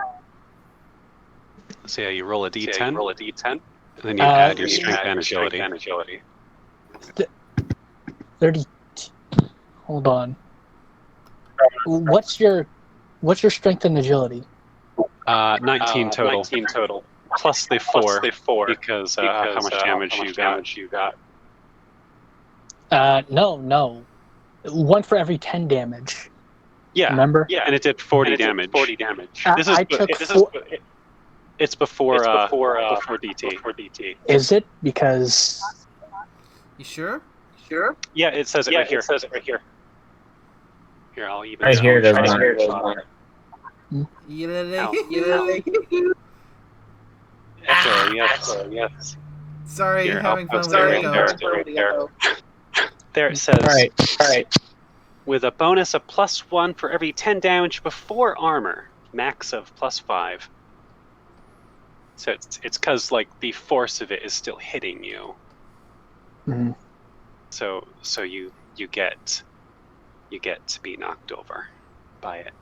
So yeah, you roll a D10. And then you add your strength and agility. 30... Hold on. What's your strength and agility? 19 total. Plus the 4 because how much damage you got. No. 1 for every 10 damage. Yeah. Remember? Yeah, and it did 40 damage. It's before DT. Is it? Because... You sure? Yeah, it says it right here. Here, I'll even... Right here, there's one. Yes. Sorry, Here, having I'll fun post with it Echo. There it says... All right. With a bonus of +1 for every 10 damage before armor. Max of +5. So it's because like the force of it is still hitting you. Mm-hmm. So you get to be knocked over by it.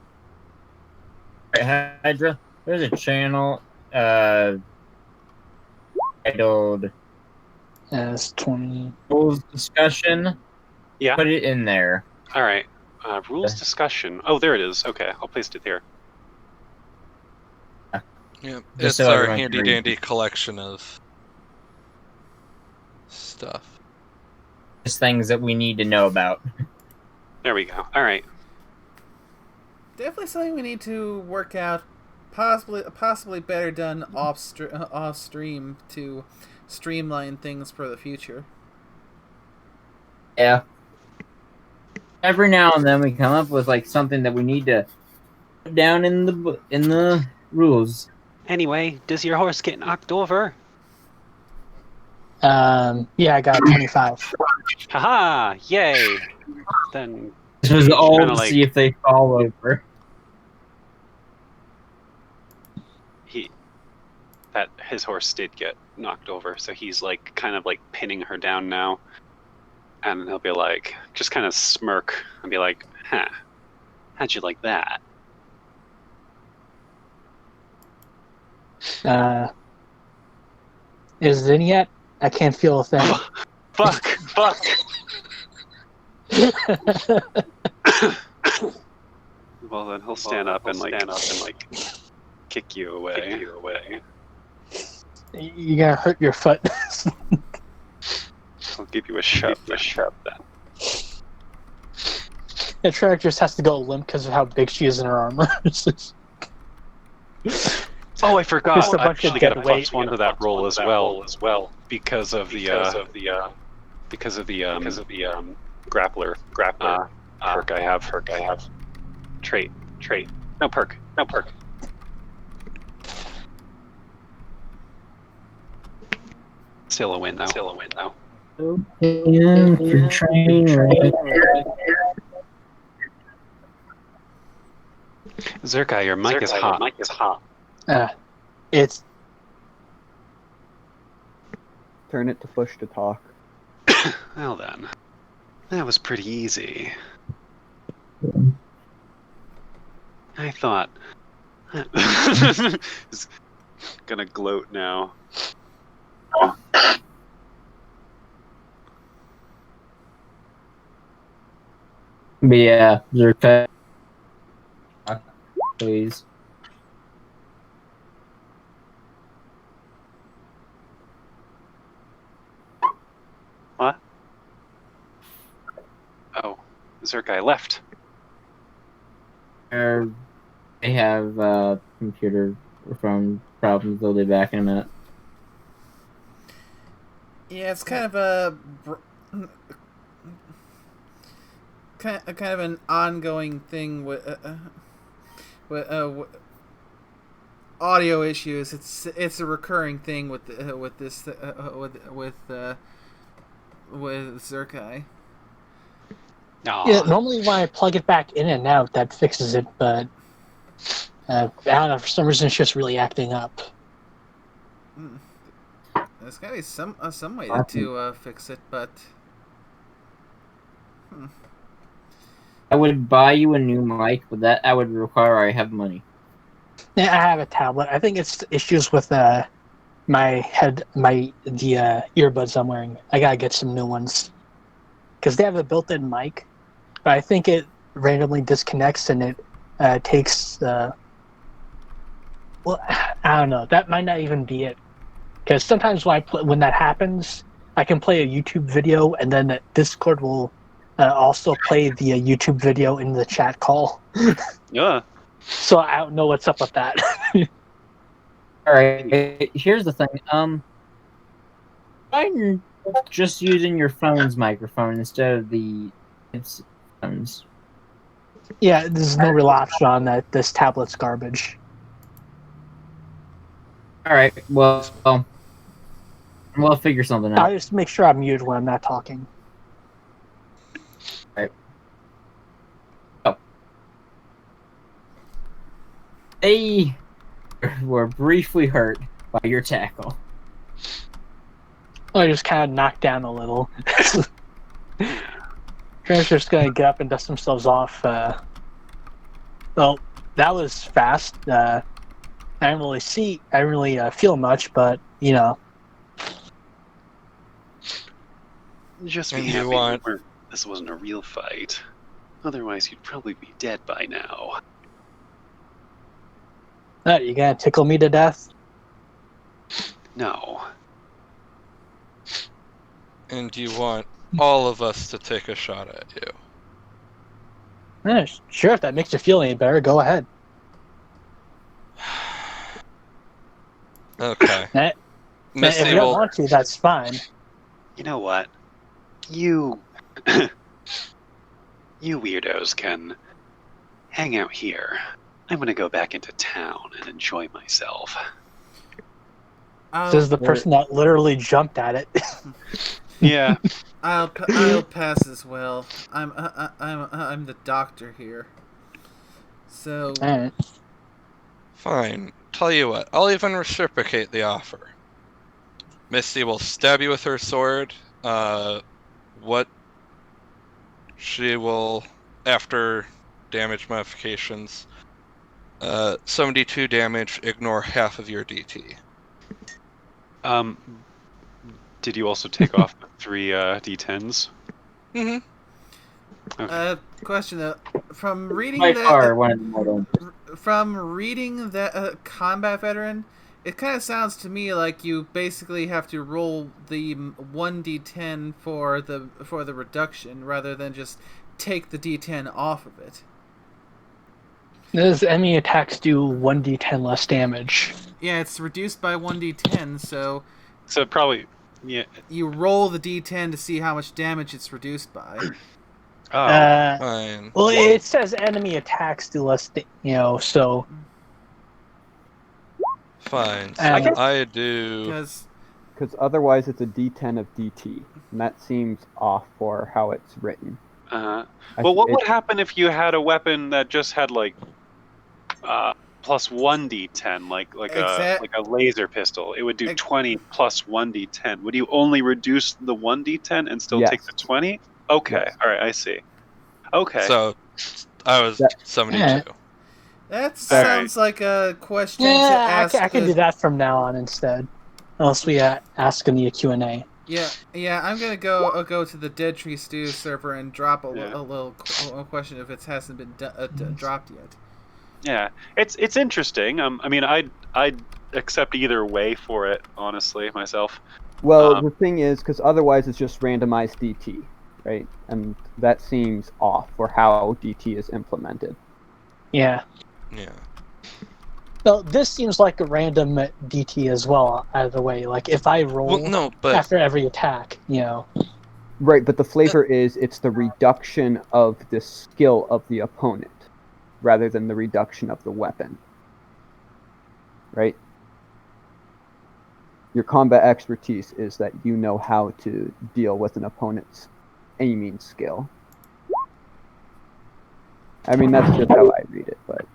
Hydra, there's a channel titled As 20... Rules Discussion. Yeah. Put it in there. All right. Rules discussion. Oh, there it is. Okay, I'll paste it there. Yeah, Just it's so our everyone can read. handy-dandy collection of stuff. Just things that we need to know about. There we go. All right. Definitely something we need to work out. Possibly better done off stream to streamline things for the future. Yeah. Every now and then we come up with like something that we need to put down in the rules. Anyway, does your horse get knocked over? Yeah, I got 25. Haha! Yay! Then This was all kinda to like- see if they fall over. his horse did get knocked over, so he's like kind of like pinning her down now, and he'll be like, just kind of smirk and be like, "Huh? How'd you like that?" Is it in yet? I can't feel a thing. Fuck! Well, then he'll stand up and like kick you away. You're gonna hurt your foot. I'll give you a shove then. The trainer just has to go limp because of how big she is in her armor. Oh, I forgot. Just a I bunch of actually get a dead weight. +1 to that roll as well because of the grappler perk I have. Trait. No perk. Still a win though. Yeah, for training, right? Zerkai, your mic is hot. It's Turn it to push to talk. Well then, that was pretty easy. I thought. He's gonna gloat now. But yeah, Zerka, please. What? Oh, Zerkai left. They have computer or phone problems. They'll be back in a minute. Yeah, it's kind of a kind of an ongoing thing with audio issues. It's a recurring thing with Zerkai. Aw. yeah. Normally, when I plug it back in and out, that fixes it. But I don't know. For some reason, it's just really acting up. There's gotta be some way to fix it, but I would buy you a new mic, but that I would require I have money. Yeah, I have a tablet. I think it's issues with my head, the earbuds I'm wearing. I gotta get some new ones because they have a built-in mic, but I think it randomly disconnects and it takes. Well, I don't know. That might not even be it. Because sometimes when that happens, I can play a YouTube video, and then Discord will also play the YouTube video in the chat call. Yeah. So I don't know what's up with that. All right, here's the thing. I'm just using your phone's microphone instead of the headphones. Yeah, there's no real option on that. This tablet's garbage. All right, well, we'll figure something out. I'll just make sure I'm muted when I'm not talking. They were briefly hurt by your tackle. I just kind of knocked down a little. Trainer's just gonna get up and dust themselves off. Well, that was fast. I didn't really feel much, but you know. Just be And happy you want- this wasn't a real fight. Otherwise, you'd probably be dead by now. You gonna tickle me to death? No. And you want all of us to take a shot at you. Sure, if that makes you feel any better, go ahead. Okay. If Misty you don't will. want to, that's fine. You know what? You... you weirdos can hang out here. I'm gonna go back into town and enjoy myself. This is the person that literally jumped at it. Yeah. I'll pass as well. I'm the doctor here. So Alright. Fine. Tell you what, I'll even reciprocate the offer. Misty will stab you with her sword. What she will, after damage modifications, 72 damage, ignore half of your DT. Did you also take off the 3 D10s? Mm-hmm. Okay. question though, from reading By that, far, one of the more dangerous. from reading that combat veteran, it kind of sounds to me like you basically have to roll the 1d10 for the reduction rather than just take the d10 off of it. Does enemy attacks do 1d10 less damage? Yeah, it's reduced by 1d10, so So probably, yeah. you roll the d10 to see how much damage it's reduced by. Oh. Fine. Well, it says enemy attacks do less, so... Fine. So I I do. Because Because otherwise it's a D10 of DT, and that seems off for how it's written. Well, what would happen if you had a weapon that just had like plus 1d10, like a laser pistol? It would do 20 plus 1d10. Would you only reduce the 1d10 and still take the 20? Okay, Yes. all right, I see. Okay. So I was 72. Yeah. that sounds like a question to ask. I can do that from now on instead. Unless we ask in the Q&A. Yeah, I'm gonna go to the Dead Tree Stew server and drop a little question if it hasn't been dropped yet. Yeah, it's interesting. I mean, I'd accept either way for it, honestly, myself. Well, the thing is, because otherwise it's just randomized DT, right? And that seems off for how DT is implemented. Yeah. Yeah. Well, this seems like a random DT as well, either way. Like, if I roll after every attack, Right, but the flavor is it's the reduction of the skill of the opponent, rather than the reduction of the weapon. Right? Your combat expertise is that you know how to deal with an opponent's aiming skill. I mean, that's just how I read it, but...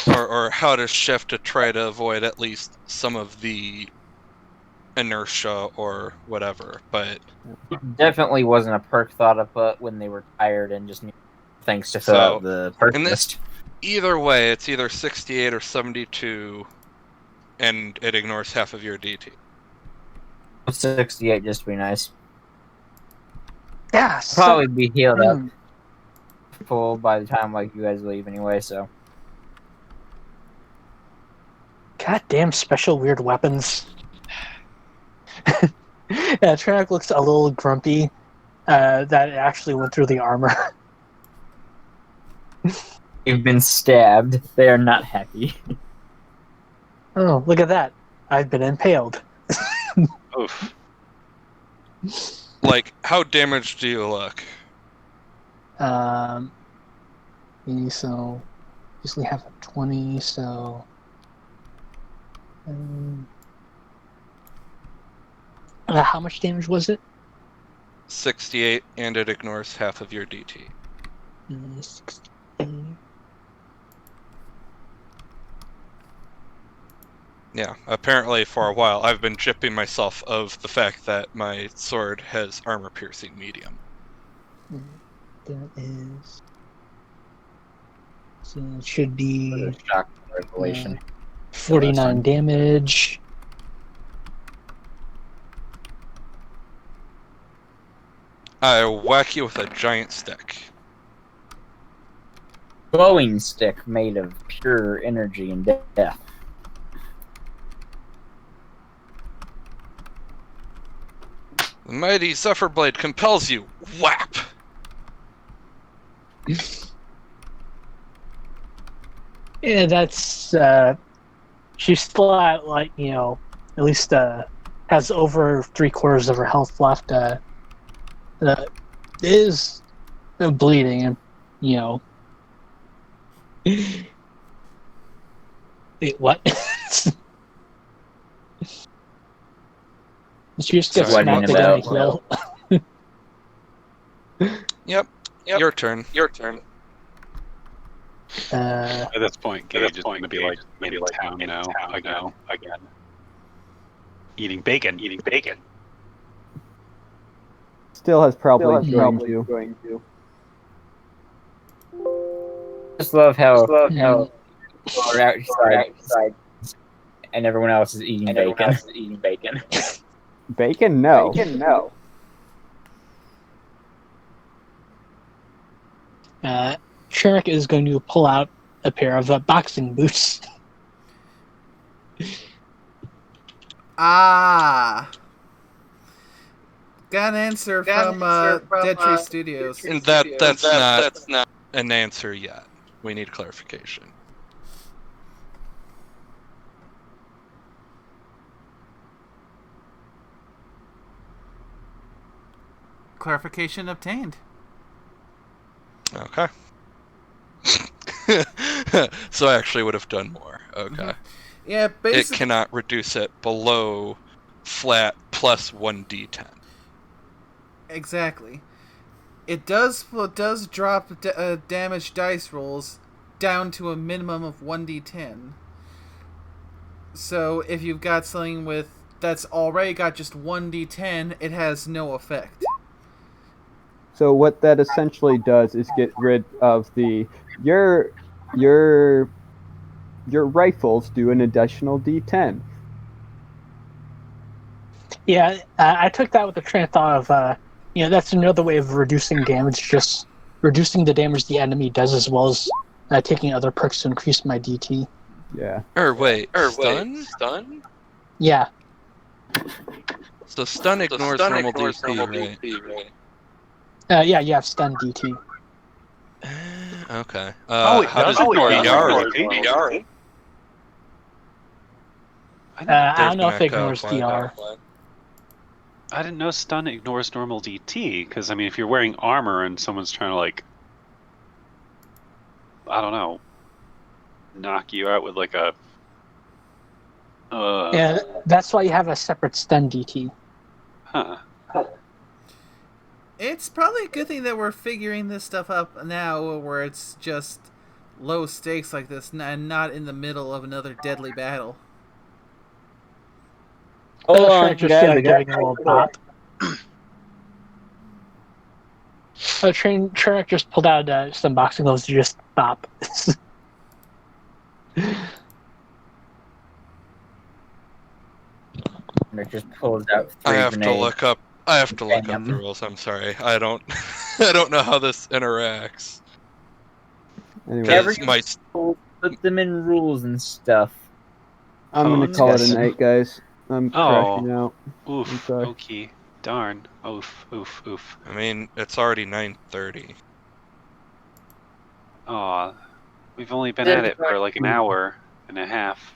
Or how to shift to try to avoid at least some of the inertia or whatever, but... It definitely wasn't a perk thought of, but when they were tired and just thanks to fill out the perk list. Either way, it's either 68 or 72, and it ignores half of your DT. 68 just to be nice. Yeah, probably be healed up full by the time you guys leave anyway, so... Goddamn special weird weapons. Yeah, Trinak looks a little grumpy that it actually went through the armor. You've been stabbed. They are not happy. Oh, look at that. I've been impaled. Oof. Like, how damaged do you look? So, usually have a 20, so... how much damage was it? 68, and it ignores half of your DT. 68. Yeah, apparently for a while I've been chipping myself of the fact that my sword has armor-piercing medium. That is... So it should be... Shock revelation. 49 damage. I whack you with a giant stick. glowing stick made of pure energy and death. The mighty Zephyr compels you. Whap! Yeah, that's she's still at like at least has over 3/4 of her health left. Is bleeding and Wait, what? She just gets Sorry, smacked what again about- to heal. Yep. Your turn. At this point, Gage is going to be like in town now again. Eating bacon. Still has probably joined you. Just love how we're outside and everyone else is eating bacon. Bacon? No. Sherrick is going to pull out a pair of boxing boots. Ah. Got an answer from Dead Tree Studios. And that's not an answer yet. We need clarification. Clarification obtained. Okay. So I actually would have done more. Okay. Yeah, It basically. cannot reduce it below flat plus 1d10. Exactly. It does drop damage dice rolls down to a minimum of 1d10. So if you've got something that's already got just 1d10, it has no effect. So what that essentially does is get rid of your rifles do an additional D10. Yeah, I took that with the train of thought of, that's another way of reducing damage, just reducing the damage the enemy does as well as taking other perks to increase my DT. Yeah. Stun? Yeah. So stun ignores normal DP, right? Yeah, you have stun DT. Okay. It how does does ignore DR? DR. I don't know There's if it an echo. ignores DR. I didn't know stun ignores normal DT, because, I mean, if you're wearing armor and someone's trying to, like, I don't know, knock you out with, like, a... Yeah, that's why you have a separate stun DT. Huh. It's probably a good thing that we're figuring this stuff up now, where it's just low stakes like this, and not in the middle of another deadly battle. Hold Sure, on, just guys, giving a little bop. Sherrick just pulled out some boxing gloves to just bop. And it just pulls out I three have grenades. to look up the Bam. rules. I'm sorry. I don't I don't know how this interacts. Anyway, Every- 'Cause my Put them in rules and stuff. I'm gonna Oh, call it a discussion. night, guys. I'm crashing out. I'm Oof. sorry. Okay. Darn. Oof. I mean, it's already 9:30. Aw. We've only been at it for like an hour and a half.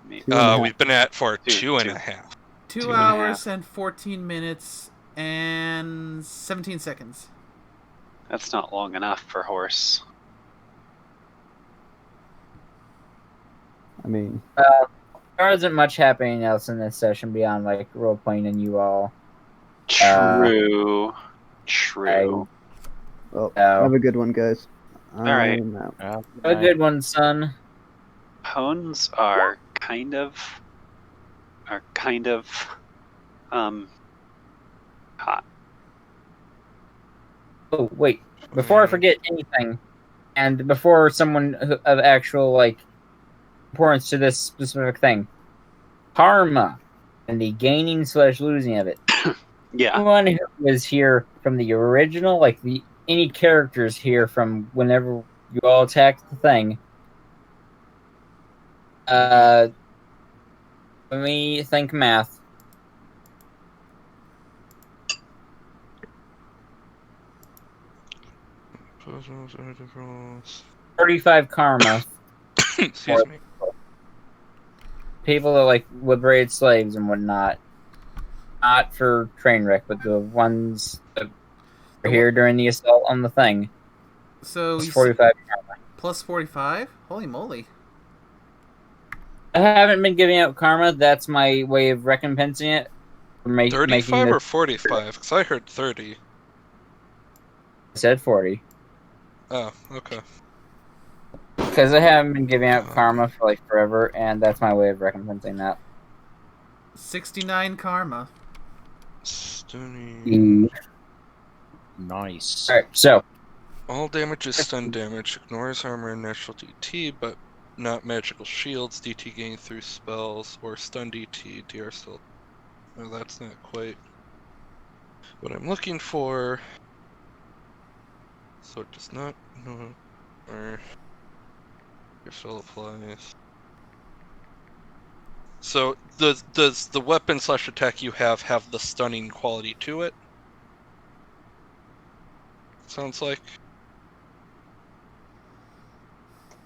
Maybe. 2.5. We've been at for Two- 2.5. 2 2 and a hours half. and 14 minutes and 17 seconds. That's not long enough for horse. I mean, There isn't much happening else in this session beyond like role playing and you all. True. well, So, have a good one, guys. right. I'm out. a good one, son. Hones are kind of hot. Oh wait! Before I forget anything, and before someone of actual like importance to this specific thing, karma and the gaining / losing of it. Yeah. Anyone who was here from the original, like any characters here from whenever you all attack the thing. Let me think math. Excuse 35 karma. me. People that like liberated slaves and whatnot. Not for train wreck, but the ones that were here during the assault on the thing. So It's you 45. plus 45? Holy moly. I haven't been giving out karma. That's my way of recompensing it. For making 35 this. or 45? Because I heard 30. I said 40. Oh, okay. Because I haven't been giving out karma for like forever, and that's my way of recompensing that. 69 karma. Stunning. Nice. Alright, so. All damage is stun damage. Ignores armor and natural DT, but not magical shields. DT gained through spells or stun DT. DR still. No, that's not quite what I'm looking for. So it does not. No. Or. It still applies. So does the weapon / attack you have the stunning quality to it? Sounds like.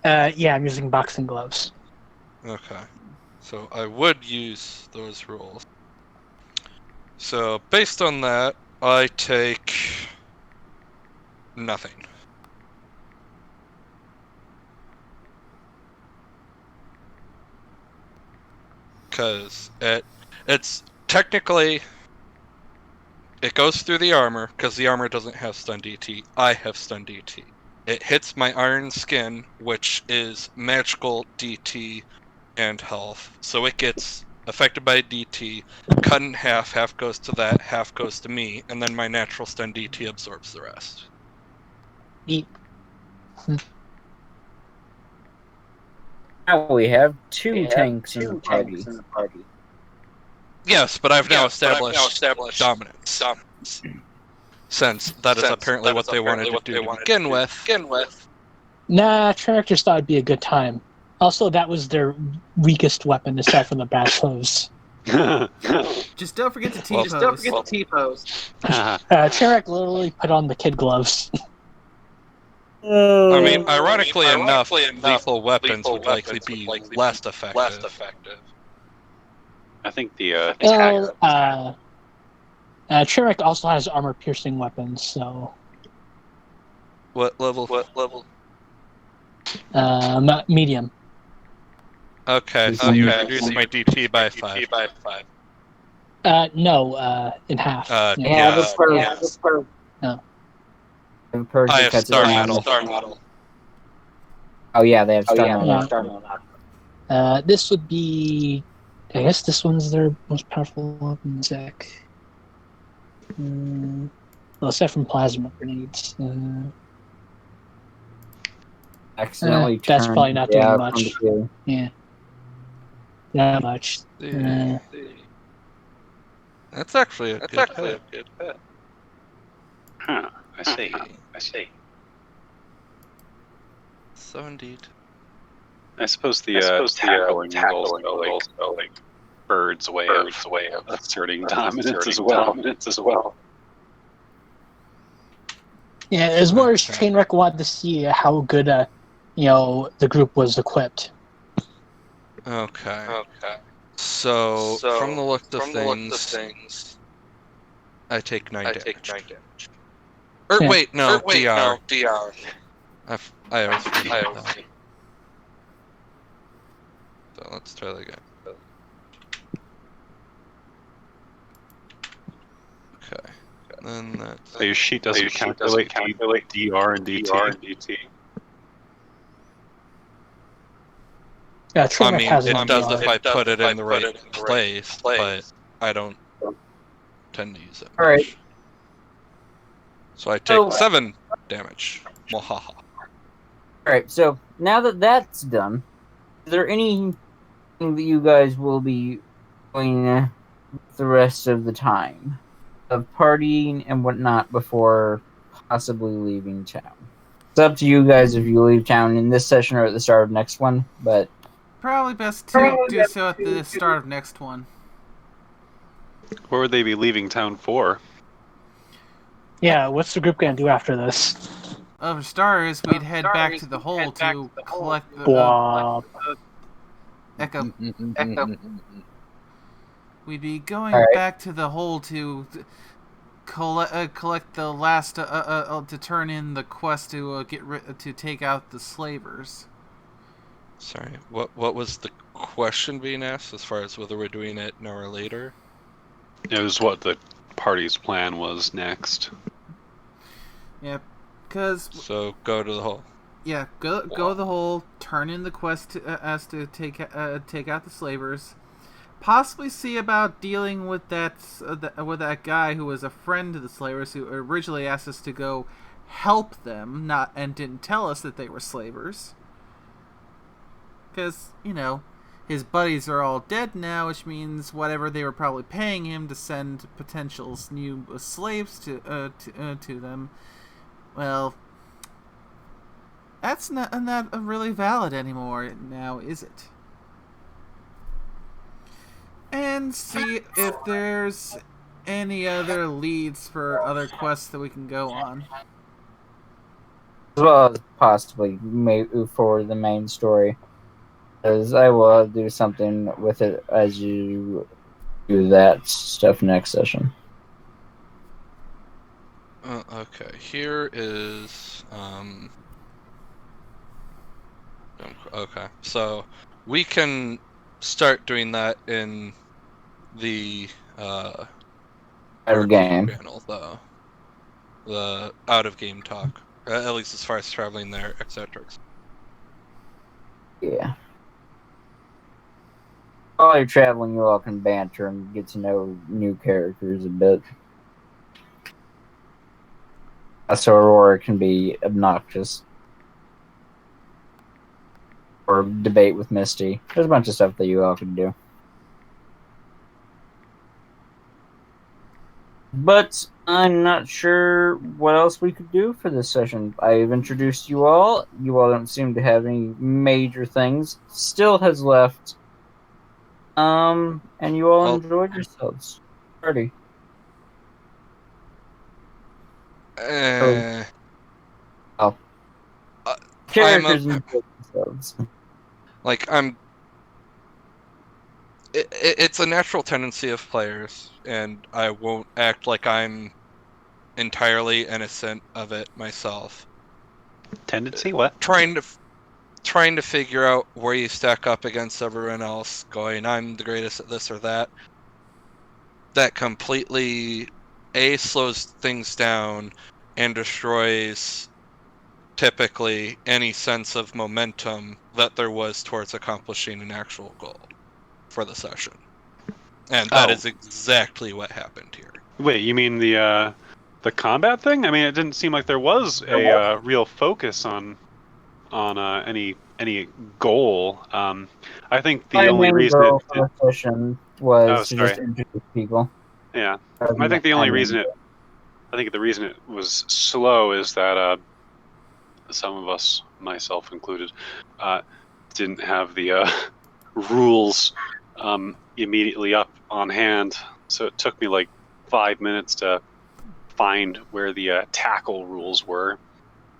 Yeah, I'm using boxing gloves. Okay. So I would use those rules. So based on that, I take nothing. Because it's technically it goes through the armor because the armor doesn't have stun DT. I have stun DT. It hits my iron skin, which is magical DT and health. So it gets affected by DT, cut in half, half goes to that, half goes to me, and then my natural stun DT absorbs the rest. Eat. Now we have two tanks in the party. Yes, but I've now established dominance. Since that is apparently what they wanted to do to begin with. Nah, Trek just thought it'd be a good time. Also, that was their weakest weapon aside from the brass hooves. Just don't forget to T-pose. Don't forget the T-pose. Trek literally put on the kid gloves. I mean, ironically enough, lethal weapons would likely be less effective. I think the Well, Trek also has armor-piercing weapons, so What level? medium. Okay, so you reduce my DT by 5. No, in half. Yeah, this part. No. The perk I that have cuts it star down. model. Oh yeah, they have star model. This would be. I guess this one's their most powerful weapon, Zach. Well, aside from plasma grenades. Accidentally that's turned probably not yeah, doing much. Yeah. Not much. That's actually a good hit. Huh. I see. So indeed. I suppose the tackling is also like Bird's way of asserting dominance as well. Yeah, as more as Trainwreck wanted to see how good, the group was equipped. Okay. So from the look of things, I take 9 damage. Wait, no, DR. I always forget that. So let's try that again. Okay. Then that's... So your sheet doesn't calculate DR and DT. Yeah, I mean, has it does if I put it in the right place, but I don't tend to use it much. Alright. So I take 7 damage. Mwahaha. Alright, so now that that's done, is there anything that you guys will be doing the rest of the time? Of partying and whatnot before possibly leaving town? It's up to you guys if you leave town in this session or at the start of next one, but Probably best to do so at the start of next one. What would they be leaving town for? Yeah, what's the group gonna do after this? For starters, we'd head back to the hole to collect the Blah. Echo. We'd be going Alright. back to the hole to collect the last to turn in the quest to to take out the slavers. Sorry, what was the question being asked as far as whether we're doing it now or later? It was what the party's plan was next. Yeah, because So go to the hole. yeah, go to the hole, turn in the quest to take out the slavers. Possibly see about dealing with that guy who was a friend to the slavers, who originally asked us to go help them, and didn't tell us that they were slavers. Because his buddies are all dead now, which means whatever they were probably paying him to send potential new slaves to them, well, that's not really valid anymore now, is it? And see if there's any other leads for other quests that we can go on. as well as possibly move forward the main story. Because I will do something with it as you do that stuff next session. Okay, here is okay, so we can start doing that in the Out of game. channel, though. The out of game talk, at least as far as traveling there, etc. Yeah. While you're traveling, you all can banter and get to know new characters a bit. So Aurora can be obnoxious. Or debate with Misty. There's a bunch of stuff that you all can do. But I'm not sure what else we could do for this session. I've introduced you all. You all don't seem to have any major things. Still has left. And you all enjoyed yourselves. Party. Uh, Characters enjoyed themselves. Like it's a natural tendency of players, and I won't act like I'm entirely innocent of it myself. Tendency? What? Trying to figure out where you stack up against everyone else, going, I'm the greatest at this or that. That completely slows things down and destroys typically any sense of momentum that there was towards accomplishing an actual goal for the session. And that is exactly what happened here. Wait, you mean the combat thing? I mean, it didn't seem like there was a real focus on any goal. I think the only reason goal for the session was to just introduce people. Yeah, I think the only reason the reason it was slow is that some of us, myself included, didn't have the rules immediately up on hand. So it took me like 5 minutes to find where the tackle rules were.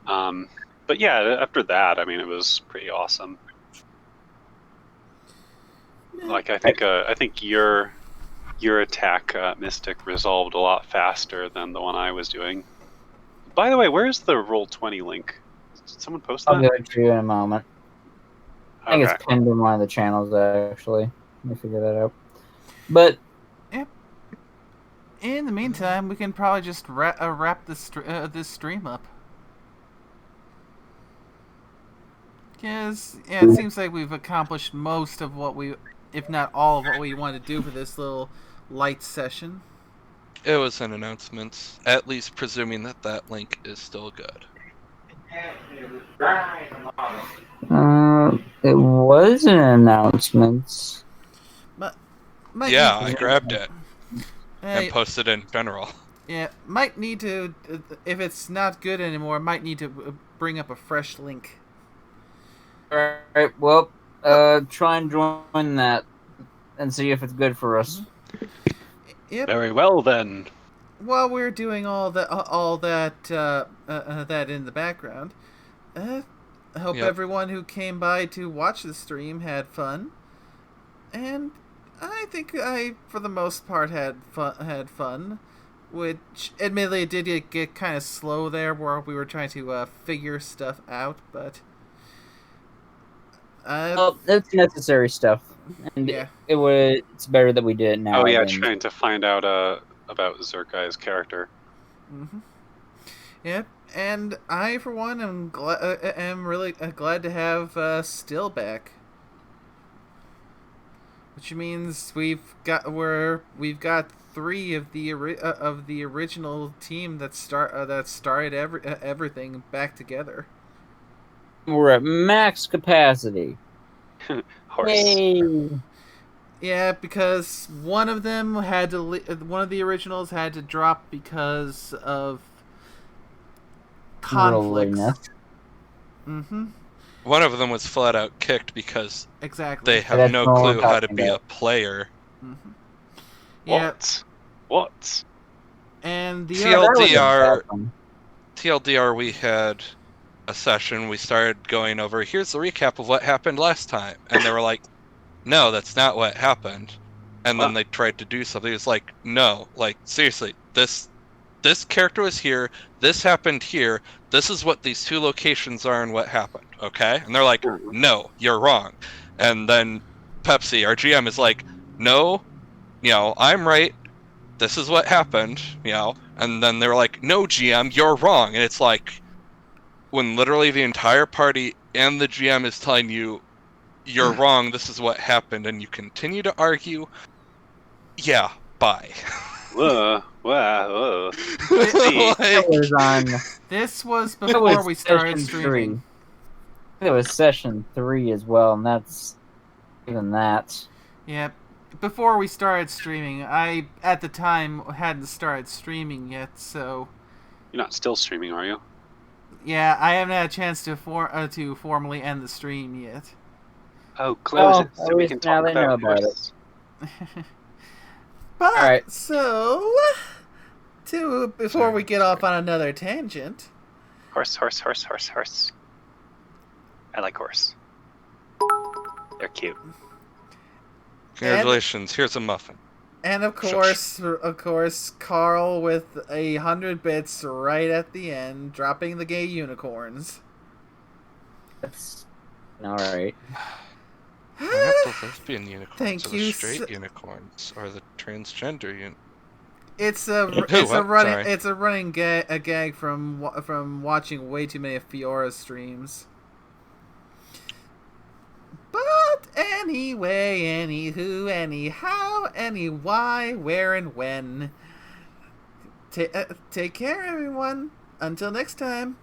But yeah, after that, I mean, it was pretty awesome. Like I think your attack, Mystic, resolved a lot faster than the one I was doing. By the way, where's the Roll20 link? Did someone post that? I'll give it to you in a moment. I think it's pinned in one of the channels, actually. Let me figure that out. But in the meantime, we can probably just wrap this stream up. Because it seems like we've accomplished most of what if not all of what we wanted to do for this little light session. It was an announcement, at least presuming that link is still good. It was an announcement. Yeah, I grabbed it and posted it in general. Yeah, might need to, if it's not good anymore, might need to bring up a fresh link. Alright, well, try and join that and see if it's good for us. Yep. Very well then. While we're doing all that that in the background, I hope Yep. everyone who came by to watch the stream had fun, and I think I, for the most part, had fun. Which, admittedly, it did get kind of slow there, where we were trying to figure stuff out, but Well, it's necessary stuff, and yeah. it's better that we did it now. Oh yeah, than- trying to find out about Zerkai's character. Mm-hmm. Yep, and I, for one, am really glad to have Still back, which means we've got 3 of the original team that started everything back together. We're at max capacity. Horse. Yay! Yeah, because one of them had to one of the originals had to drop because of conflicts. Worldliness. Mm-hmm. One of them was flat out kicked because Exactly. they have That's no what we're clue how to talking be about. a player. Mm-hmm. Yeah, What? and the TL other, TLDR. Bad one. TLDR, we had a session. We started going over, here's the recap of what happened last time. And they were like, no, that's not what happened. And then What? they tried to do something. It's like, no, like, seriously, this character was here, this happened here, this is what these 2 locations are and what happened, okay? And they're like, no, you're wrong. And then Pepsi, our GM, is like, no, I'm right, this is what happened, and then they were like, no, GM, you're wrong. And it's like, when literally the entire party and the GM is telling you, you're wrong, this is what happened, and you continue to argue, yeah, bye. Whoa, wow, That was on. this was That before was we started session streaming. 3. It was session 3 as well, and that's even that. Yeah, before we started streaming, I at the time hadn't started streaming yet, so You're not still streaming, are you? yeah, I haven't had a chance to formally end the stream yet. Oh, close it at so we least can now talk they know about about horse. But Alright. so before we get off on another tangent, Horse. I like horse. They're cute. Congratulations, here's a muffin. and of course, Carl with 100 bits right at the end, dropping the gay unicorns. That's alright. I have the lesbian unicorns, Thank or the you, straight unicorns, or the transgender unicorns. It's a running gag from watching way too many Fiora streams. But anyway, anywho, anyhow, any why, where, and when. Take care, everyone. Until next time.